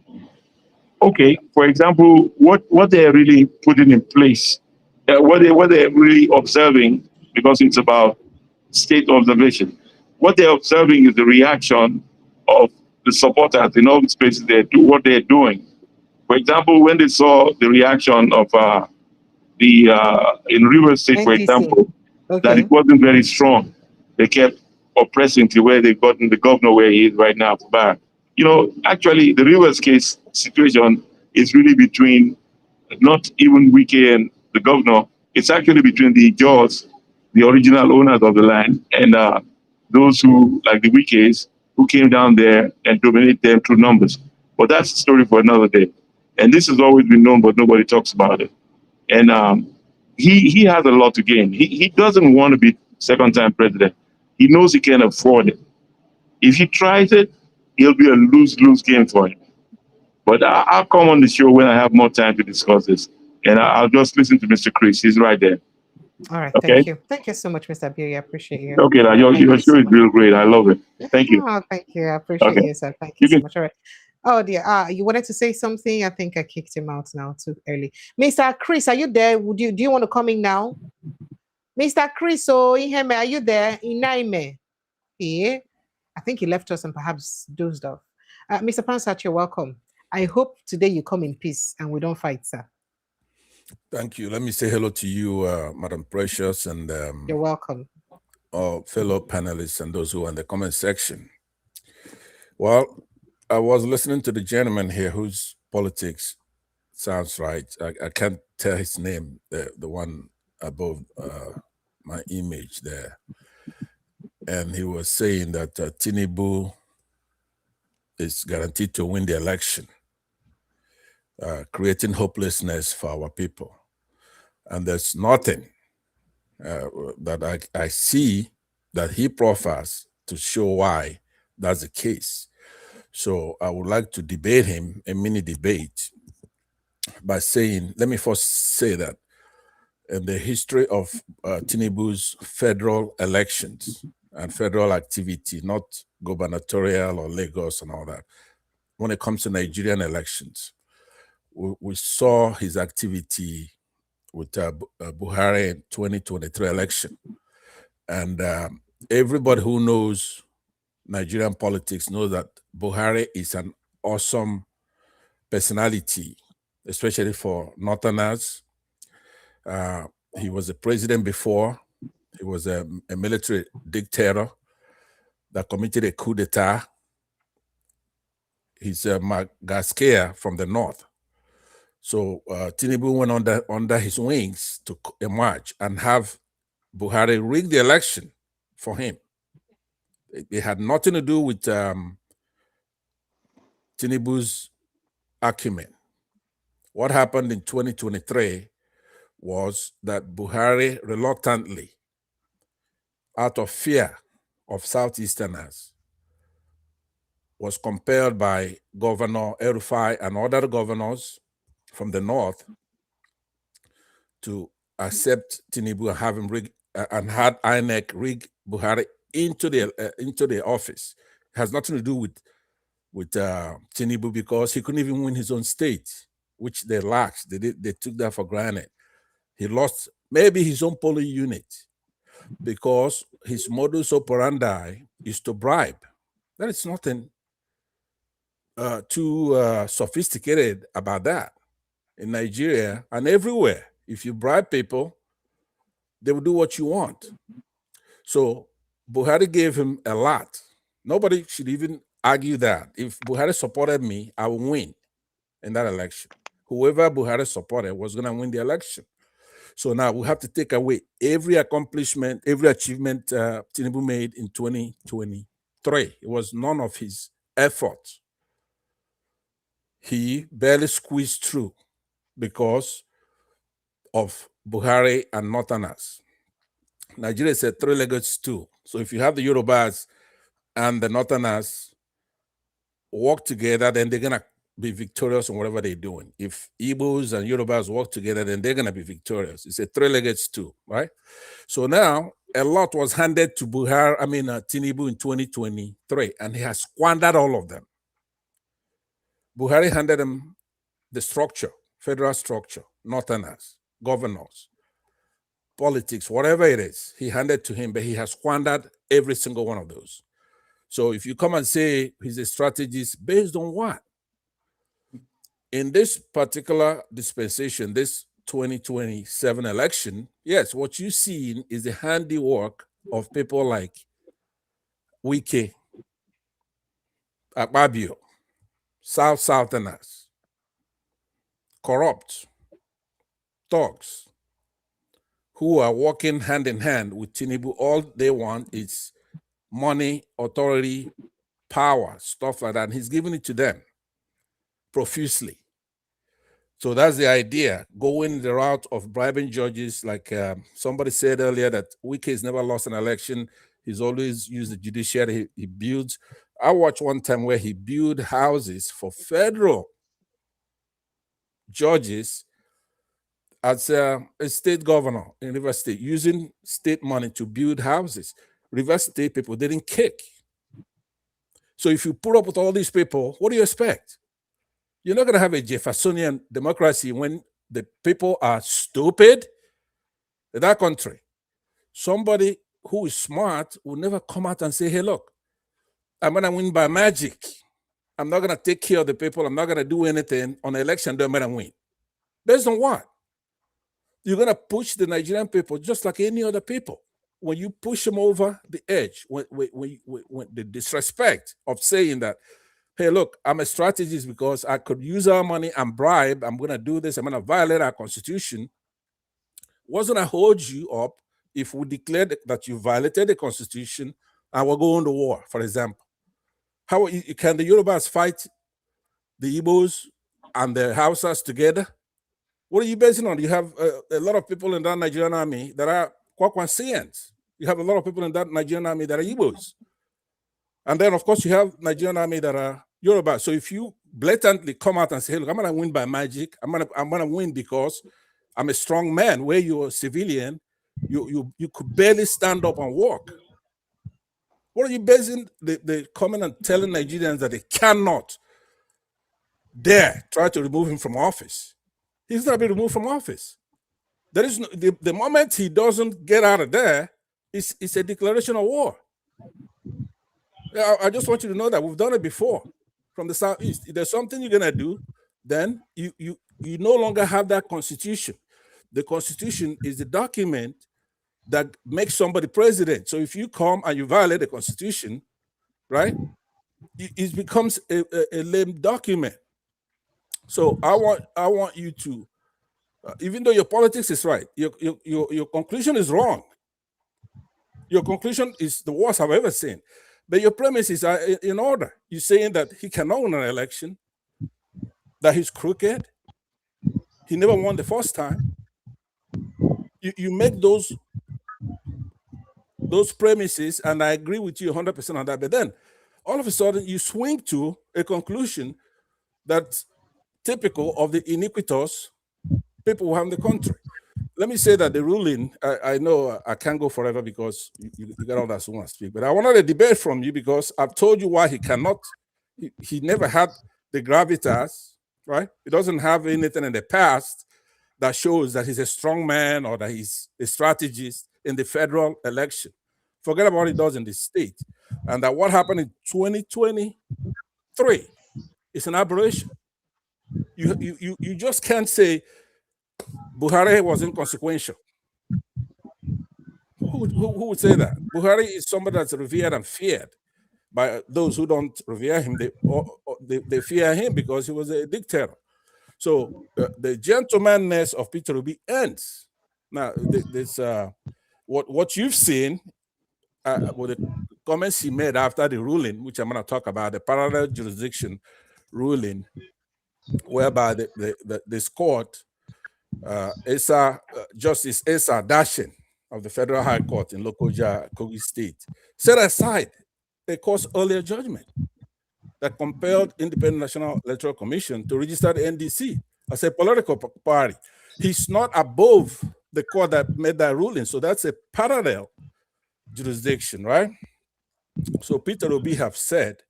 Okay, for example, what they're really putting in place, what they're really observing, because it's about state observation. What they're observing is the reaction of the supporters in all the spaces what they're doing. For example, when they saw the reaction of in Rivers State, for example, that it wasn't very strong, they kept oppressing to where they gotten the governor where he is right now. You know, actually, the Rivers case situation is really between not even Wike and the governor. It's actually between the Jaws, the original owners of the land, and those who, like the Wikes, who came down there and dominated them through numbers. But that's a story for another day. And this has always been known, but nobody talks about it. And he has a lot to gain. He doesn't want to be second-time president. He knows he can't afford it. If he tries it, it'll be a lose-lose game for him. But I'll come on the show when I have more time to discuss this. And I'll just listen to Mr. Chris. He's right there. All right, okay? Thank you. Thank you so much, Mr. Abioye. I appreciate you. Okay, your show is real great. I love it. Thank you. Oh, thank you. I appreciate you, sir. Thank you so much. All right. Oh dear. You wanted to say something? I think I kicked him out now too early. Mr. Chris, are you there? Do you want to come in now? Mr. Chris, are you there? Inaime. Yeah. I think he left us and perhaps dozed off. Mr. Pansat, you're welcome. I hope today you come in peace and we don't fight, sir. Thank you. Let me say hello to you, Madam Precious, and you're welcome. fellow panelists and those who are in the comment section. Well, I was listening to the gentleman here whose politics sounds right. I can't tell his name, the one above my image there. And he was saying that Tinubu is guaranteed to win the election, creating hopelessness for our people. And there's nothing that I see that he proffers to show why that's the case. So I would like to debate him, a mini debate, by saying, let me first say that in the history of Tinubu's federal elections and federal activity, not gubernatorial or Lagos and all that, when it comes to Nigerian elections, we saw his activity with Buhari in 2023 election. And everybody who knows Nigerian politics knows that Buhari is an awesome personality, especially for Northerners. He was a president before. He was a military dictator that committed a coup d'etat. He's a Magaskia from the north. So Tinubu went under his wings to emerge and have Buhari rig the election for him. It had nothing to do with Tinubu's acumen. What happened in 2023 was that Buhari reluctantly, out of fear of Southeasterners, was compelled by Governor El-Rufai and other governors from the north to accept Tinubu and have him rig and had INEC rig Buhari into the office. It has nothing to do with Tinubu, because he couldn't even win his own state, which they lacked. They took that for granted. He lost maybe his own polling unit because his modus operandi is to bribe. There is nothing too sophisticated about that. In Nigeria and everywhere, if you bribe people, they will do what you want. So Buhari gave him a lot. Nobody should even argue that. If Buhari supported me, I will win in that election. Whoever Buhari supported was going to win the election. So now we have to take away every accomplishment, every achievement Tinubu made in 2023. It was none of his effort. He barely squeezed through because of Buhari and Northerners. Nigeria is a three-legged stool. So if you have the Yorubas and the Northerners work together, then they're going to be victorious in whatever they're doing. If Igbos and Yorubas work together, then they're going to be victorious. It's a three-legged stool, right? So now a lot was handed to Tinubu in 2023, and he has squandered all of them. Buhari handed him the structure, federal structure, Northerners, governors, politics, whatever it is, he handed to him, but he has squandered every single one of those. So if you come and say he's a strategist, based on what? In this particular dispensation, this 2027 election, yes, what you see is the handiwork of people like Wike, Akpabio, Southerners, corrupt, thugs, who are working hand in hand with Tinubu. All they want is money, authority, power, stuff like that. And he's giving it to them profusely. So that's the idea, going the route of bribing judges. Like somebody said earlier that Wike has never lost an election. He's always used the judiciary. He builds. I watched one time where he built houses for federal judges as a state governor in Rivers State, using state money to build houses. Rivers State people didn't kick. So if you put up with all these people, what do you expect? You're not going to have a Jeffersonian democracy when the people are stupid in that country. Somebody who is smart will never come out and say, hey, look, I'm going to win by magic. I'm not going to take care of the people. I'm not going to do anything on the election day. I'm going to win. Based on what? You're going to push the Nigerian people just like any other people. when you push him over the edge, when the disrespect of saying that, hey, look, I'm a strategist because I could use our money and bribe, I'm going to do this, I'm going to violate our constitution, wasn't going to hold you up if we declared that you violated the constitution and we're going to war, for example. How can the Yorubas fight the Igbos and the Hausas together? What are you basing on? You have a lot of people in that Nigerian army that are Kwakwansians. You have a lot of people in that Nigerian army that are Igbos. And then, of course, you have Nigerian army that are Yoruba. So if you blatantly come out and say, hey, look, I'm going to win by magic, I'm going to win because I'm a strong man, where you're a civilian, you could barely stand up and walk. What are you basing the coming and telling Nigerians that they cannot dare try to remove him from office? He's not be removed from office. There is no, the moment he doesn't get out of there, it's a declaration of war. I just want you to know that we've done it before from the Southeast. If there's something you're gonna do, then you no longer have that constitution. The constitution is the document that makes somebody president. So if you come and you violate the constitution, right, it becomes a lame document. So I want you to, even though your politics is right, your conclusion is wrong. Your conclusion is the worst I've ever seen. But your premises are in order. You're saying that he cannot win an election, that he's crooked, he never won the first time. You make those premises, and I agree with you 100% on that. But then, all of a sudden, you swing to a conclusion that's typical of the iniquitous people who have in the country. Let me say that the ruling, I know I can't go forever because you got all that who want to speak, but I wanted a debate from you because I've told you why he cannot, he never had the gravitas, right? He doesn't have anything in the past that shows that he's a strong man or that he's a strategist in the federal election. Forget about what he does in the state. And that what happened in 2023 is an aberration. You just can't say Buhari was inconsequential. Who would say that? Buhari is somebody that's revered and feared by those who don't revere him. They fear him because he was a dictator. So the gentlemanness of Peter Obi ends. Now, what you've seen with the comments he made after the ruling, which I'm going to talk about, the parallel jurisdiction ruling, whereby this court, Justice Esa Dashin of the Federal High Court in Lokoja, Kogi State, set aside a court's earlier judgment that compelled Independent National Electoral Commission to register the NDC as a political party. He's not above the court that made that ruling, so that's a parallel jurisdiction, right? So Peter Obi have said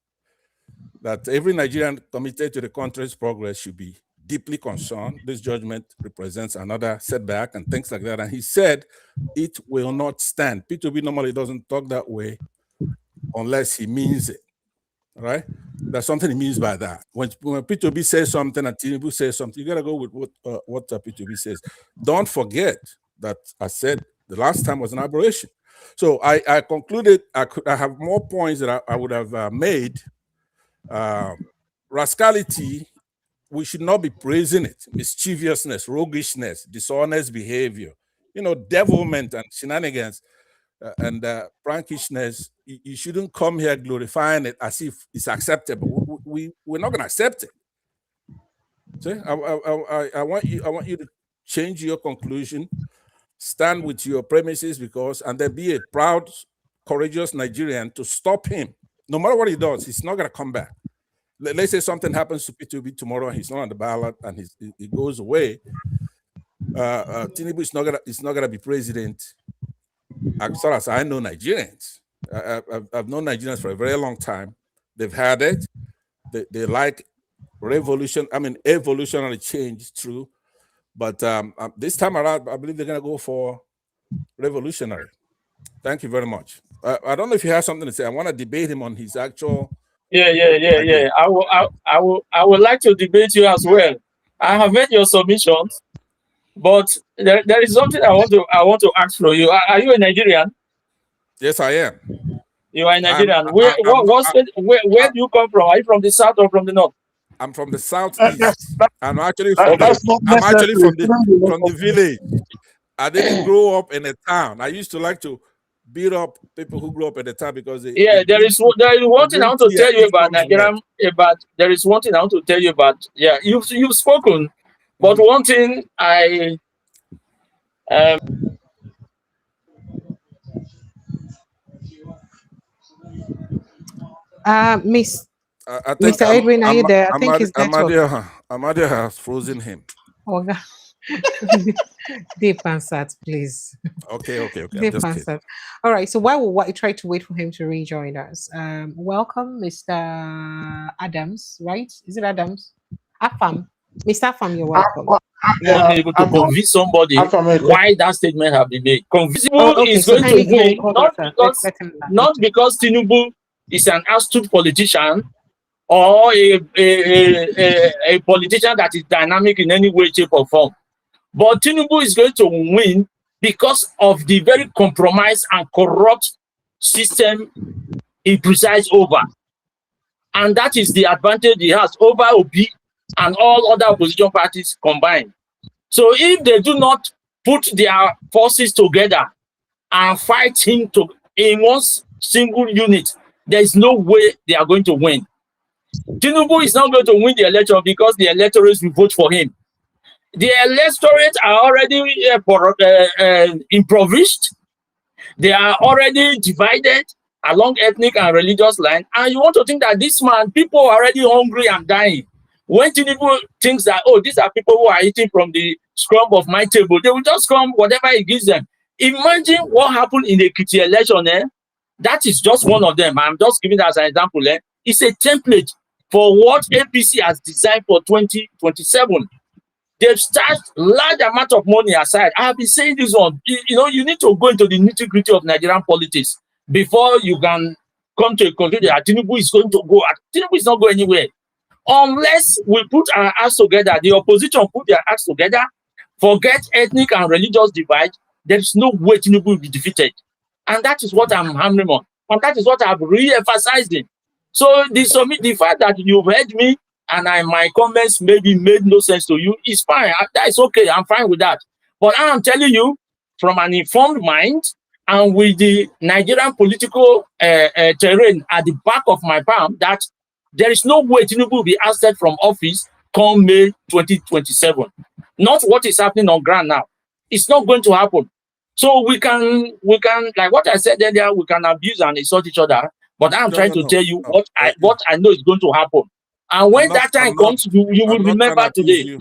that every Nigerian committed to the country's progress should be deeply concerned. This judgment represents another setback and things like that. And he said it will not stand. Peter Obi normally doesn't talk that way unless he means it, right? There's something he means by that. When Peter Obi says something and Tinubu says something, you gotta go with what Peter Obi says. Don't forget that I said the last time was an aberration. So I concluded I have more points that I would have made. Rascality, we should not be praising it. Mischievousness, roguishness, dishonest behavior, devilment and shenanigans and prankishness. You shouldn't come here glorifying it as if it's acceptable. We're not going to accept it. See, I want you to change your conclusion, stand with your premises, and then be a proud, courageous Nigerian to stop him. No matter what he does, he's not going to come back. Let's say something happens to Peter Obi tomorrow, he's not on the ballot, and he goes away. Tinubu is not gonna be president. As far as I know, Nigerians, I've known Nigerians for a very long time. They've had it. They like evolutionary change, true. But this time around, I believe they're gonna go for revolutionary. Thank you very much. I don't know if you have something to say. I want to debate him on his actual. Yeah. I would like to debate you as well. I have made your submissions, but there is something I want to ask from you. Are you a Nigerian? Yes, I am. You are Nigerian. I'm, Where I, do you come from? Are you from the south or from the north? I'm from the southeast. I'm actually Okay. from the village. I didn't grow up in a town. I used to like to beat up people who grew up in the town because they There is one thing I want to tell you about Nigerian. There is one thing I want to tell you about. Yeah, you've spoken, but one thing I I think Mr. Edwin, are you there? I think his network. Amadia has frozen him. Oh, God. Deep answered, please. Okay. I'm Deep just kidding. answered. All right. So while we try to wait for him to rejoin us, welcome, Mr. Adams. Right? Is it Adams? Afam. Mr. Afam, you're welcome. not able to convince somebody why that statement have been made. Convincible is so going to win, not because Tinubu is an astute politician or a politician that is dynamic in any way, shape, or form. But Tinubu is going to win because of the very compromised and corrupt system he presides over. And that is the advantage he has over Obi and all other opposition parties combined. So if they do not put their forces together and fight him in one single unit, there is no way they are going to win. Tinubu is not going to win the election because the electorate will vote for him. The electorate are already impoverished. They are already divided along ethnic and religious lines. And you want to think that this man, people are already hungry and dying. When Tinubu thinks that, oh, these are people who are eating from the scrum of my table, they will just come whatever he gives them. Imagine what happened in the Ekiti election. That is just one of them. I'm just giving that as an example. It's a template for what APC has designed for 2027. They've stashed large amount of money aside. I have been saying this one. You need to go into the nitty-gritty of Nigerian politics before you can come to a conclusion that Tinubu is going to go. Tinubu is not going anywhere. Unless we put our acts together, the opposition put their acts together, forget ethnic and religious divide, there's no way Tinubu will be defeated. And that is what I'm hammering on. And that is what I've re-emphasized in. So the fact that you've heard me and my comments maybe made no sense to you is fine. That is okay. I'm fine with that. But I am telling you, from an informed mind and with the Nigerian political terrain at the back of my palm, that there is no way Tinubu will be ousted from office come May 2027. Not what is happening on ground now. It's not going to happen. So we can, like what I said earlier, we can abuse and insult each other. But I'm trying to tell you what I know is going to happen. And when that time comes, you will remember today. You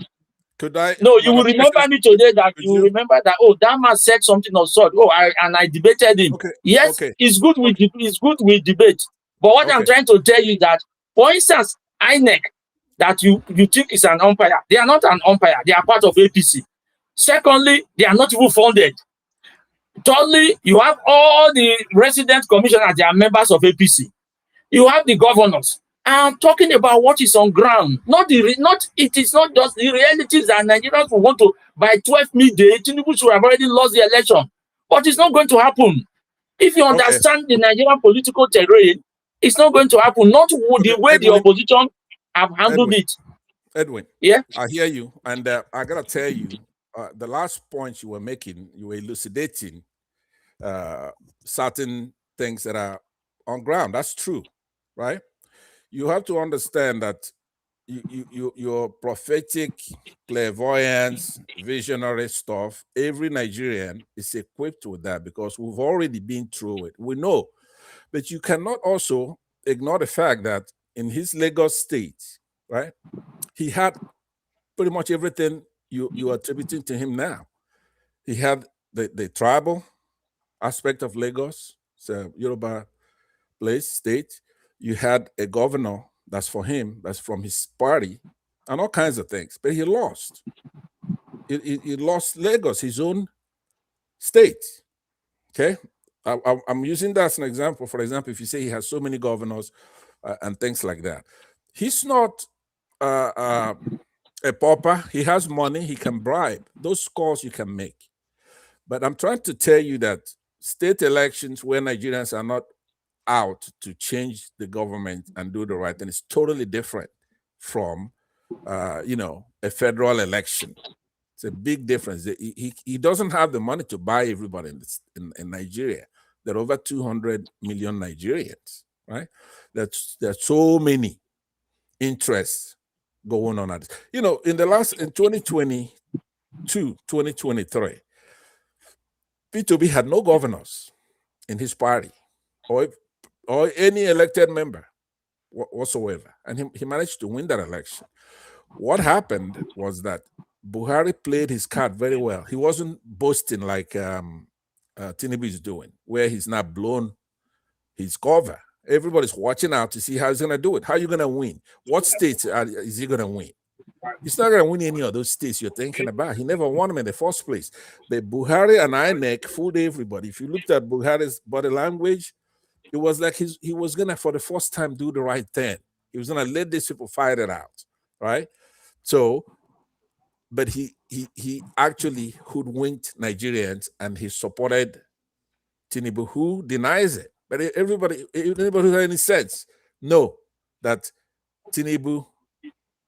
will remember me today that you will remember that, oh, that man said something of sort. Oh, I debated him. Yes, it's good with debate. But what I'm trying to tell you is that, for instance, INEC, that you think is an umpire, they are not an umpire. They are part of APC. Secondly, they are not even funded. Thirdly, you have all the resident commissioners, they are members of APC. You have the governors. I'm talking about what is on ground. It is not just the realities that Nigerians will want to, by 12 midday, Tinubu should have already lost the election. But it's not going to happen. If you understand the Nigerian political terrain, it's not going to happen. Not the way the opposition have handled it. Edwin, yeah, I hear you. And I got to tell you, the last point you were making, you were elucidating certain things that are on ground. That's true, right? You have to understand that your prophetic clairvoyance, visionary stuff, every Nigerian is equipped with that because we've already been through it. We know. But you cannot also ignore the fact that in his Lagos state, right, he had pretty much everything you are attributing to him now. He had the tribal aspect of Lagos, so Yoruba place, state. You had a governor that's for him, that's from his party, and all kinds of things. But he lost. He lost Lagos, his own state. Okay? I'm using that as an example. For example, if you say he has so many governors and things like that, he's not a pauper. He has money. He can bribe. Those calls you can make. But I'm trying to tell you that state elections where Nigerians are not out to change the government and do the right thing is totally different from, a federal election. It's a big difference. He doesn't have the money to buy everybody in Nigeria. There are over 200 million Nigerians, right? There are so many interests going on. In in 2022, 2023, Peter Obi had no governors in his party or any elected member whatsoever. And he managed to win that election. What happened was that Buhari played his card very well. He wasn't boasting like Tinubu is doing, where he's not blown his cover. Everybody's watching out to see how he's going to do it. How are you going to win? What states is he going to win? He's not going to win any of those states you're thinking about. He never won them in the first place. But Buhari and INEC fooled everybody. If you looked at Buhari's body language, it was like he was going to, for the first time, do the right thing. He was going to let these people fight it out, right? So, but he actually hoodwinked Nigerians, and he supported Tinubu, who denies it. But anybody who has any sense know that Tinubu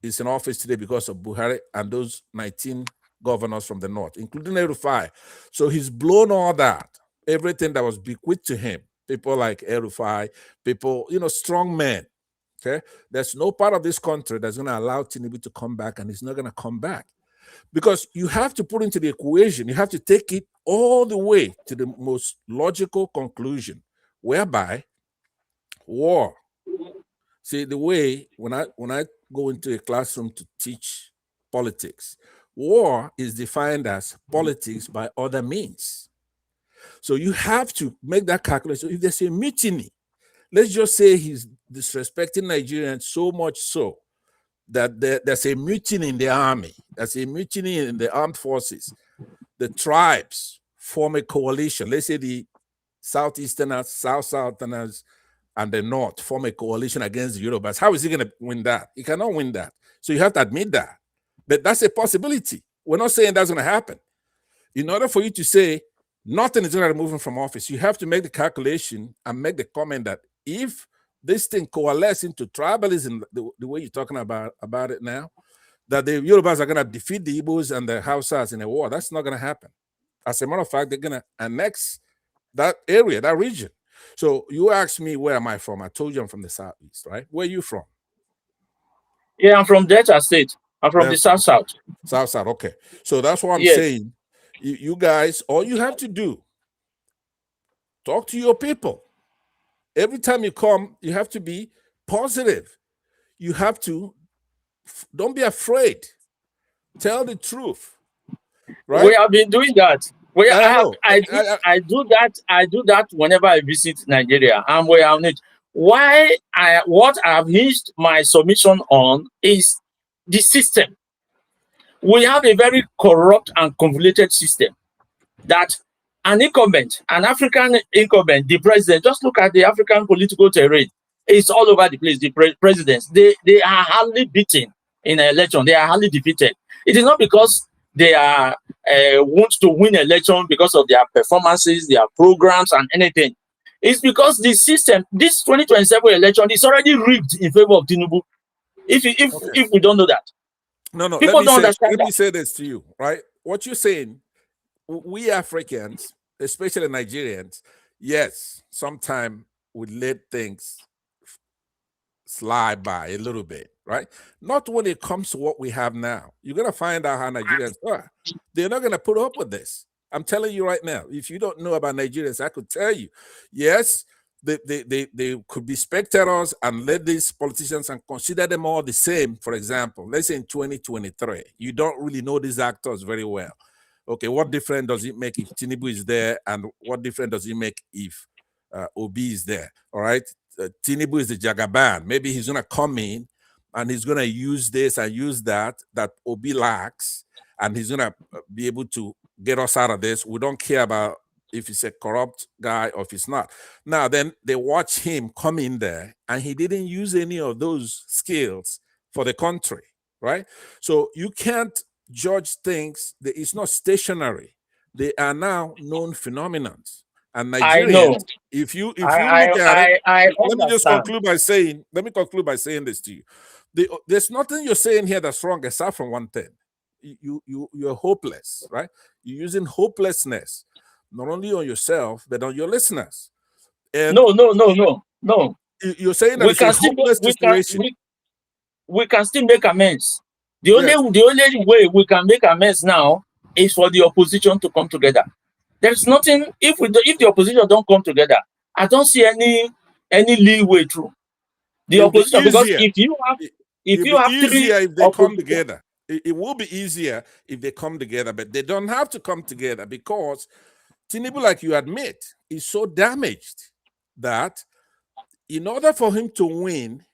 is in office today because of Buhari and those 19 governors from the north, including El-Rufai. So he's blown all that, everything that was bequeathed to him. People like El-Rufai, people, strong men. Okay, there's no part of this country that's going to allow Tinubu to come back, and he's not going to come back, because you have to put into the equation. You have to take it all the way to the most logical conclusion, whereby war. See, the way when I go into a classroom to teach politics, war is defined as politics by other means. So you have to make that calculation. If there's a mutiny, let's just say he's disrespecting Nigerians so much so that there's a mutiny in the army, there's a mutiny in the armed forces. The tribes form a coalition. Let's say the Southeasterners, Southerners, and the North form a coalition against the Yorubas. How is he going to win that? He cannot win that. So you have to admit that. But that's a possibility. We're not saying that's going to happen. In order for you to say nothing is going to remove him from office, you have to make the calculation and make the comment that if this thing coalesces into tribalism, the way you're talking about it now, that the Yorubas are going to defeat the Igbos and the Hausas in a war. That's not going to happen. As a matter of fact, they're going to annex that area, that region. So you asked me, where am I from? I told you I'm from the Southeast, right? Where are you from? Yeah, I'm from Delta State. I'm from the South. South, okay. So that's what I'm saying. You guys, all you have to do, talk to your people. Every time you come, you have to be positive. You have to, don't be afraid. Tell the truth. Right? We have been doing that. I do that whenever I visit Nigeria, and we are on it. What I've hinged my submission on is the system. We have a very corrupt and convoluted system that an incumbent, an African incumbent, the president, just look at the African political terrain. It's all over the place. The presidents, they are hardly beaten in an election. They are hardly defeated. It is not because they are want to win election because of their performances, their programs, and anything. It's because the system, this 2027 election is already rigged in favor of Tinubu. If we don't know that. No. People don't understand let me say this to you, right? What you're saying, we Africans, especially Nigerians, yes, sometimes we let things slide by a little bit, right? Not when it comes to what we have now. You're going to find out how Nigerians are. They're not going to put up with this. I'm telling you right now. If you don't know about Nigerians, I could tell you, yes, they could be spectators and let these politicians and consider them all the same. For example, let's say in 2023, you don't really know these actors very well. Okay, what difference does it make if Tinubu is there, and what difference does it make if Obi is there? All right, Tinubu is the Jagaban. Maybe he's gonna come in and he's gonna use this and use that Obi lacks, and he's gonna be able to get us out of this. We don't care about if he's a corrupt guy or if he's not. Now, then they watch him come in there, and he didn't use any of those skills for the country, right? So you can't judge things. It's not stationary. They are now known phenomenons. And I know. Nigerians, if you look at it, I let me just understand. conclude by saying this to you. There's nothing you're saying here that's wrong except from one thing. You're hopeless, right? You're using hopelessness not only on yourself but on your listeners. And no. You're saying that We it's a can still hopeless situation. we can still make amends. The only way we can make amends now is for the opposition to come together. There's nothing if the opposition don't come together. I don't see any leeway through the opposition, because if you have three if they come together. It will be easier if they come together, but they don't have to come together because Tinubu, like you admit, is so damaged that in order for him to win,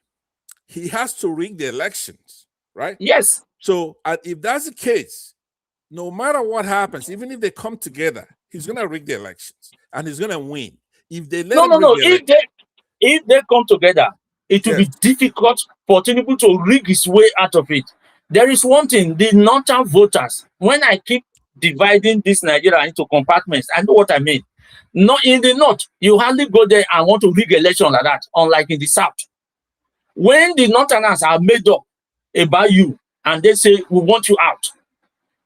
he has to rig the elections, right? Yes. So if that's the case, no matter what happens, even if they come together, he's going to rig the elections and he's going to win. If they let him rig if they come together, it will be difficult for Tinubu to rig his way out of it. There is one thing, the northern voters, when I keep dividing this Nigeria into compartments, I know what I mean. Not in the north, you hardly go there and want to rig election like that, unlike in the south. When the northerners are made up about you and they say, we want you out,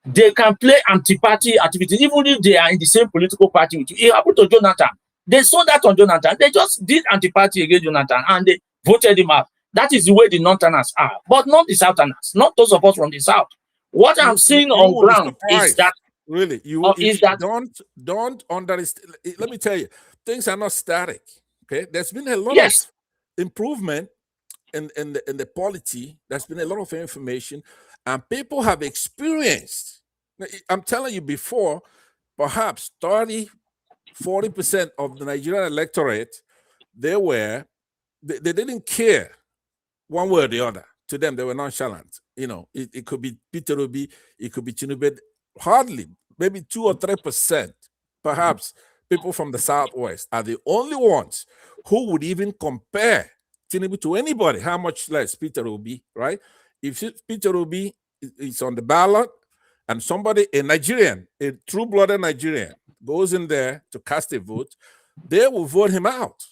they can play anti-party activities, even if they are in the same political party with you. It happened to Jonathan. They saw that on Jonathan. They just did anti-party against Jonathan and they voted him out. That is the way the northerners are, but not the southerners, not those of us from the south. What I'm seeing on ground is that really don't understand. Let me tell you, things are not static. Okay, there's been a lot of improvement in the polity. There's been a lot of information, and people have experienced. I'm telling you, before, perhaps 30-40% of the Nigerian electorate, they didn't care one way or the other. To them, they were nonchalant. You know, it could be Peter Obi, it could be Tinubu. Hardly, maybe 2 or 3%, perhaps, people from the Southwest are the only ones who would even compare Tinubu to anybody, how much less Peter Obi, right? If Peter Obi is on the ballot and somebody, a Nigerian, a true-blooded Nigerian, goes in there to cast a vote, they will vote him out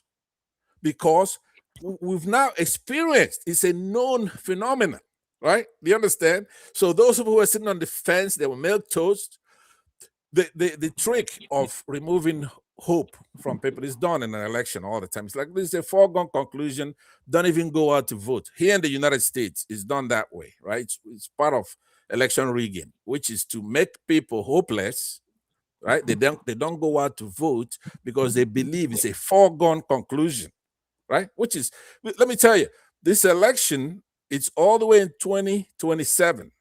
because we've now experienced, it's a known phenomenon, right? Do you understand? So those who were sitting on the fence, they were milk toast. The trick of removing hope from people is done in an election all the time. It's like this is a foregone conclusion. Don't even go out to vote. Here in the United States, it's done that way, right? It's part of election rigging, which is to make people hopeless, right? They don't go out to vote because they believe it's a foregone conclusion, right? Which is, let me tell you, this election, it's all the way in 2027.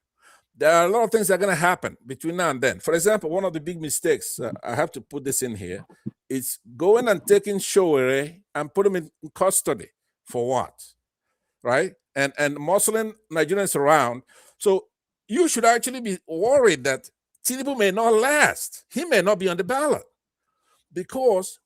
There are a lot of things that are going to happen between now and then. For example, one of the big mistakes, I have to put this in here, is going and taking Showere and put him in custody. For what? Right? And muscling Nigerians around. So you should actually be worried that Tinubu may not last. He may not be on the ballot because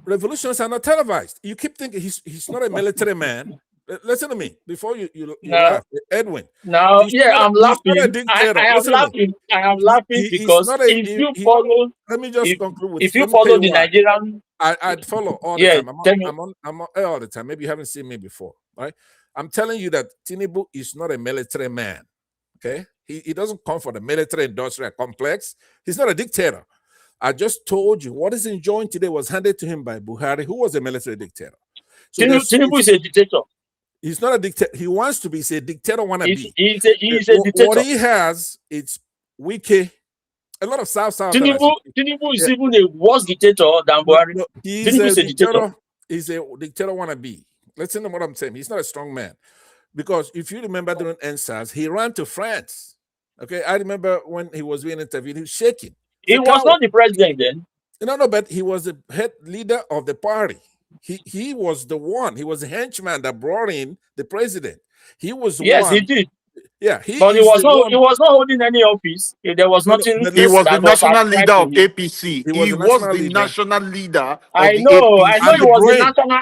revolutions are not televised. You keep thinking he's not a military man. Listen to me before you laugh, Edwin. Now, I'm laughing. I am laughing because if you follow, let me just conclude with. If you follow the Nigerian, I'd follow all the time. I'm on air all the time. Maybe you haven't seen me before, right? I'm telling you that Tinubu is not a military man. Okay, he doesn't come from the military-industrial complex. He's not a dictator. I just told you what is enjoying today was handed to him by Buhari, who was a military dictator. So Tinubu is a dictator. He's not a dictator. He wants to be. He's a dictator wannabe. He's a dictator. What he has, it's wiki. A lot of South. Tinubu is even a worse dictator than Buhari. No, he's a dictator. He's a dictator wannabe. Listen to what I'm saying. He's not a strong man. Because if you remember during NSAS, he ran to France. Okay, I remember when he was being interviewed, he was shaking. He was not the president then. No, but he was the head leader of the party. He was the one. He was the henchman that brought in the president. He was he did. Yeah, but he was not holding any office. There was nothing. He was the national leader of APC. He was the national leader. I know. He was the national.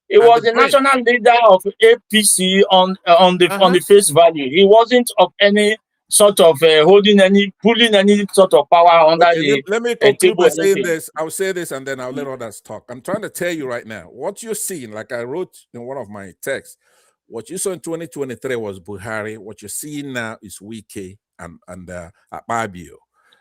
He was the national leader of APC on the face value. He wasn't of any sort of pulling any sort of power under Okay, the let me conclude table by or saying anything. this. I'll say this and then I'll let others talk. I'm trying to tell you right now, what you're seeing, like I wrote in one of my texts, what you saw in 2023 was Buhari. What you're seeing now is Wike and Akpabio.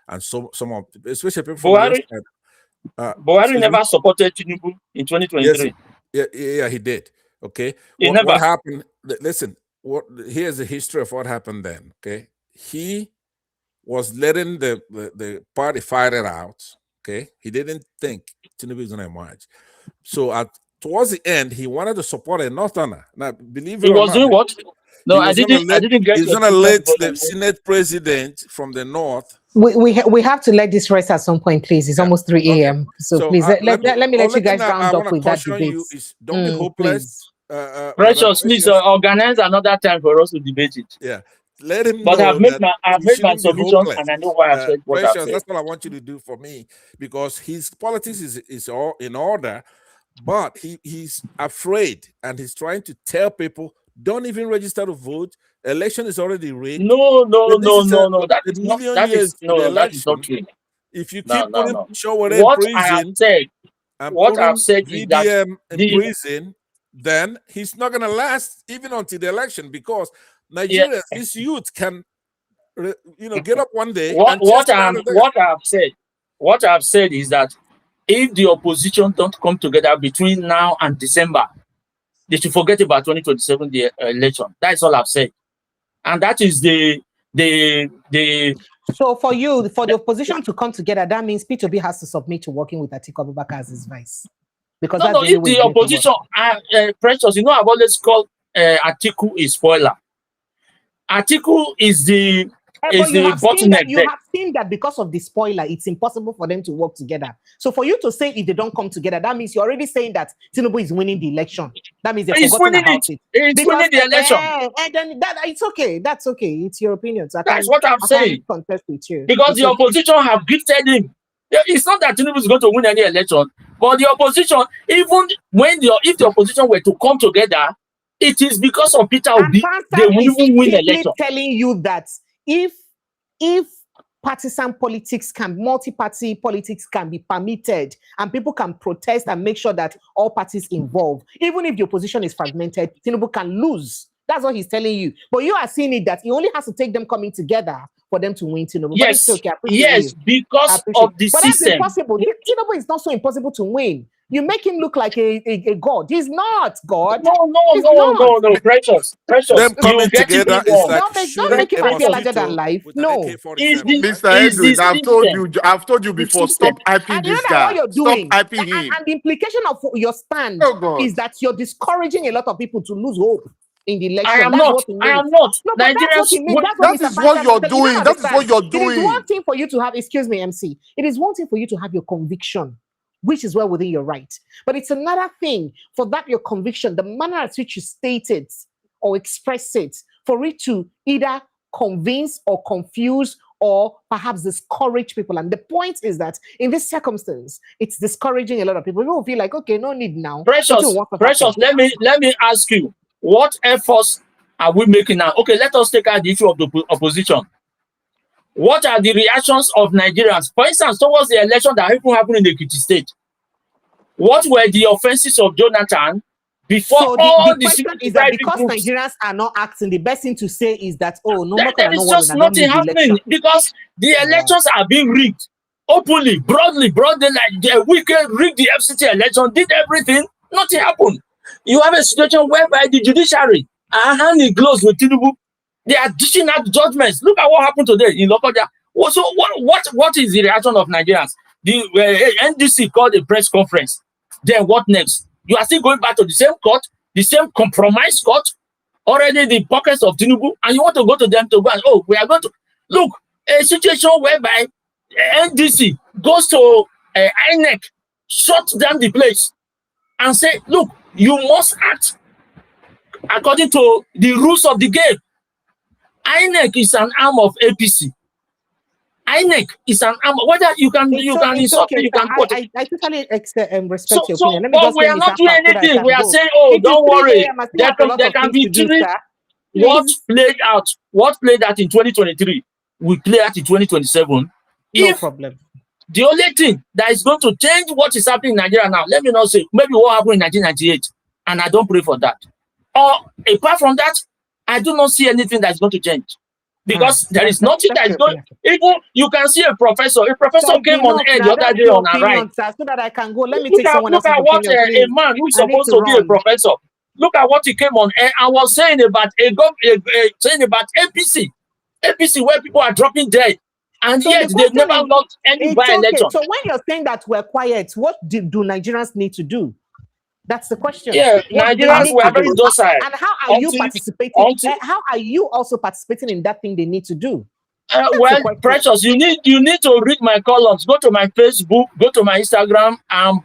And some of, especially people from your Buhari, side. Buhari never supported Tinubu in 2023. Yes, yeah, he did. Okay. He What never. happened? Listen, here's the history of what happened then. Okay. He was letting the party fight it out. Okay. He didn't think Tinubu was going to emerge. So towards the end, he wanted to support a Northerner. Now, believe it He or was not, doing what? No, I didn't get he's your going to let statement. the Senate president from the North. We have to let this rest at some point, please. It's almost 3 a.m. So please let me let you guys round up with that debate. You is don't be hopeless. Precious, please organize another time for us to debate it. Yeah. Let him but know I've made my be submissions hopeless. and I know why I've said what I've Precious, said. that's what I want you to do for me, because his politics is all in order, but he's afraid and he's trying to tell people don't even register to vote. Election is already rigged. No. That is not true. If you keep putting Showore what in prison I have said, and what putting I've said is that VDM in prison, then he's not going to last even until the election, because Nigeria, this youth can, get up one day and what I've said is that if the opposition don't come together between now and December, they should forget about 2027 the election. That's all I've said, and that is the. So for the opposition to come together, that means Peter Obi has to submit to working with Atiku Abubakar as his vice. Because that's the if the opposition, Precious, I've always called Atiku a spoiler. Atiku is the bottleneck. You have seen that because of the spoiler, it's impossible for them to work together. So for you to say if they don't come together, that means you're already saying that Tinubu is winning the election. That means they've forgotten about it. He's winning the election. And then it's okay. That's okay. It's your opinion. So that's what I'm saying. Contest with you. Because the opposition have gifted him. It's not that Tinubu is going to win any election, but the opposition, even if the opposition were to come together, it is because of Peter Obi they will even win election. Telling you that if partisan politics multi-party politics can be permitted and people can protest and make sure that all parties involved, even if the opposition is fragmented, Tinubu can lose. That's what he's telling you. But you are seeing it that he only has to take them coming together for them to win Tinubu. Yes, but it's okay. Because of the but system. That's impossible. Tinubu is not so impossible to win. You make him look like a god. He's not God. No, Precious. Them coming together is like don't make him appear larger than life. No. Mr. Edwin, I've told you before, stop hyping this guy. What you're doing. Stop hyping him. And the implication of your stand is that you're discouraging a lot of people to lose hope in the election. I am not. No, but that's what it means. That is what you're doing. That is what you're doing. It is one thing for you to have, excuse me, MC. It is one thing for you to have your conviction, which is well within your right. But it's another thing for that your conviction, the manner at which you state it or express it, for it to either convince or confuse or perhaps discourage people. And the point is that in this circumstance, it's discouraging a lot of people. People feel like, okay, no need now. Precious, let me ask you, what efforts are we making now? Okay, let us take out the issue of the opposition. What are the reactions of Nigerians? For instance, towards the election that happened in the Ekiti state, what were the offenses of Jonathan before the question is that because groups, Nigerians are not acting, the best thing to say is that, there is just nothing happening because the elections are being rigged openly, broadly, like the wicked rigged the FCT election, did everything, nothing happened. You have a situation whereby the judiciary are hand in gloves with Tinubu. They are dishing out judgments. Look at what happened today in Lokoja. So what is the reaction of Nigerians? The NDC called a press conference. Then what next? You are still going back to the same court, the same compromised court, already the pockets of Tinubu, and you want to go to them to go and, we are going to look a situation whereby NDC goes to INEC, shut down the place, and say, look, you must act according to the rules of the game. INEC is an arm of APC. INEC is an arm. Whether you can insult me, you can quote. I totally respect your opinion. But we are not doing anything. We are saying, don't worry. There can be three. what Please. played out in 2023 will play out in 2027. No If problem. the only thing that is going to change what is happening in Nigeria now, let me not say maybe what happened in 1998, and I don't pray for that. Or apart from that, I do not see anything that's going to change. Because there is nothing that is going. Even you can see a professor. A professor came on air the other day on our right. Sir, so that I can go. Let me take someone Look else's at what opinion, please. a man who is I need supposed to to be a run. professor. Look at what he came on air and was saying about saying about APC where people are dropping dead, and So yet the they've question never is, lost any it's by-election. okay. So when you're saying that we're quiet, what do Nigerians need to do? That's the question. Yeah, What do Nigerians they were need to very do? docile. And how are you participating? How are you also participating in that thing they need to do? Well, Precious, you need to read my columns. Go to my Facebook, go to my Instagram. I'm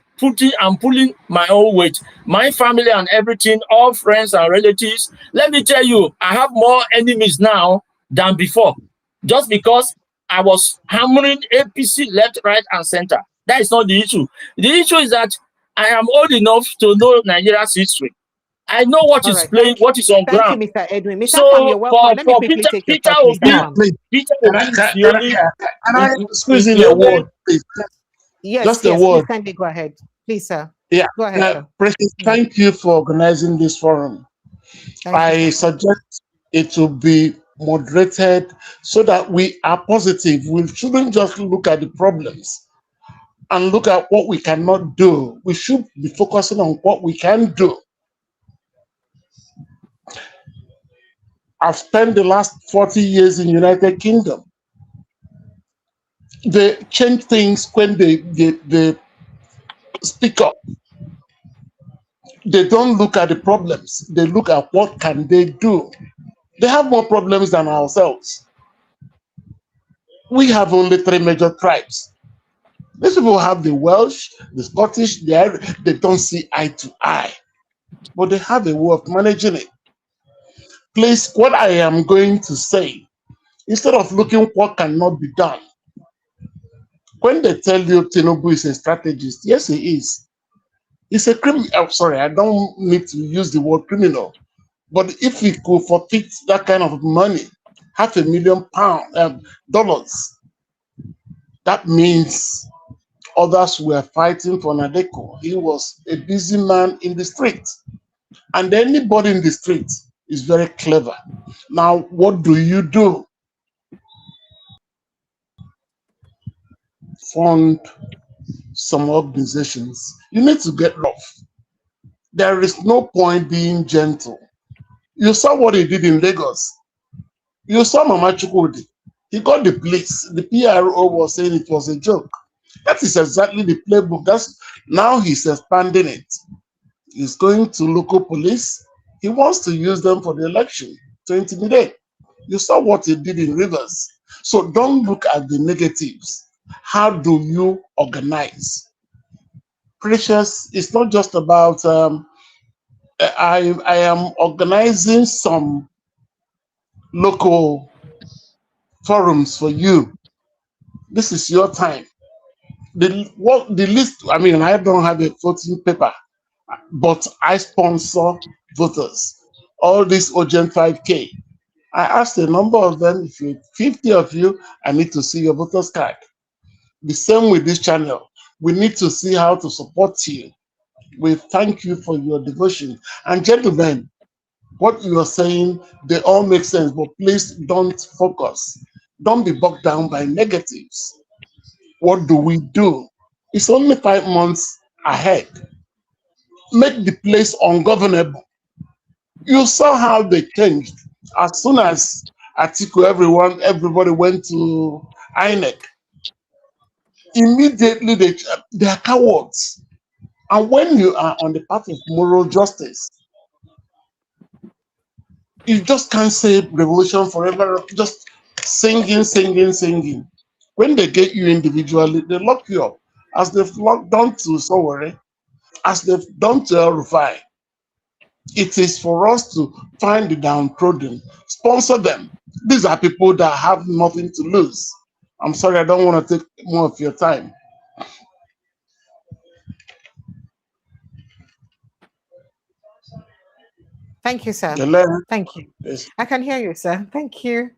pulling my own weight. My family and everything, all friends and relatives. Let me tell you, I have more enemies now than before. Just because I was hammering APC left, right, and center. That is not the issue. The issue is that I am old enough to know Nigeria's history. I know what is playing, what is on ground. Thank you, Mr. Edwin. Mr. So Kam, you're welcome. Let me quickly take your thought, Mr. Kam. Can I squeeze in a word, please? Yes, Just a yes, word. please kindly go ahead. Please, sir. Yeah. Go ahead, sir. Precious, thank you for organizing this forum. I suggest it will be moderated so that we are positive. We shouldn't just look at the problems and look at what we cannot do. We should be focusing on what we can do. I've spent the last 40 years in United Kingdom. They change things when they speak up. They don't look at the problems. They look at what can they do. They have more problems than ourselves. We have only 3 major tribes. These people have the Welsh, the Scottish, they don't see eye to eye. But they have a way of managing it. Please, what I am going to say, instead of looking what cannot be done, when they tell you Tinubu is a strategist, yes, he is. He's a criminal. I'm sorry, I don't need to use the word criminal. But if he could forfeit that kind of money, $500,000, that means others were fighting for Nadeko. He was a busy man in the street. And anybody in the street is very clever. Now, what do you do? Fund some organizations. You need to get rough. There is no point being gentle. You saw what he did in Lagos. You saw Mama Chukwudi. He got the police. The PRO was saying it was a joke. That is exactly the playbook. Now he's expanding it. He's going to local police. He wants to use them for the election to intimidate. You saw what he did in Rivers. So don't look at the negatives. How do you organize? Precious, it's not just about I am organizing some local forums for you. This is your time. The list, I mean, I don't have a voting paper, but I sponsor voters. All this urgent 5K. I asked a number of them, if you 50 of you, I need to see your voter's card. The same with this channel. We need to see how to support you. We thank you for your devotion. And gentlemen, what you are saying, they all make sense, but please don't focus. Don't be bogged down by negatives. What do we do? It's only 5 months ahead. Make the place ungovernable. You saw how they changed. As soon as Atiku, everybody went to INEC, immediately they are cowards. And when you are on the path of moral justice, you just can't say revolution forever, just singing. When they get you individually, they lock you up. As they've done to Sowore, as they've done to El Rufai. It is for us to find the downtrodden, sponsor them. These are people that have nothing to lose. I'm sorry, I don't want to take more of your time. Thank you, sir. Hello? Thank you. Yes. I can hear you, sir. Thank you.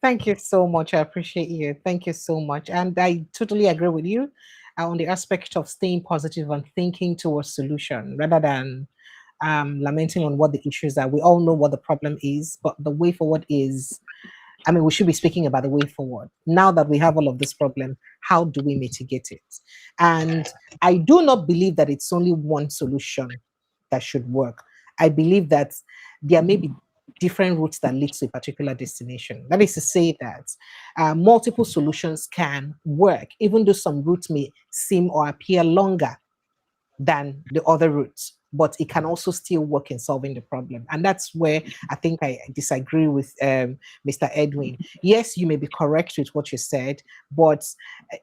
Thank you so much. I appreciate you. Thank you so much. And I totally agree with you on the aspect of staying positive and thinking towards solution rather than lamenting on what the issues are. We all know what the problem is, but the way forward is, I mean, we should be speaking about the way forward. Now that we have all of this problem, how do we mitigate it? And I do not believe that it's only one solution that should work. I believe that there may be different routes that lead to a particular destination. That is to say that multiple solutions can work, even though some routes may seem or appear longer than the other routes, but it can also still work in solving the problem. And that's where I think I disagree with Mr. Edwin. Yes, you may be correct with what you said, but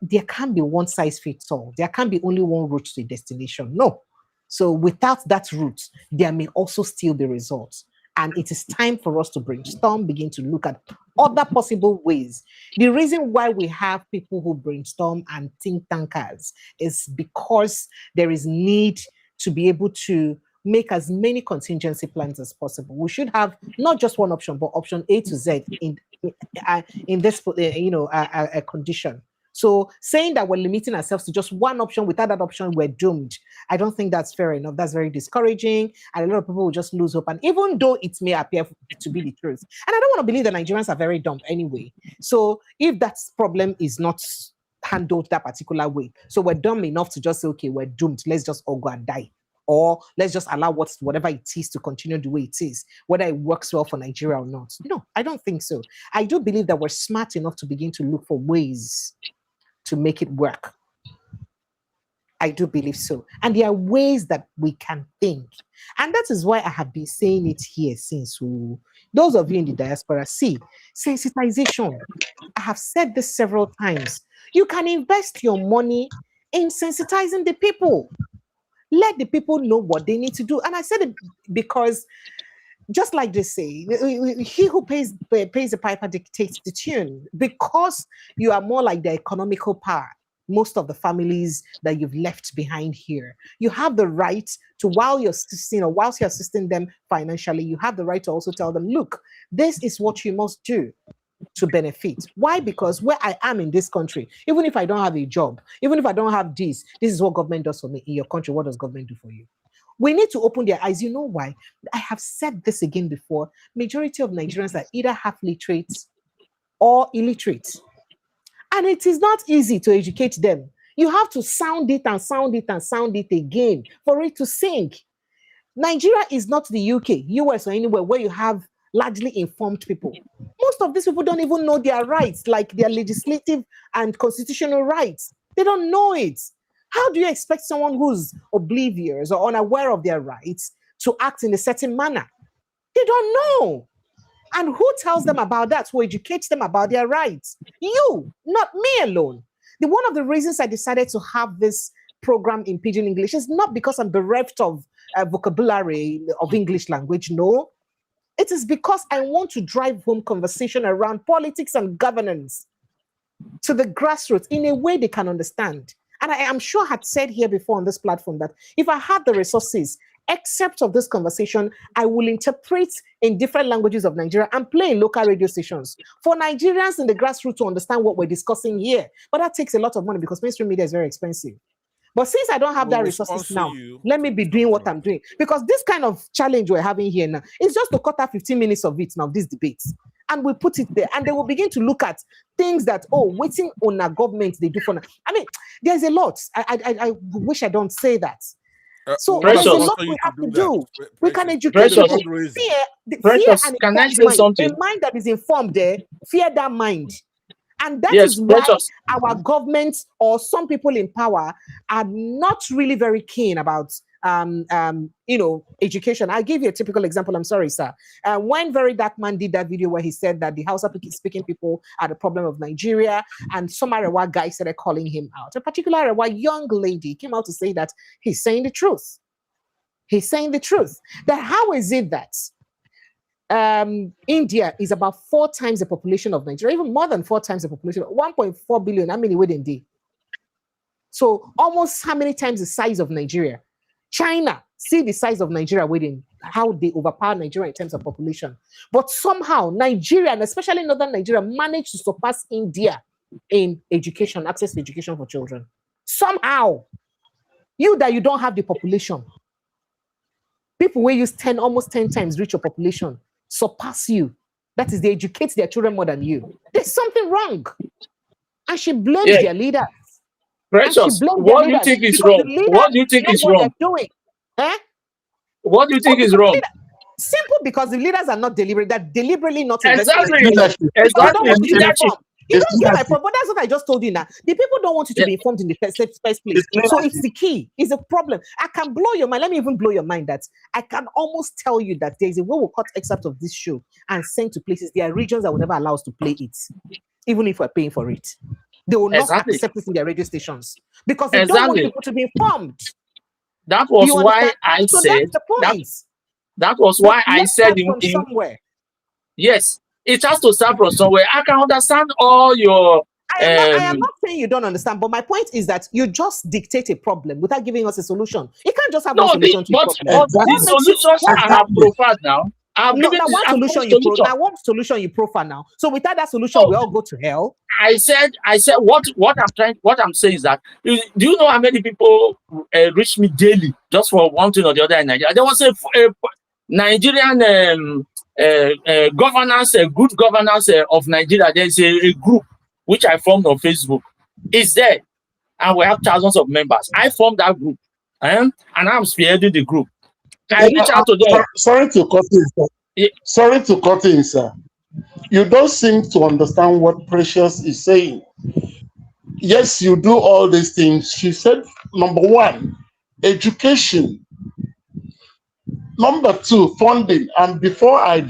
there can't be one size fits all. There can't be only one route to a destination. No. So without that route, there may also still be results. And it is time for us to brainstorm, begin to look at other possible ways. The reason why we have people who brainstorm and think tankers is because there is need to be able to make as many contingency plans as possible. We should have not just one option, but option A to Z in this condition. So saying that we're limiting ourselves to just one option, without that option, we're doomed. I don't think that's fair enough. That's very discouraging. And a lot of people will just lose hope. And even though it may appear to be the truth, and I don't want to believe that Nigerians are very dumb anyway. So if that problem is not handled that particular way, so we're dumb enough to just say, okay, we're doomed. Let's just all go and die. Or let's just allow whatever it is to continue the way it is, whether it works well for Nigeria or not. No, I don't think so. I do believe that we're smart enough to begin to look for ways to make it work. I do believe so. And there are ways that we can think. And that is why I have been saying it here since. Those of you in the diaspora, see, sensitization. I have said this several times. You can invest your money in sensitizing the people. Let the people know what they need to do. And I said it because, just like they say, he who pays the piper dictates the tune. Because you are more like the economical power, most of the families that you've left behind here, you have the right to, whilst you're assisting them financially, you have the right to also tell them, look, this is what you must do to benefit. Why? Because where I am in this country, even if I don't have a job, even if I don't have this is what government does for me. In your country, what does government do for you? We need to open their eyes. You know why? I have said this again before. Majority of Nigerians are either half literate or illiterate. And it is not easy to educate them. You have to sound it and sound it and sound it again for it to sink. Nigeria is not the UK, US, or anywhere where you have largely informed people. Most of these people don't even know their rights, like their legislative and constitutional rights. They don't know it. How do you expect someone who's oblivious or unaware of their rights to act in a certain manner? They don't know. And who tells them about that? Who educates them about their rights? You, not me alone. One of the reasons I decided to have this program in Pidgin English is not because I'm bereft of vocabulary of English language. No, it is because I want to drive home conversation around politics and governance to the grassroots in a way they can understand. And I am sure I had said here before on this platform that if I had the resources, except of this conversation, I will interpret in different languages of Nigeria and play in local radio stations for Nigerians in the grassroots to understand what we're discussing here. But that takes a lot of money because mainstream media is very expensive. But since I don't have that resources now, let me be doing what I'm doing. Because this kind of challenge we're having here now is just to cut out 15 minutes of it now, these debates. And we put it there. And they will begin to look at things that, waiting on our government, they do for now. I mean, there's a lot. I wish I don't say that. So there's a lot we have to do. We can educate people. Fear and can I say something? A mind that is informed there, fear that mind. And that is why our government or some people in power are not really very keen about education. I'll give you a typical example. I'm sorry, sir. When Very Dark Man did that video where he said that the Hausa speaking people are the problem of Nigeria, and some Arewa guy started calling him out. A particular Arewa young lady came out to say that he's saying the truth. He's saying the truth. That how is it that India is about 4 times the population of Nigeria, even more than 4 times the population, 1.4 billion, how many within day? So almost how many times the size of Nigeria? China See the size of Nigeria waiting, how they overpower Nigeria in terms of population. But somehow Nigeria, and especially northern Nigeria, managed to surpass India in education, access to education for children. Somehow, you don't have the population. People will use almost 10 times reach your population, surpass you. That is, they educate their children more than you. There's something wrong. And she blames their leaders. Precious, what do you think is wrong? What do you think is wrong? Doing. What do you think is wrong? Simple, because the leaders are not deliberate. They're deliberately not exactly. Exactly. You don't get my point, but that's what I just told you now. The people don't want you to be informed in the first place. So it's the key. It's a problem. I can blow your mind. Let me even blow your mind that I can almost tell you that there's a way we'll cut excerpt of this show and send to places. There are regions that will never allow us to play it, even if we're paying for it. They will not accept it in their radio stations because they don't want people to be informed. That was why I said that was why I said in somewhere. Yes, it has to start from somewhere. I can understand all your. I am not saying you don't understand, but my point is that you just dictate a problem without giving us a solution. You can't just have a solution to the problem. The solutions are profiled now. One solution you profile now. So without that solution, we all go to hell. I said what I'm saying is that, do you know how many people reach me daily just for one thing or the other in Nigeria? There was a Nigerian governance, good governance of Nigeria. There's a group which I formed on Facebook. It's there, and we have thousands of members. I formed that group, and I'm spearheading the group. I reach out to them. Sorry to cut in, sir. Sorry to cut in, sir. You don't seem to understand what Precious is saying. Yes, you do all these things. She said, number one, education. Number two, funding. And before I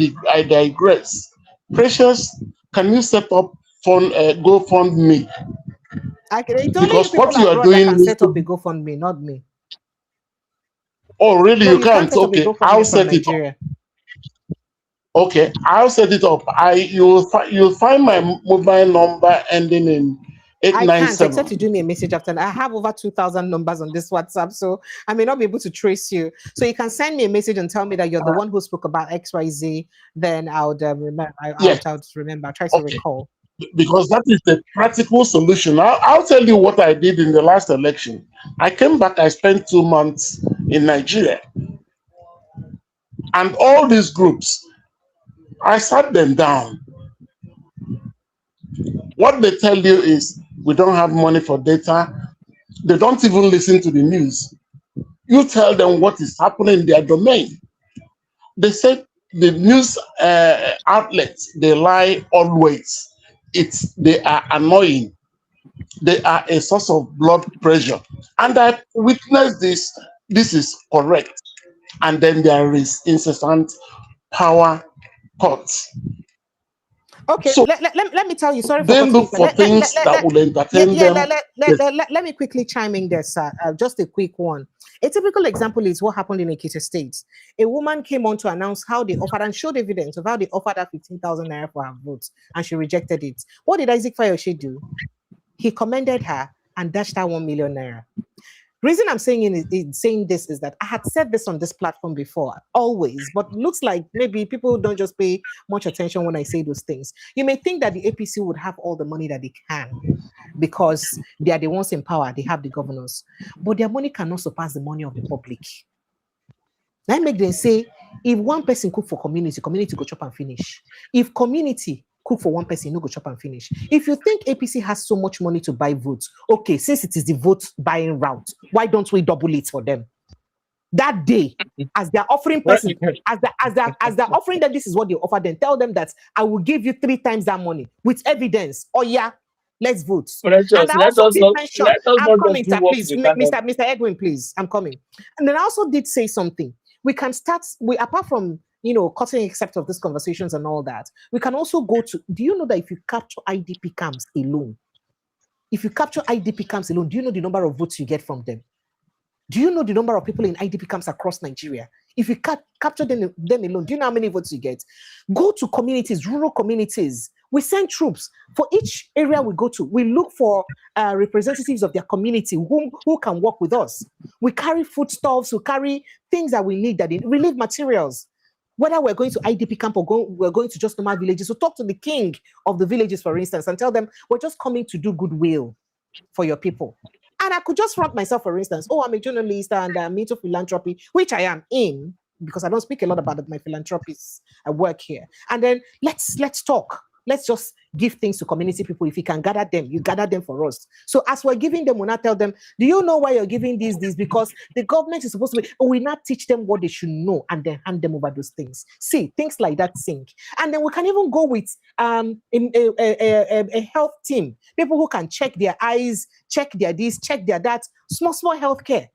digress, Precious, can you set up GoFundMe? Because what you are doing is set up a GoFundMe, not me. Oh, really? No, you can't? Okay, I'll set it up. Okay, I'll set it up. You'll find my mobile number ending in 897. I can't, except you do me a message after that. I have over 2,000 numbers on this WhatsApp, so I may not be able to trace you. So you can send me a message and tell me that you're the one who spoke about XYZ. Then I would remember. I'll try to recall. Because that is the practical solution. I'll tell you what I did in the last election. I came back, I spent 2 months in Nigeria. And all these groups, I sat them down. What they tell you is, we don't have money for data. They don't even listen to the news. You tell them what is happening in their domain. They said the news outlets, they lie always. They are annoying. They are a source of blood pressure. And I witnessed this. This is correct. And then there is incessant power cuts. Okay, so let me tell you. Sorry for they look for things that will entertain them. Let me quickly chime in there, sir. Just a quick one. A typical example is what happened in Ekiti State. A woman came on to announce how they offered and showed evidence of how they offered her 15,000 naira for her votes, and she rejected it. What did Isaac Fayoshe do? He commended her and dashed her 1 million naira. Reason I'm saying this is that I had said this on this platform before, always, but looks like maybe people don't just pay much attention when I say those things. You may think that the APC would have all the money that they can because they are the ones in power, they have the governors, but their money cannot surpass the money of the public. That make them say, if one person cook for community go chop and finish. If community cook for one person, no go chop and finish. If you think APC has so much money to buy votes, okay, since it is the vote buying route, why don't we double it for them? That day, as they're offering person, as they're offering them, this is what they offer them. Tell them that I will give you 3 times that money with evidence. Oh yeah, let's vote. I'm coming, sir, please, Mr. Edwin, please, I'm coming. And then I also did say something. We can start. Apart from cutting except of these conversations and all that, we can also go to, do you know that if you capture IDP camps alone, do you know the number of votes you get from them? Do you know the number of people in IDP camps across Nigeria? If you capture them alone, do you know how many votes you get? Go to communities, rural communities, We send troops. For each area we go to, we look for representatives of their community who can work with us. We carry foodstuffs, we carry things that we need, that relief materials. Whether we're going to IDP camp or we're going to just normal villages, so talk to the king of the villages, for instance, and tell them, we're just coming to do goodwill for your people. And I could just front myself, for instance, oh, I'm a journalist and I'm into philanthropy, which I am in, because I don't speak a lot about my philanthropies. I work here. And then let's talk. Let's just give things to community people. If you can gather them, you gather them for us. So as we're giving them, we'll not tell them, do you know why you're giving these? Because the government is supposed to be, we not teach them what they should know and then hand them over those things. See, things like that sink. And then we can even go with a health team, people who can check their eyes, check their this, check their that, small healthcare.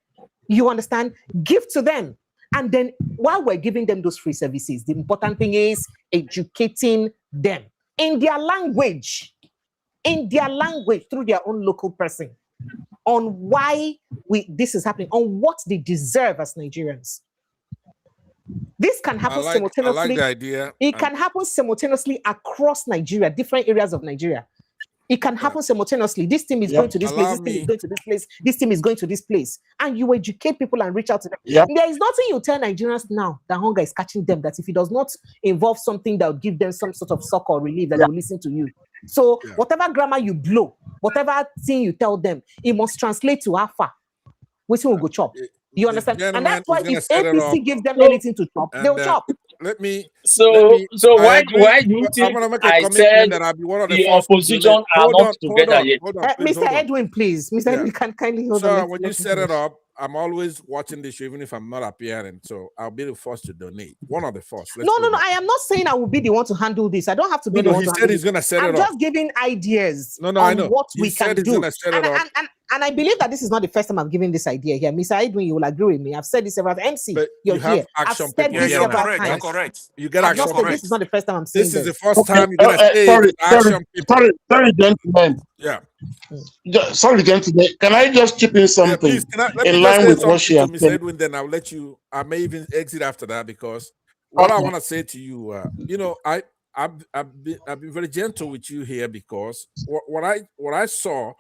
You understand? Give to them. And then while we're giving them those free services, the important thing is educating them in their language, through their own local person, on why this is happening, on what they deserve as Nigerians. This can happen simultaneously. I like the idea. It can happen simultaneously across Nigeria, different areas of Nigeria. It can happen simultaneously. This team is going to this place, this team is going to this place, this team is going to this place. And you educate people and reach out to them. There is nothing you tell Nigerians now that hunger is catching them, that if it does not involve something that will give them some sort of succor or relief, that they will listen to you. So whatever grammar you blow, whatever thing you tell them, it must translate to Alpha, which will go chop. You understand? And that's why if APC gives them anything to chop, they'll chop. So why do you think I said the opposition are not together yet? Mr. Edwin, please. Mr. Edwin, can kindly hold on. So when you set it up, I'm always watching the show, even if I'm not appearing. So I'll be the first to donate. One of the first. No. I am not saying I will be the one to handle this. I don't have to be the one. He said he's going to set it up. I'm just giving ideas on what we can do. And I believe that this is not the first time I'm giving this idea here. Mr. Edwin, you will agree with me. I've said this several times. MC, you're here. I've said this several times. You're correct. You get action. This is not the first time I'm saying this. This is the first time you're going to say action people. Sorry, gentlemen. Yeah. Sorry, gentlemen. Can I just chip in something in line with what she has said? Edwin, then I'll let you. I may even exit after that, because what I want to say to you, I've been very gentle with you here, because what I saw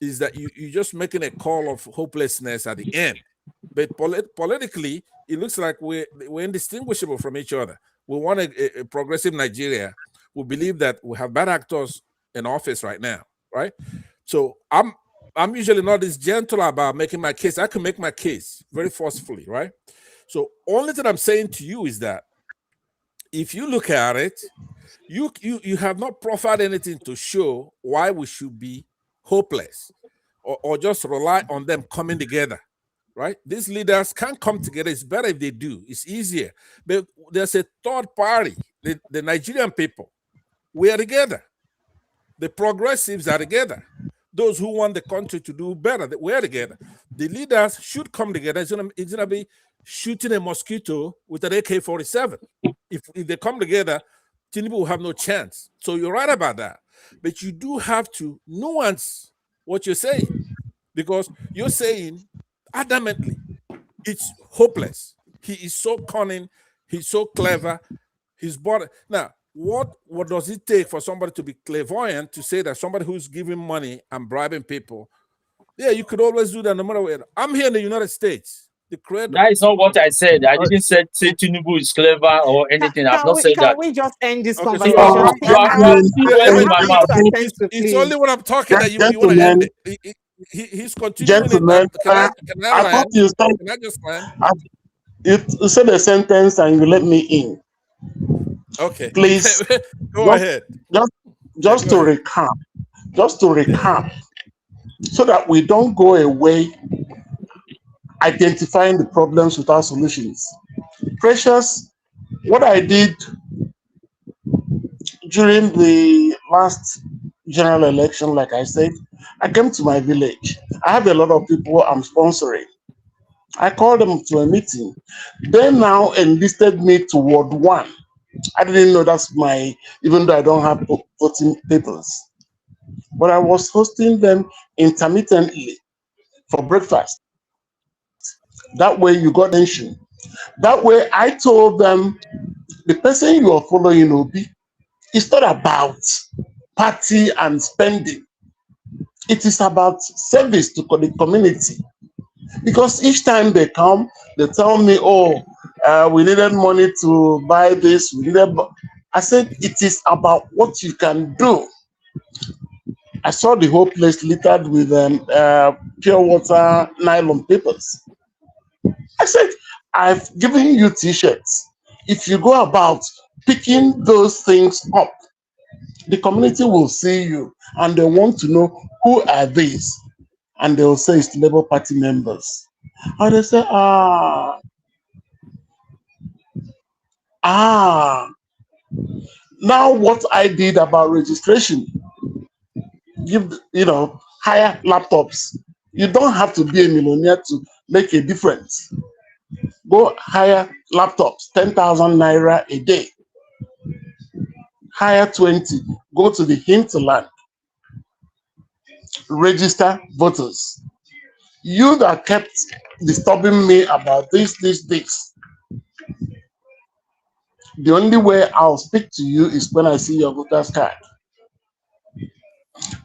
is that you're just making a call of hopelessness at the end. But politically, it looks like we're indistinguishable from each other. We want a progressive Nigeria. We believe that we have bad actors in office right now, right? So I'm usually not as gentle about making my case. I can make my case very forcefully, right? So only thing I'm saying to you is that if you look at it, you have not proffered anything to show why we should be hopeless or just rely on them coming together, right? These leaders can't come together. It's better if they do. It's easier. But there's a third party, the Nigerian people. We are together. The progressives are together. Those who want the country to do better, we are together. The leaders should come together. It's gonna be shooting a mosquito with an AK-47. If they come together, Tinubu will have no chance. So you're right about that. But you do have to nuance what you're saying, because you're saying adamantly it's hopeless. He is so cunning, he's so clever, he's bought it. Now, what does it take for somebody to be clairvoyant to say that somebody who's giving money and bribing people, you could always do that no matter where. I'm here in the United States. That is not what I said. I didn't say Tinubu is clever or anything. I've not said that. Can we just end this conversation? It's only when I'm talking that you want to end it. He's continuing. Gentlemen, I thought you said, can I just land? You said a sentence and you let me in. Okay. Please go ahead. Just to recap, so that we don't go away identifying the problems without solutions. Precious, what I did during the last general election, like I said, I came to my village. I have a lot of people I'm sponsoring. I called them to a meeting. They now enlisted me to Ward 1. I didn't know that's even though I don't have voting papers. But I was hosting them intermittently for breakfast. That way you got attention. That way I told them, the person you are following, Obi, It's not about party and spending. It is about service to the community. Because each time they come, they tell me, oh, we needed money to buy this. I said, it is about what you can do. I saw the whole place littered with pure water nylon papers. I said, I've given you t-shirts. If you go about picking those things up, the community will see you and they want to know who are these. And they will say it's Labour Party members. And they say, now what I did about registration, hire laptops. You don't have to be a millionaire to make a difference. Go hire laptops, 10,000 naira a day. Hire 20, go to the hinterland, register voters. You that kept disturbing me about this. The only way I'll speak to you is when I see your voter's card.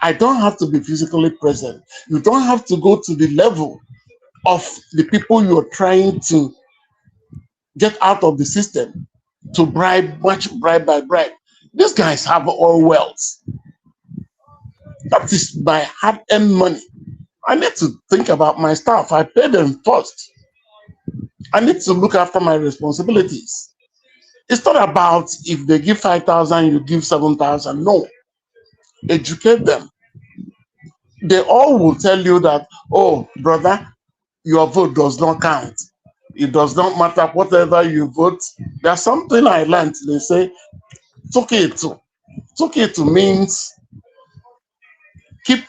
I don't have to be physically present. You don't have to go to the level of the people you're trying to get out of the system to bribe by bribe. These guys have all wealth. That is my hard-earned money. I need to think about my staff. I pay them first. I need to look after my responsibilities. It's not about if they give 5,000, you give 7,000. No. Educate them. They all will tell you that, oh, brother, your vote does not count. It does not matter whatever you vote. There's something I learned. They say, Toketo. Toketo means keep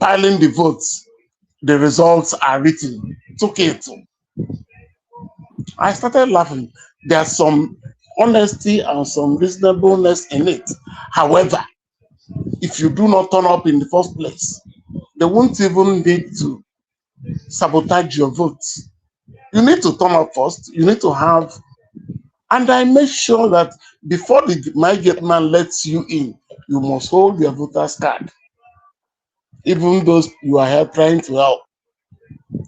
piling the votes. The results are written. Toketo. I started laughing. There's some honesty and some reasonableness in it. However, if you do not turn up in the first place, they won't even need to sabotage your votes. You need to turn up first. You need to have, and I make sure that before my gate man lets you in, you must hold your voter's card. Even those you are here trying to help,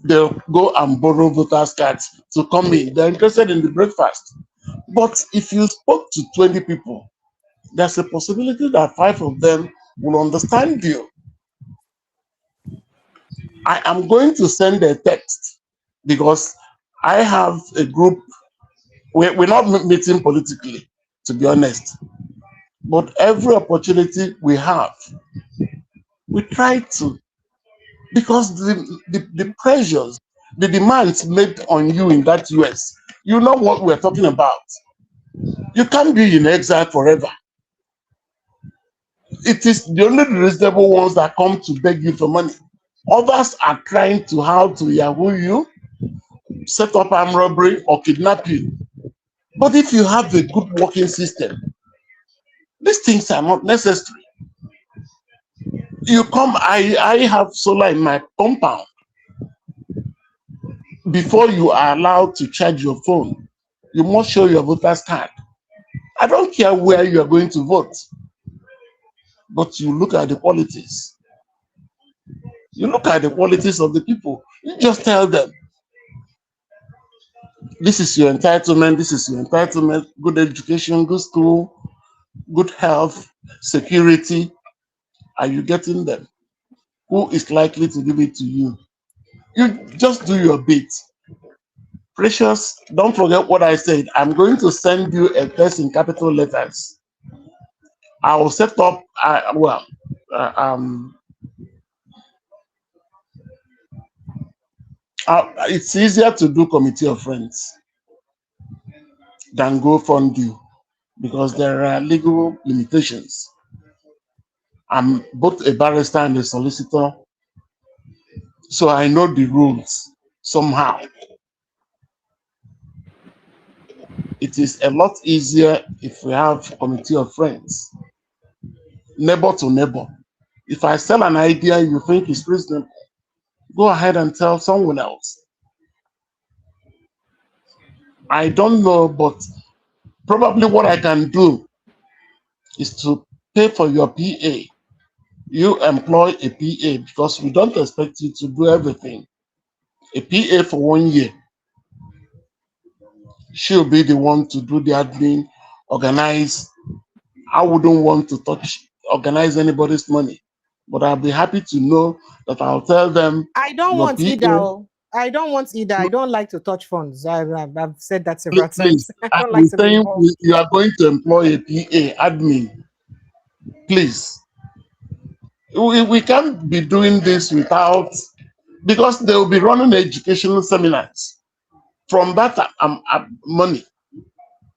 they'll go and borrow voter's cards to come in. They're interested in the breakfast. But if you spoke to 20 people, there's a possibility that 5 of them will understand you. I am going to send a text because I have a group. We're not meeting politically, to be honest. But every opportunity we have, we try to, because the pressures, the demands made on you in that US, you know what we're talking about. You can't be in exile forever. It is the only reasonable ones that come to beg you for money. Others are trying to how to yahoo you, set up armed robbery, or kidnap you. But if you have a good working system, these things are not necessary. You come, I have solar in my compound. Before you are allowed to charge your phone, you must show your voter's card. I don't care where you are going to vote, but you look at the qualities. You look at the qualities of the people. You just tell them, this is your entitlement, this is your entitlement, good education, good school, good health, security. Are you getting them? Who is likely to give it to you? You just do your bit. Precious, don't forget what I said. I'm going to send you a text in capital letters. I will set up, it's easier to do committee of friends than go fund you because there are legal limitations. I'm both a barrister and a solicitor, so I know the rules somehow. It is a lot easier if we have committee of friends, neighbor to neighbor. If I sell an idea you think is reasonable, go ahead and tell someone else. I don't know, but probably what I can do is to pay for your PA. You employ a PA because we don't expect you to do everything. A PA for 1 year, she'll be the one to do the admin, organize. I wouldn't want to organize anybody's money, but I'll be happy to know that I'll tell them I don't your want either. PA. I don't want either. I don't like to touch funds. I've said that several Please, times. I don't I'm like to be saying involved. you are going to employ a PA admin. Please, we can't be doing this without, because they will be running educational seminars. From that money,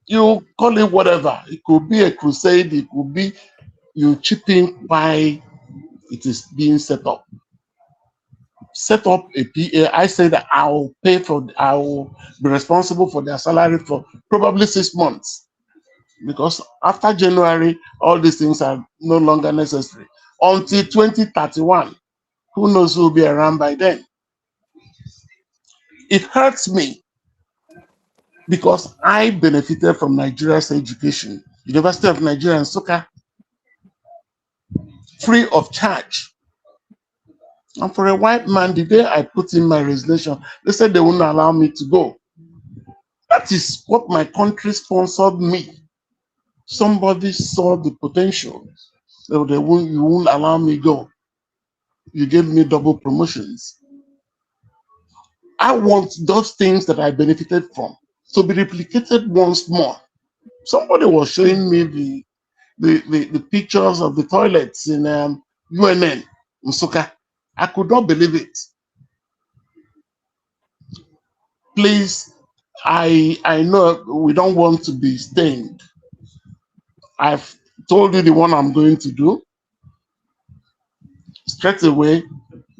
you call it whatever. It could be a crusade. It could be you chipping why it is being set up. Set up a PA. I say that I will be responsible for their salary for probably 6 months. Because after January, all these things are no longer necessary. Until 2031, who knows who will be around by then? It hurts me because I benefited from Nigeria's education. University of Nigeria in Nsukka, free of charge. And for a white man, the day I put in my resignation, they said they wouldn't allow me to go. That is what my country sponsored me. Somebody saw the potential. So you won't allow me go. You gave me double promotions. I want those things that I benefited from to be replicated once more. Somebody was showing me the pictures of the toilets in UNN, Nsukka. I could not believe it. Please, I know we don't want to be stained. I've told you the one I'm going to do. Straight away,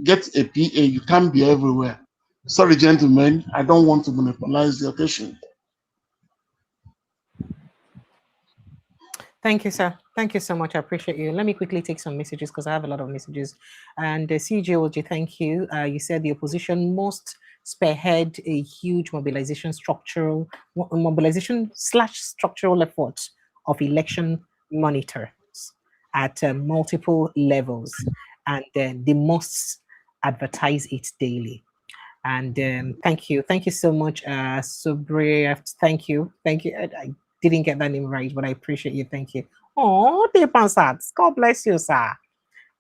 get a PA. You can't be everywhere. Sorry, gentlemen, I don't want to monopolize the occasion. Thank you, sir. Thank you so much. I appreciate you. Let me quickly take some messages because I have a lot of messages. And CJOJ, thank you. You said the opposition must spearhead a huge mobilization structural effort of election monitors at multiple levels, and they must advertise it daily. And thank you so much, Subre. Thank you. I didn't get that name right, but I appreciate you. Thank you. Oh, Depansat. God bless you, sir.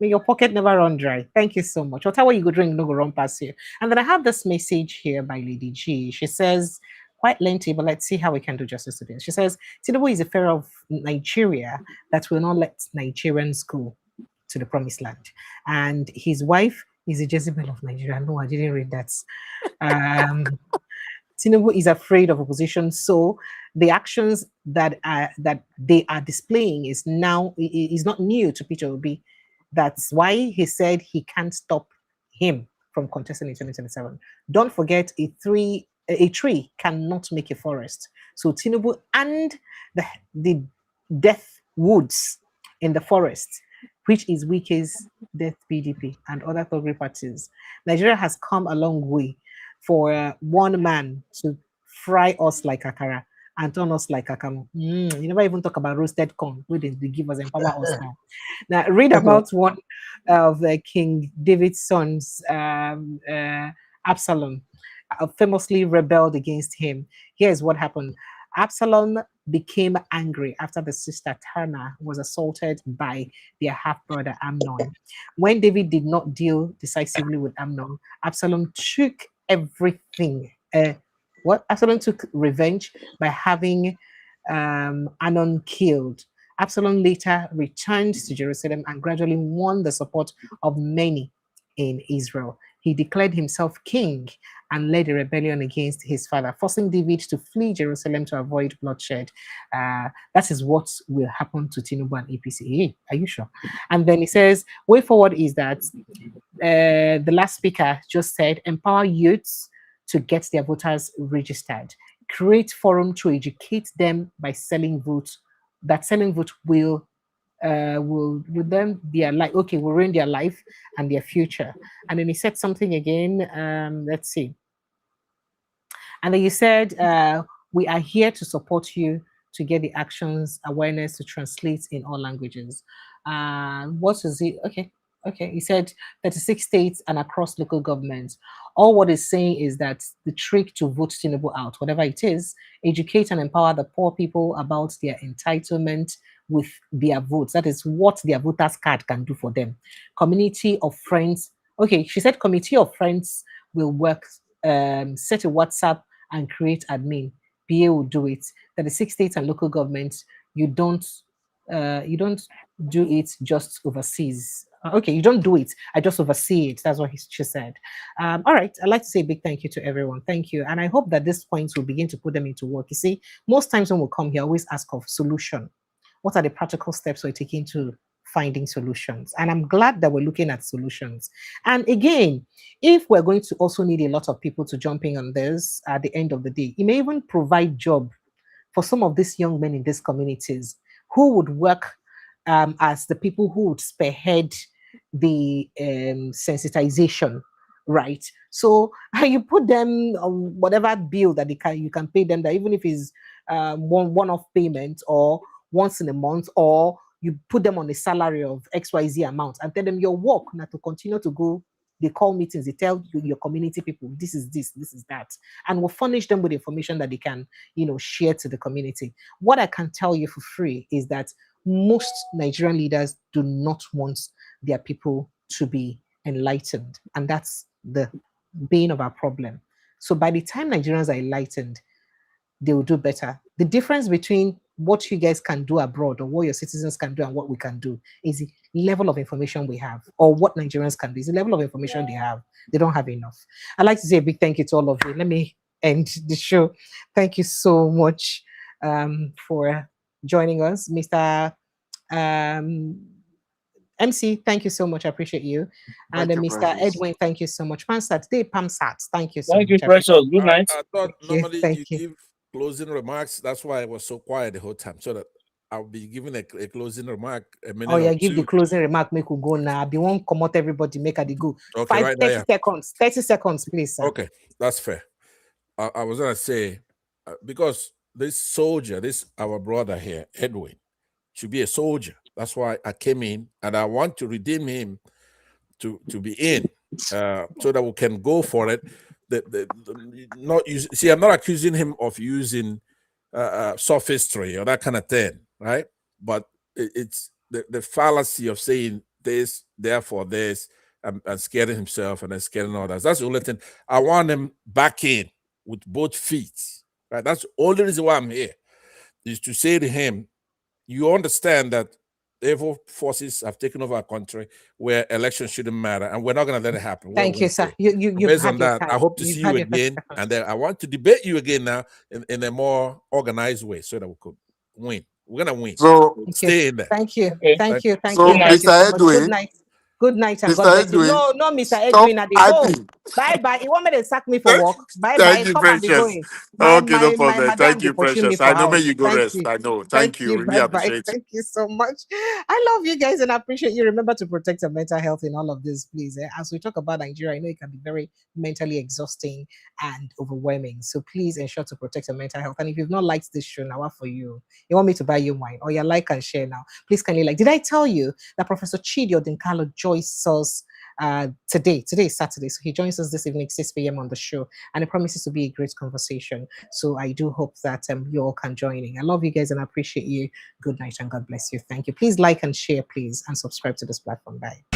May your pocket never run dry. Thank you so much. Whatever you go drink, no go run past you. And then I have this message here by Lady G. She says, quite lengthy, but let's see how we can do justice to this. She says, Tinubu is a pharaoh of Nigeria that will not let Nigerians go to the promised land. And his wife is a Jezebel of Nigeria. No, I didn't read that. Tinubu is afraid of opposition, so the actions that they are displaying is not new to Peter Obi. That's why he said he can't stop him from contesting in 2027. Don't forget, a tree cannot make a forest. So Tinubu and the death woods in the forest, which is Wike's death PDP and other third parties. Nigeria has come a long way for one man to fry us like akara and turn us like akamu. You never even talk about roasted corn. We did give us empower us now. Now read about one of King David's sons, Absalom, famously rebelled against him. Here's what happened. Absalom became angry after the sister Tamar was assaulted by their half-brother Amnon. When David did not deal decisively with Amnon, Absalom took everything. Absalom took revenge by having Amnon killed. Absalom later returned to Jerusalem and gradually won the support of many in Israel. He declared himself king and led a rebellion against his father, forcing David to flee Jerusalem to avoid bloodshed. That is what will happen to Tinubu and APC. Hey, are you sure? And then he says, way forward is that the last speaker just said, empower youths to get their voters registered. Create forum to educate them by selling votes. That selling vote will then be like, okay, will ruin their life and their future. And then he said something again. Let's see. And then you said, we are here to support you to get the actions awareness to translate in all languages. What is it? Okay, he said 36 states and across local governments. All what is saying is that the trick to vote Tinubu out, whatever it is, educate and empower the poor people about their entitlement with their votes. That is what their voters card can do for them. Community of friends. Okay, she said committee of friends will work, set a WhatsApp and create admin. PA will do it. 36 states and local governments, you don't do it just overseas. Okay, you don't do it. I just oversee it. That's what she said. All right. I'd like to say a big thank you to everyone. Thank you. And I hope that these points will begin to put them into work. You see, most times when we come here, I always ask of solution. What are the practical steps we're taking to finding solutions? And I'm glad that we're looking at solutions. And again, if we're going to also need a lot of people to jump in on this at the end of the day, it may even provide job for some of these young men in these communities who would work as the people who would spearhead the sensitization, right? So you put them on whatever bill that you can pay them, that even if it's one-off payment or once in a month, or you put them on a salary of XYZ amount and tell them your work now to continue to go. They call meetings, they tell your community people, this is this is that, and we'll furnish them with information that they can, share to the community. What I can tell you for free is that most Nigerian leaders do not want their people to be enlightened, and that's the bane of our problem. So by the time Nigerians are enlightened, they will do better. The difference between what you guys can do abroad or what your citizens can do and what we can do is the level of information we have, or what Nigerians can do is the level of information they have. They don't have enough. I'd like to say a big thank you to all of you. Let me end the show. Thank you so much for joining us. Mr. MC, thank you so much. I appreciate you. And Mr. Edwin, thank you so much. Pansat, today Pamsat, thank you so much. Thank you, Precious. Good night. I thought normally you give closing remarks. That's why I was so quiet the whole time, so that I'll be giving a closing remark a minute. Oh yeah, give the closing remark. Make we go now. Be one come out everybody. Make a go. Okay, 30 seconds. 30 seconds, please. Sir. Okay, that's fair. I was gonna say because this soldier, our brother here, Edwin, should be a soldier. That's why I came in, and I want to redeem him to be in, so that we can go for it. I'm not accusing him of using sophistry or that kind of thing, right? But it's the fallacy of saying this, therefore this, and scaring himself and then scaring others. That's the only thing. I want him back in with both feet, right? That's the only reason why I'm here, is to say to him, you understand that evil forces have taken over our country where elections shouldn't matter, and we're not going to let it happen. Thank you, sir. You based on that, I hope to see you again, and then I want to debate you again now in a more organized way, so that we could win. We're going to win. So stay in there. Thank you. Okay. Thank you. So, Mr. Edwin, good night. Good night and God bless you. No, Mr. Edwin, at the home. Bye. You want me to sack me for work? Bye. Come and be going. Bye, okay, no problem. Thank you, Precious. I know where you go rest. I know. Thank you. Really appreciate it. Thank you so much. I love you guys and I appreciate you. Remember to protect your mental health in all of this, please. As we talk about Nigeria, I know it can be very mentally exhausting and overwhelming. So please ensure to protect your mental health. And if you've not liked this show, now what for you? You want me to buy you wine, or you like and share now? Please kindly like. Did I tell you that Professor Chidi Odinkalo joins us today is Saturday, so he joins us this evening 6 p.m. on the show, and it promises to be a great conversation. So I do hope that you all can join in. I love you guys and I appreciate you. Good night and God bless you. Thank you. Please like and share, please, and subscribe to this platform. Bye.